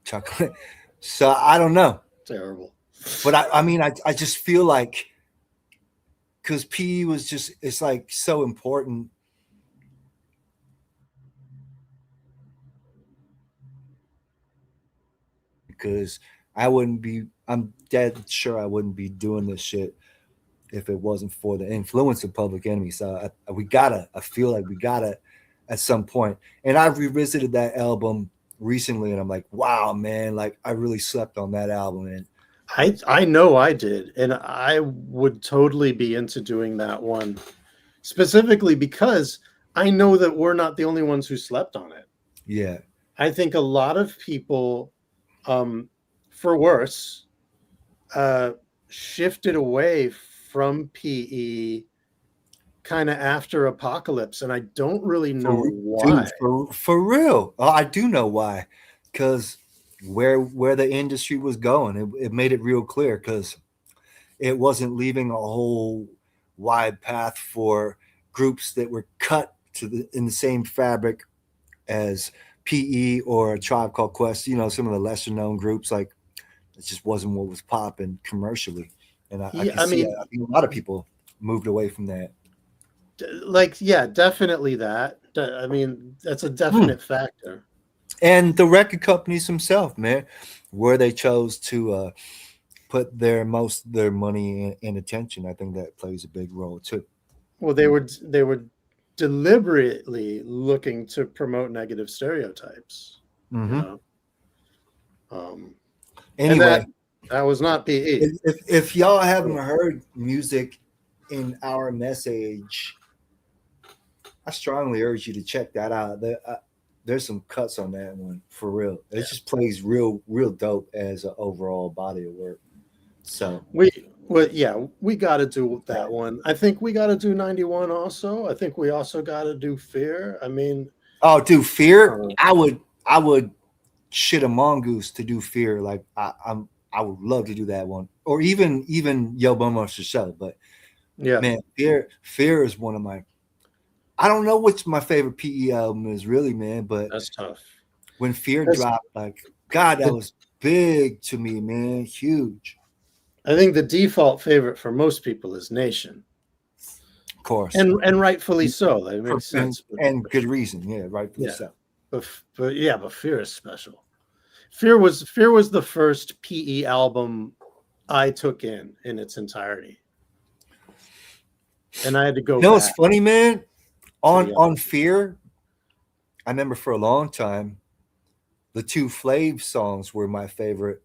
Chuckling. So I don't know. Terrible. But I mean, I just feel like, because PE was just, it's like so important. Because I wouldn't be I'm dead sure I wouldn't be doing this shit if it wasn't for the influence of Public Enemy. So I feel like we gotta at some point. And I've revisited that album recently, and I'm like, wow, man, like I really slept on that album. And I know I did, and I would totally be into doing that one, specifically because I know that we're not the only ones who slept on it. yeah, I think a lot of people, for worse, shifted away from PE kind of after Apocalypse, and I don't really know why. Dude, for real. Oh, I do know why, because where the industry was going, it made it real clear because it wasn't leaving a whole wide path for groups that were cut in the same fabric as PE or a Tribe Called Quest. You know, some of the lesser known groups, like it just wasn't what was popping commercially. And I think a lot of people moved away from that. Like, yeah, definitely that. I mean, that's a definite factor. And the record companies themselves, man, where they chose to put most of their money and attention, I think that plays a big role too. Well, they were deliberately looking to promote negative stereotypes. Mm-hmm. You know? Anyway, and that was not PE. If y'all haven't heard music in our message, I strongly urge you to check that out. There's some cuts on that one for real. It just plays real dope as an overall body of work. So we got to do that one. I think we got to do 91 also. I think we also got to do Fear. I mean, oh, dude, Fear. I would shit a mongoose to do Fear. Like I would love to do that one, or even Yo Bummer Show. But yeah, man, Fear is one of my. I don't know which my favorite PE album is really, man, but that's tough. When Fear dropped, like, God, that was big to me, man, huge. I think the default favorite for most people is Nation, of course, and rightfully so. That makes sense, and good reason, yeah, rightfully so. But Fear is special. Fear was the first PE album I took in its entirety, and I had to go. You know what's funny, man? On Fear, I remember for a long time, the two Flav songs were my favorite.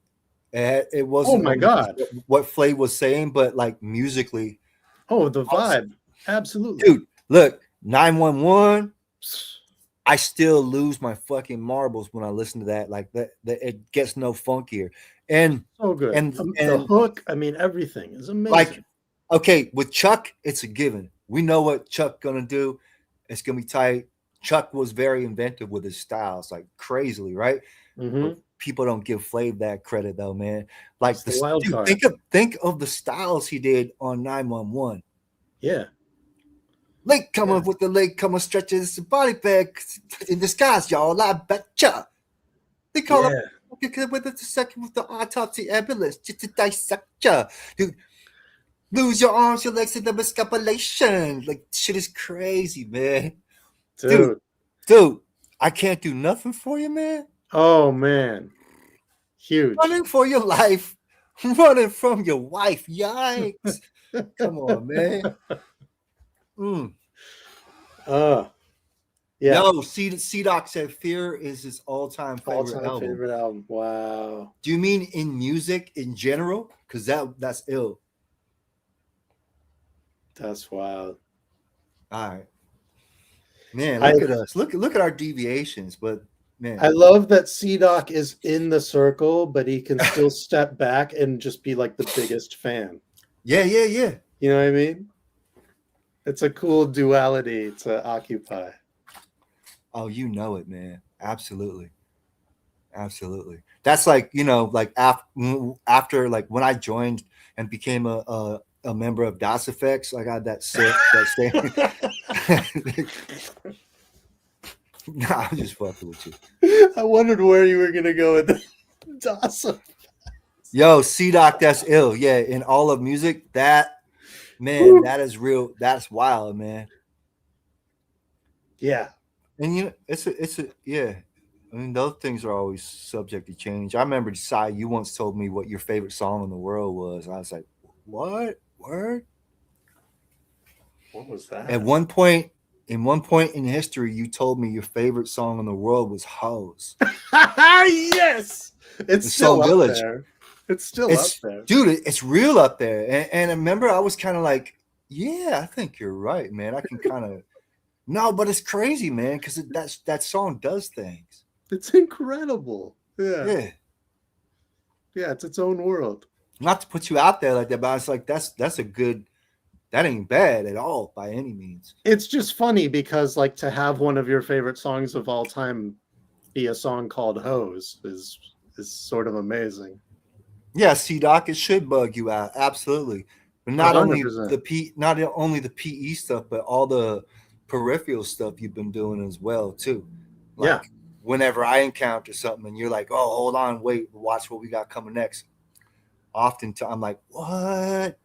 It wasn't. Oh my God, what Flav was saying, but like musically. Oh, the vibe, absolutely, dude. Look, 911. I still lose my fucking marbles when I listen to that. Like that it gets no funkier. And so good. And the hook, I mean, everything is amazing. Like, okay, with Chuck, it's a given. We know what Chuck gonna do. It's gonna be tight. Chuck was very inventive with his styles, like crazily, right? Mm-hmm. People don't give Flav that credit though, man. Like it's the wild card. Think of the styles he did on 911. Yeah. Late comer with the late comer stretches the body bag in disguise, y'all. I betcha. They call it with the second with the autopsy ambulance just to dissect ya. Dude, lose your arms, your legs in the miscapulation. Like shit is crazy, man. Dude, I can't do nothing for you, man. Oh man. Huge. Running for your life, running from your wife. Yikes. Come on, man. Yeah. No, C-Doc said Fear is his all-time favorite album. Wow. Do you mean in music in general? Because that's ill. That's wild. All right. Man, look at us. Look at our deviations, but man. I love that C-Doc is in the circle, but he can still step back and just be like the biggest fan. Yeah. You know what I mean? It's a cool duality to occupy. Oh, you know it, man. Absolutely. That's like, like after like when I joined and became a member of Das Effects, I got that sick Nah, I'm just fucking with you. I wondered where you were gonna go with Das Effects. Yo, C-Doc, that's ill. Yeah, in all of music, that man, that is real. That's wild, man. Yeah. And it's a yeah. I mean, those things are always subject to change. I remember, Sai, you once told me what your favorite song in the world was. I was like, what? Word? What was that? At one point in history, you told me your favorite song in the world was Hose. Yes! It's still up Village. there. It's still up there. Dude, it's real up there. And I remember I was kind of like, yeah, I think you're right, man. I can kind of... No, but it's crazy, man, because that song does things. It's incredible. Yeah. Yeah. Yeah, it's its own world. Not to put you out there like that, but it's like that's a good... That ain't bad at all by any means. It's just funny because, like, to have one of your favorite songs of all time be a song called Hose is sort of amazing. Yeah, C-Doc, it should bug you out, absolutely. But not only 100%. the PE stuff, but all the peripheral stuff you've been doing as well too. Like, whenever I encounter something and you're like, oh, hold on, wait, watch what we got coming next. Often I'm like, what?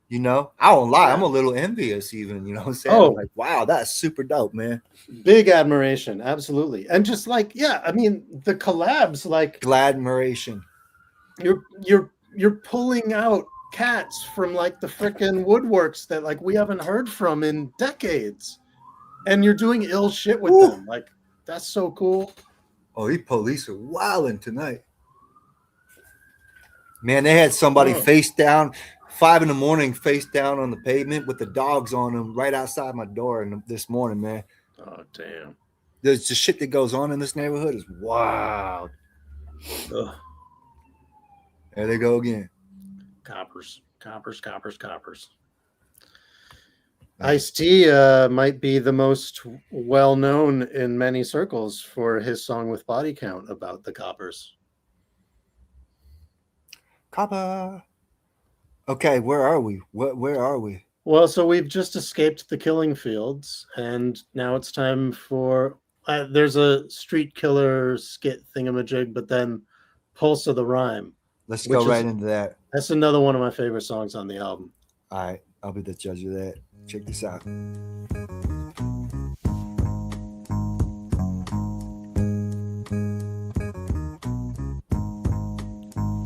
You know, I won't lie, I'm a little envious even, you know what I'm saying? Oh. I'm like, wow, that's super dope, man. Big admiration, absolutely. And just like, yeah, I mean, the collabs, like Gladmiration. You're pulling out cats from like the frickin' woodworks that like we haven't heard from in decades. And you're doing ill shit with them. Like, that's so cool. Oh, these police are wilding tonight. Man, they had somebody face down, 5 a.m, face down on the pavement with the dogs on them right outside my door this morning, man. Oh, damn. The shit that goes on in this neighborhood is wild. Ugh. There they go again. Coppers. Ice-T might be the most well-known in many circles for his song with Body Count about the coppers. Copper. Okay, where are we? Where are we? Well, so we've just escaped the killing fields, and now it's time for... there's a street killer skit thingamajig, but then Pulse of the Rhyme. Let's go right into that. That's another one of my favorite songs on the album. All right, I'll be the judge of that. Check this out.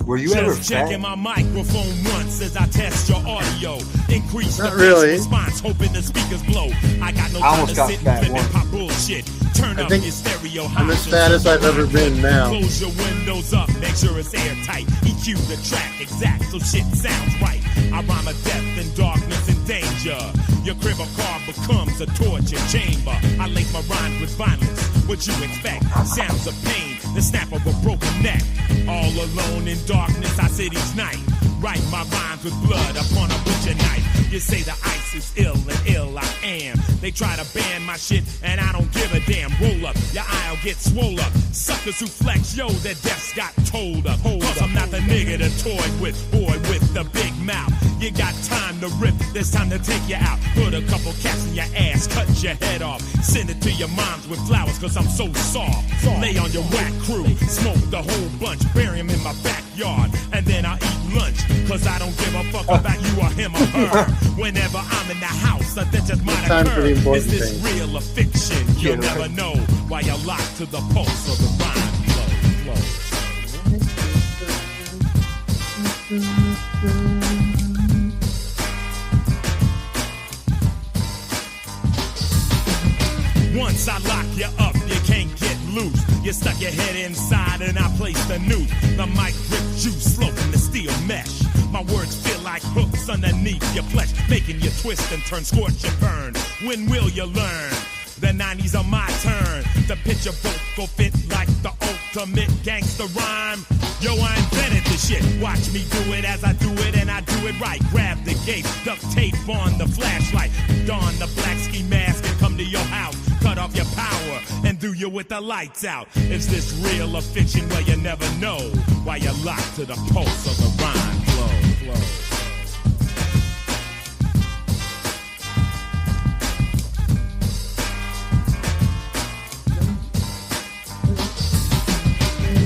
Were you ever checking my microphone once as I test your audio? Increase Not the really. response, hoping the speakers blow. I got no time to sit and flip and pop bullshit. Turn up your stereo high. I'm as fat as I've ever been now. Close your windows up, make sure it's airtight. EQ the track exact so shit sounds right. I rhyme a death and darkness and danger. Your crib or car becomes a torture chamber. I link my rhymes with violence. What you expect? Sounds of pain, the snap of a broken neck. All alone in darkness, I sit each night. Write my rhymes with blood upon a butcher knife. You say the ice is ill and ill I am. They try to ban my shit and I don't give a damn. Roll up, your eye'll get swole up. Suckers who flex, yo, their deaths got told up. Cause I'm not the nigga to toy with, boy with the big mouth. You got time to rip, there's time to take you out. Put a couple cats in your ass, cut your head off. Send it to your moms with flowers cause I'm so soft. Lay on your whack crew, smoke the whole bunch. Bury them in my backyard, and then I'll eat lunch. Cause I don't give a fuck about you or him or her. Whenever I'm in the house, that just might occur. Is this real or fiction? You'll never know why you're locked to the pulse of the rhyme Once I lock you up, you can't get loose. You stuck your head inside and I place the noose. The mic grips you, sloping the steel mesh. My words feel like hooks underneath your flesh, making you twist and turn, scorch and burn. When will you learn? The 90s are my turn. The picture vocal fit like the ultimate gangster rhyme. Yo, I invented this shit. Watch me do it as I do it, and I do it right. Grab the gate, duct tape on the flashlight. Don the black ski mask and come to your house. Cut off your power and do you with the lights out. Is this real or fiction? Well, you never know. Why you're locked to the pulse of the rhyme flow.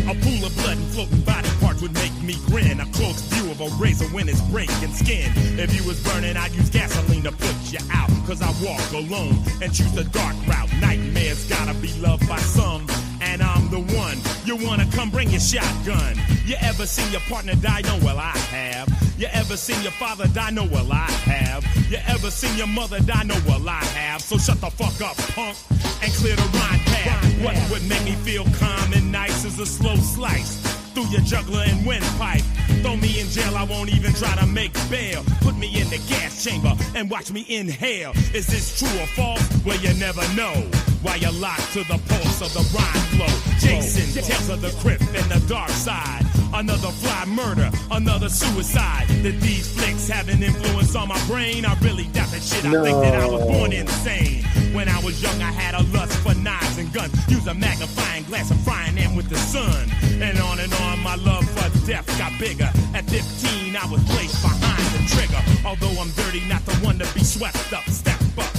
A pool of blood and floating body parts would make me grin. A close view of a razor when it's breaking skin. If you was burning, I'd use gasoline to put you out. Cause I walk alone and choose the dark route. Nightmares gotta be loved by some. And I'm I'm the one. You wanna come bring your shotgun. You ever seen your partner die? No, well, I have. You ever seen your father die? No, well, I have. You ever seen your mother die? No, well, I have. So shut the fuck up, punk, and clear the rhyme path. What would make me feel calm and nice is a slow slice through your juggler and windpipe. Throw me in jail, I won't even try to make bail. Put me in the gas chamber and watch me inhale. Is this true or false? Well, you never know. While you're locked to the pulse of the rhyme flow. Jason, Tales of the Crypt and the Dark Side. Another fly murder, another suicide. That these flicks have an influence on my brain. I really doubt that shit. I think that I was born insane. When I was young, I had a lust for knives and guns. Use a magnifying glass and frying them with the sun. And on, my love for death got bigger. At 15, I was placed behind the trigger. Although I'm dirty, not the one to be swept up. Step up.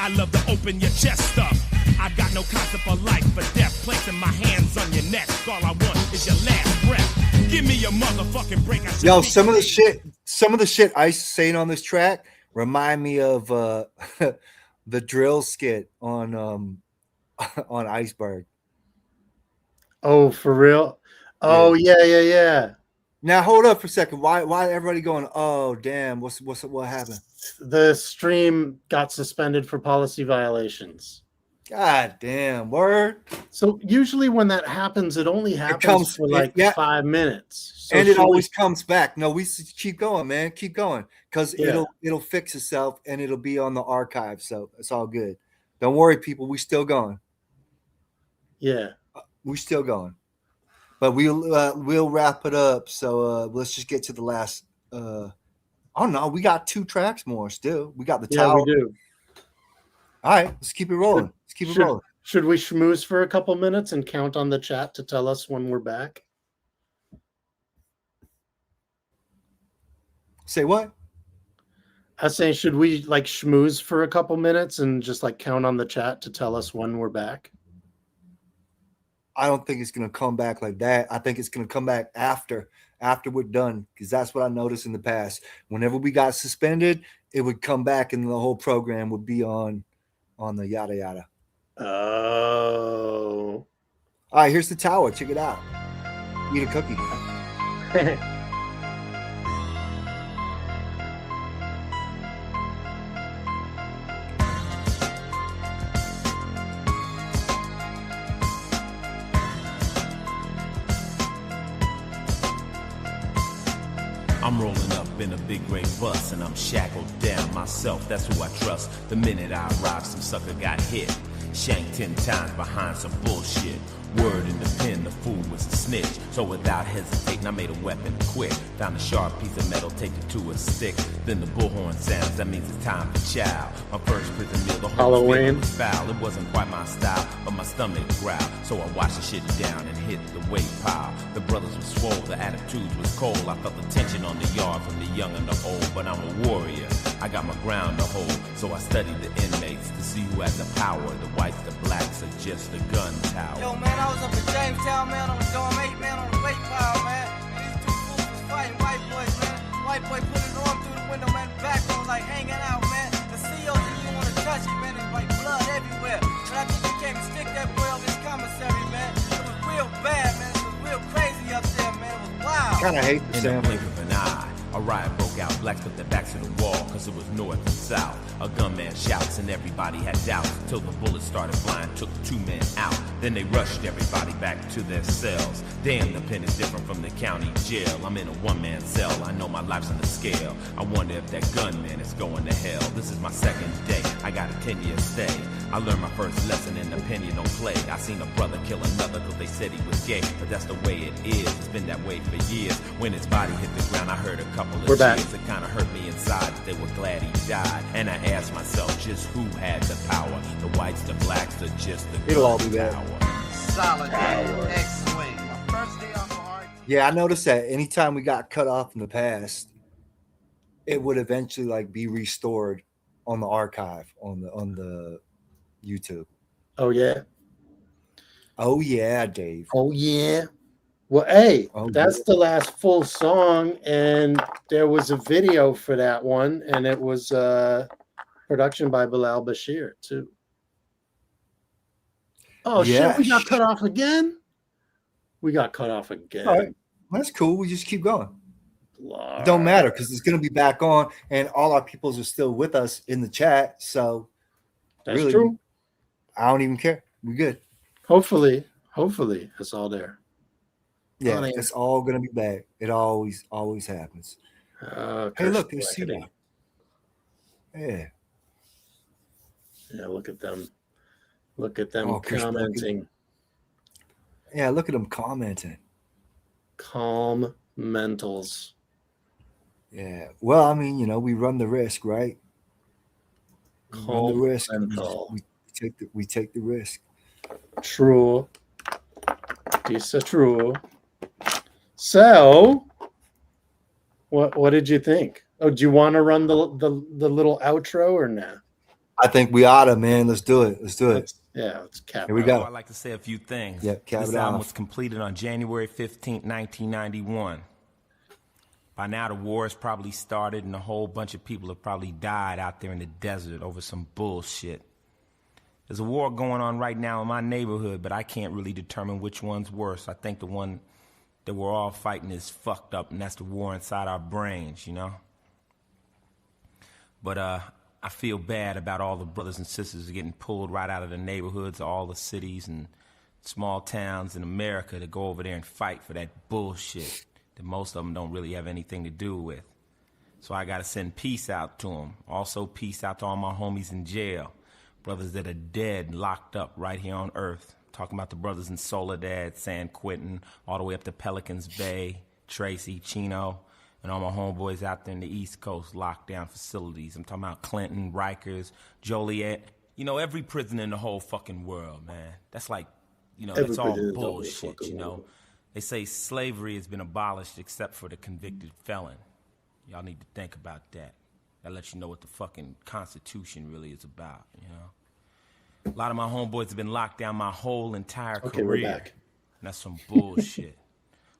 I love to open your chest up. I've got no concept of life or death. Placing my hands on your neck. All I want is your last breath. Give me your motherfucking break. Yo, some of the shit Ice saying on this track remind me of the drill skit on Iceberg. Oh, for real? Oh, yeah. Now hold up for a second. Why everybody going, oh damn, what happened? The stream got suspended for policy violations. God damn, word. So usually when that happens, it only happens for like 5 minutes. So and it always comes back. No, we keep going, man. Keep going. Because Yeah. it'll fix itself and it'll be on the archive. So it's all good. Don't worry, people. We still going. Yeah. We still going. But we'll wrap it up. So let's just get to the last oh no, we got 2 tracks more still. We got the Yeah, towel. we do. All right, let's keep it rolling. Let's keep it rolling. Should we schmooze for a couple minutes and count on the chat to tell us when we're back? Say what? I was saying, should we like schmooze for a couple minutes and just like count on the chat to tell us when we're back? I don't think it's gonna come back like that. I think it's gonna come back after we're done, because that's what I noticed in the past. Whenever we got suspended, it would come back and the whole program would be on the yada yada. Oh. All right, here's the tower. Check it out. Eat a cookie. I'm rolling up in a big gray bus and I'm shackled down myself. That's who I trust. The minute I arrived, some sucker got hit. Shanked 10 times behind some bullshit. Word in the pen, the fool was a snitch. So without hesitating, I made a weapon quick. Found a sharp piece of metal, take it to a stick. Then the bullhorn sounds, that means it's time for chow. My first prison meal, the whole Halloween. was foul. It wasn't quite my style, but my stomach growled. So I washed the shit down and hit the weight pile. The brothers were swole, the attitudes was cold. I felt the tension on the yard from the young and the old. But I'm a warrior, I got my ground to hold. So I studied the inmates to see who had the power. The whites, the blacks, or just the gun tower. Yo, man, I was up in Jamestown, man, on the dorm 8, man, on the weight pile, man. And these 2 fools was fighting white boys, man. White boy put his arm through the window, man, back on like hanging out, man. The CEOs didn't even want to touch him, man. There's like blood everywhere. And I think he came and stick that boy on this commissary, man. It was real bad, man. It was real crazy up there, man. It was wild. Kind of hate the In the sound. blink of an eye, a riot broke out. Blacks put their backs to the wall, cause it was north and south. A gunman shouts and everybody had doubts, till the bullets started flying, took 2 men out. Then they rushed everybody back to their cells. Damn, the pen is different from the county jail. I'm in a 1-man cell, I know my life's on the scale. I wonder if that gunman is going to hell. This is my 2nd day, I got a 10-year stay. I learned my first lesson in the pen you don't play. I seen a brother kill another cause they said he was gay. But that's the way it is, it's been that way for years. When his body hit the ground, I heard a couple of We're back. cheers. It kinda hurt me inside that they were glad he died. And I asked myself just who had the power. The whites, the blacks, or just the It'll all gun be there. tower. Solid, X-Swing. My first day off of RT. Yeah, I noticed that anytime we got cut off in the past, it would eventually like be restored on the archive on the YouTube. Oh, yeah. Oh yeah, Dave. Oh, yeah. Well, hey, Oh, that's yeah. the last full song, and there was a video for that one, and it was production by Bilal Bashir, too. Oh, Yeah. shit, we got cut off again? We got cut off again. All right. That's cool. We just keep going. Lord. It don't matter because it's going to be back on, and all our peoples are still with us in the chat. So That's really, true. I don't even care. We're good. Hopefully it's all there. Yeah, it's all going to be back. It always happens. Hey, look, there's C-Rock. Yeah. Yeah, look at them. Look at them commenting. Yeah, look at them commenting. Calm mentals. Yeah. Well, I mean, we run the risk, right? Calm run the risk. mental. We take the risk. True. This is true. So, what did you think? Oh, do you want to run the little outro or not? I think we oughta, man. Let's do it. Let's cap. Here we go. I'd like to say a few things. Yeah, cap this it album off. was completed on January 15th, 1991. By now, the war has probably started, and a whole bunch of people have probably died out there in the desert over some bullshit. There's a war going on right now in my neighborhood, but I can't really determine which one's worse. I think the one that we're all fighting is fucked up, and that's the war inside our brains, But I feel bad about all the brothers and sisters getting pulled right out of the neighborhoods, all the cities and small towns in America to go over there and fight for that bullshit that most of them don't really have anything to do with. So I got to send peace out to them. Also peace out to all my homies in jail, brothers that are dead, locked up right here on Earth. Talking about the brothers in Soledad, San Quentin, all the way up to Pelicans Bay, Tracy, Chino, and all my homeboys out there in the East Coast lockdown facilities. I'm talking about Clinton, Rikers, Joliet. Every prison in the whole fucking world, man. That's like, that's all bullshit, They say slavery has been abolished except for the convicted felon. Y'all need to think about that. That lets you know what the fucking Constitution really is about, A lot of my homeboys have been locked down my whole entire career. We're back. And that's some bullshit.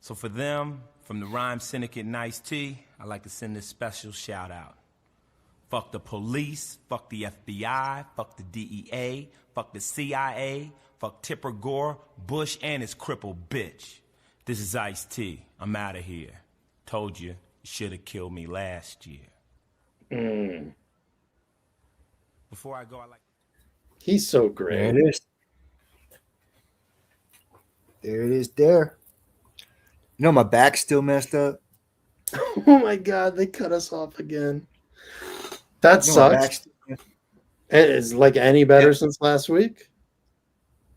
So for them, from the Rhyme Syndicate and Ice-T, I'd like to send this special shout out. Fuck the police, fuck the FBI, fuck the DEA, fuck the CIA, fuck Tipper Gore, Bush, and his crippled bitch. This is Ice-T. I'm out of here. Told you should have killed me last year. Before I go, I like... He's so great. There it is. There it is there. My back's still messed up. Oh my God, they cut us off again. That sucks. Is like any better since last week?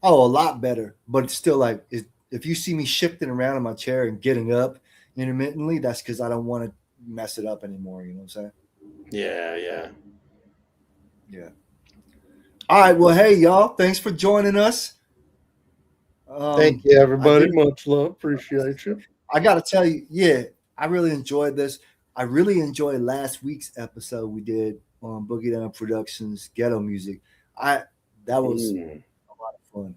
Oh, a lot better. But it's still like, if you see me shifting around in my chair and getting up intermittently, that's because I don't want to mess it up anymore. You know what I'm saying? Yeah. All right. Well, hey, y'all. Thanks for joining us. Thank you, everybody. Much love. Appreciate you. I got to tell you, I really enjoyed this. I really enjoyed last week's episode we did on Boogie Down Productions Ghetto Music. That was a lot of fun.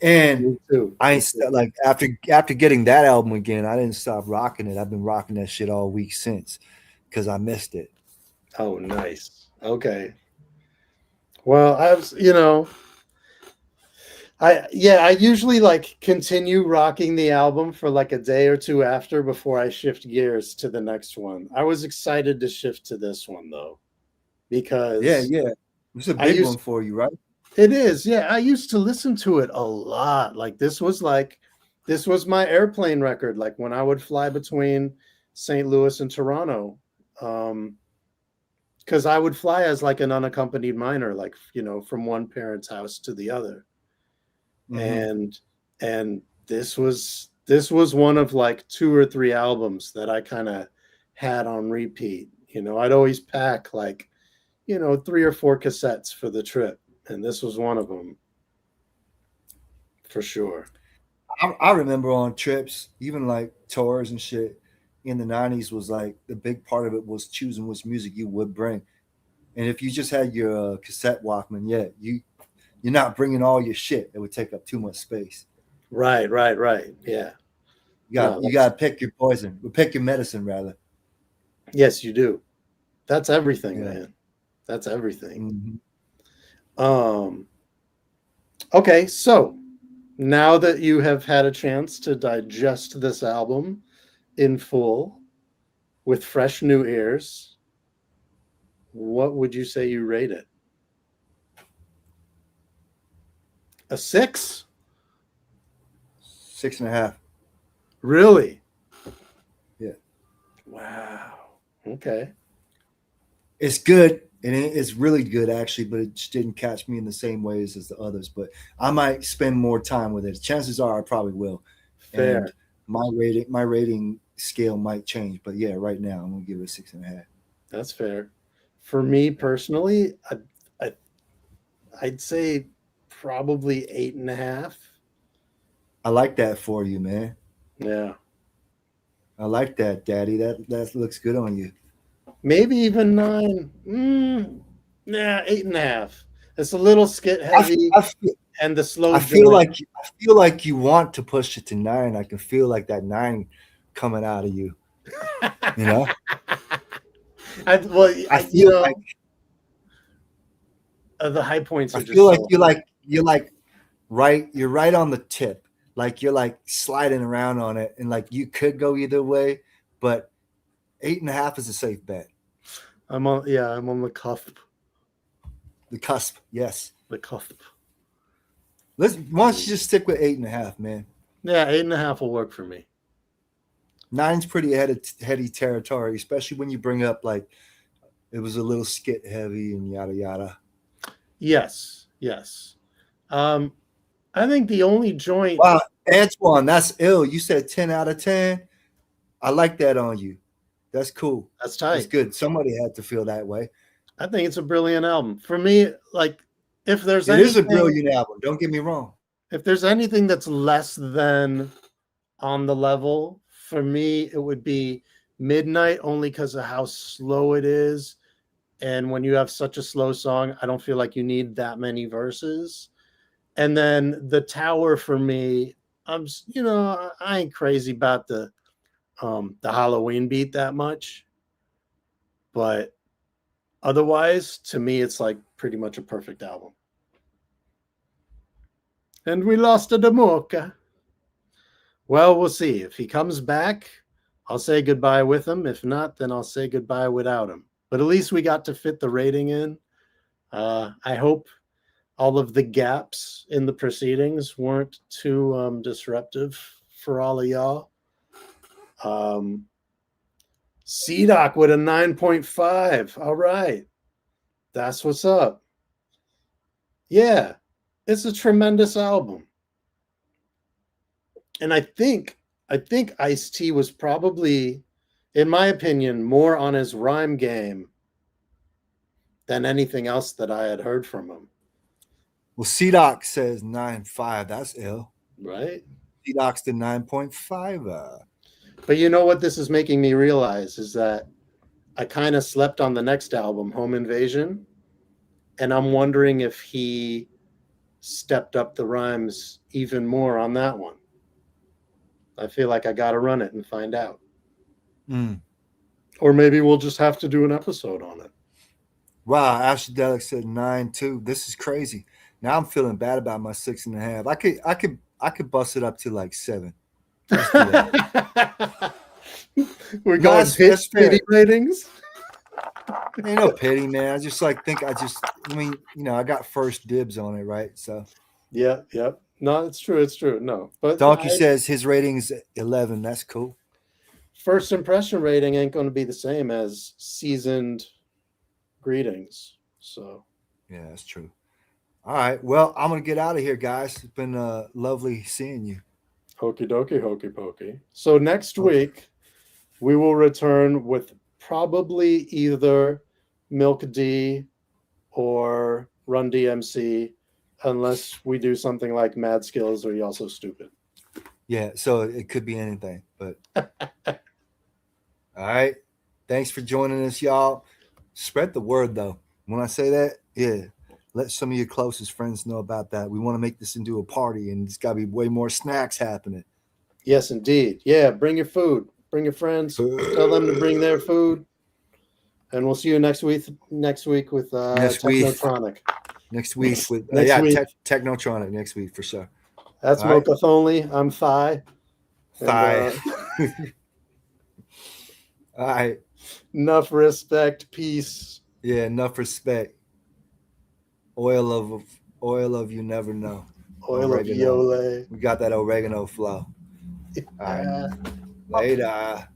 And I ain't like after getting that album again, I didn't stop rocking it. I've been rocking that shit all week since because I missed it. Oh, nice. Okay. Well, I usually like continue rocking the album for like a day or two after before I shift gears to the next one. I was excited to shift to this one though, because it's a big one for you, right? It is. Yeah, I used to listen to it a lot. This was my airplane record. Like when I would fly between St. Louis and Toronto, because I would fly as like an unaccompanied minor, from one parent's house to the other. And this was one of like 2 or 3 albums that I kind of had on repeat. I'd always pack 3 or 4 cassettes for the trip, and this was one of them for sure. I remember on trips, even like tours and shit in the 90s, was like the big part of it was choosing which music you would bring. And if you just had your cassette Walkman, you're not bringing all your shit. It would take up too much space. Right. Yeah. You got to pick your poison. Or pick your medicine, rather. Yes, you do. That's everything, man. That's everything. Okay, so Now that you have had a chance to digest this album in full with fresh new ears, what would you say you rate it? A 6? 6.5. Really? Yeah. Wow. Okay. It's good. And it's really good, actually, but it just didn't catch me in the same ways as the others. But I might spend more time with it. Chances are I probably will. Fair. And my rating scale might change. But yeah, right now I'm gonna give it a 6.5. That's fair. For me personally, I'd say probably 8.5. I like that for you, man. Yeah. I like that, Daddy. That looks good on you. Maybe even 9. Nah, 8.5. It's a little skit heavy, and the slow. I feel like you want to push it to 9. I can feel like that 9 coming out of you. You know. I feel like the high points. I feel like you're right on the tip. Like you're like sliding around on it, and like you could go either way, but 8.5 is a safe bet. I'm on the cusp. The cusp, yes. The cusp. Why don't you just stick with 8.5, man? Yeah, 8.5 will work for me. 9's pretty heady territory, especially when you bring up like it was a little skit heavy and yada yada. Yes. I think the only joint. Wow, Antoine, that's ill. You said 10 out of 10. I like that on you. That's cool. That's tight. That's good. Somebody had to feel that way. I think it's a brilliant album. For me, like, if there's It is a brilliant album. Don't get me wrong. If there's anything that's less than on the level, for me, it would be Midnight, only because of how slow it is. And when you have such a slow song, I don't feel like you need that many verses. And then The Tower, for me, I ain't crazy about the Halloween beat that much, but otherwise, to me, it's like pretty much a perfect album. And we lost to Moka. Well, we'll see. If he comes back, I'll say goodbye with him. If not, then I'll say goodbye without him. But at least we got to fit the rating in. I hope all of the gaps in the proceedings weren't too disruptive for all of y'all. C-Doc with a 9.5. All right. That's what's up. Yeah, it's a tremendous album. And I think Ice-T was probably, in my opinion, more on his rhyme game than anything else that I had heard from him. Well, C-Doc says 9.5. That's ill. Right? C-Doc's the 9.5. But you know what this is making me realize is that I kind of slept on the next album, Home Invasion, and I'm wondering if he stepped up the rhymes even more on that one. I feel like I got to run it and find out. Or maybe we'll just have to do an episode on it. Wow, Ashadelic said 9 too. This is crazy. Now I'm feeling bad about my 6.5. I could bust it up to like 7. We're going pity ratings. Ain't no pity, man. I just I got first dibs on it, right? So yeah. No, it's true. No, but Donkey says his rating is 11. That's cool. First impression rating ain't going to be the same as seasoned greetings. So yeah, that's true. All right. Well, I'm gonna get out of here, guys. It's been lovely seeing you. Hokey dokey, hokey pokey. So next week we will return with probably either Milk D or Run DMC, unless we do something like Mad Skills or You Also Stupid. Yeah, so it could be anything, but all right. Thanks for joining us, y'all. Spread the word, though. When I say that, yeah, let some of your closest friends know about that. We want to make this into a party, and there's got to be way more snacks happening. Yes, indeed. Yeah, bring your food. Bring your friends. Tell them to bring their food. And we'll see you next week with Technotronic. Next week with Technotronic next week for sure. That's All right. Moka Only. I'm Thigh. Thigh. And, All right. enough respect. Peace. Yeah, enough respect. Oil of you never know. Oil of Oregano. Yole. We got that oregano flow. All right. Later.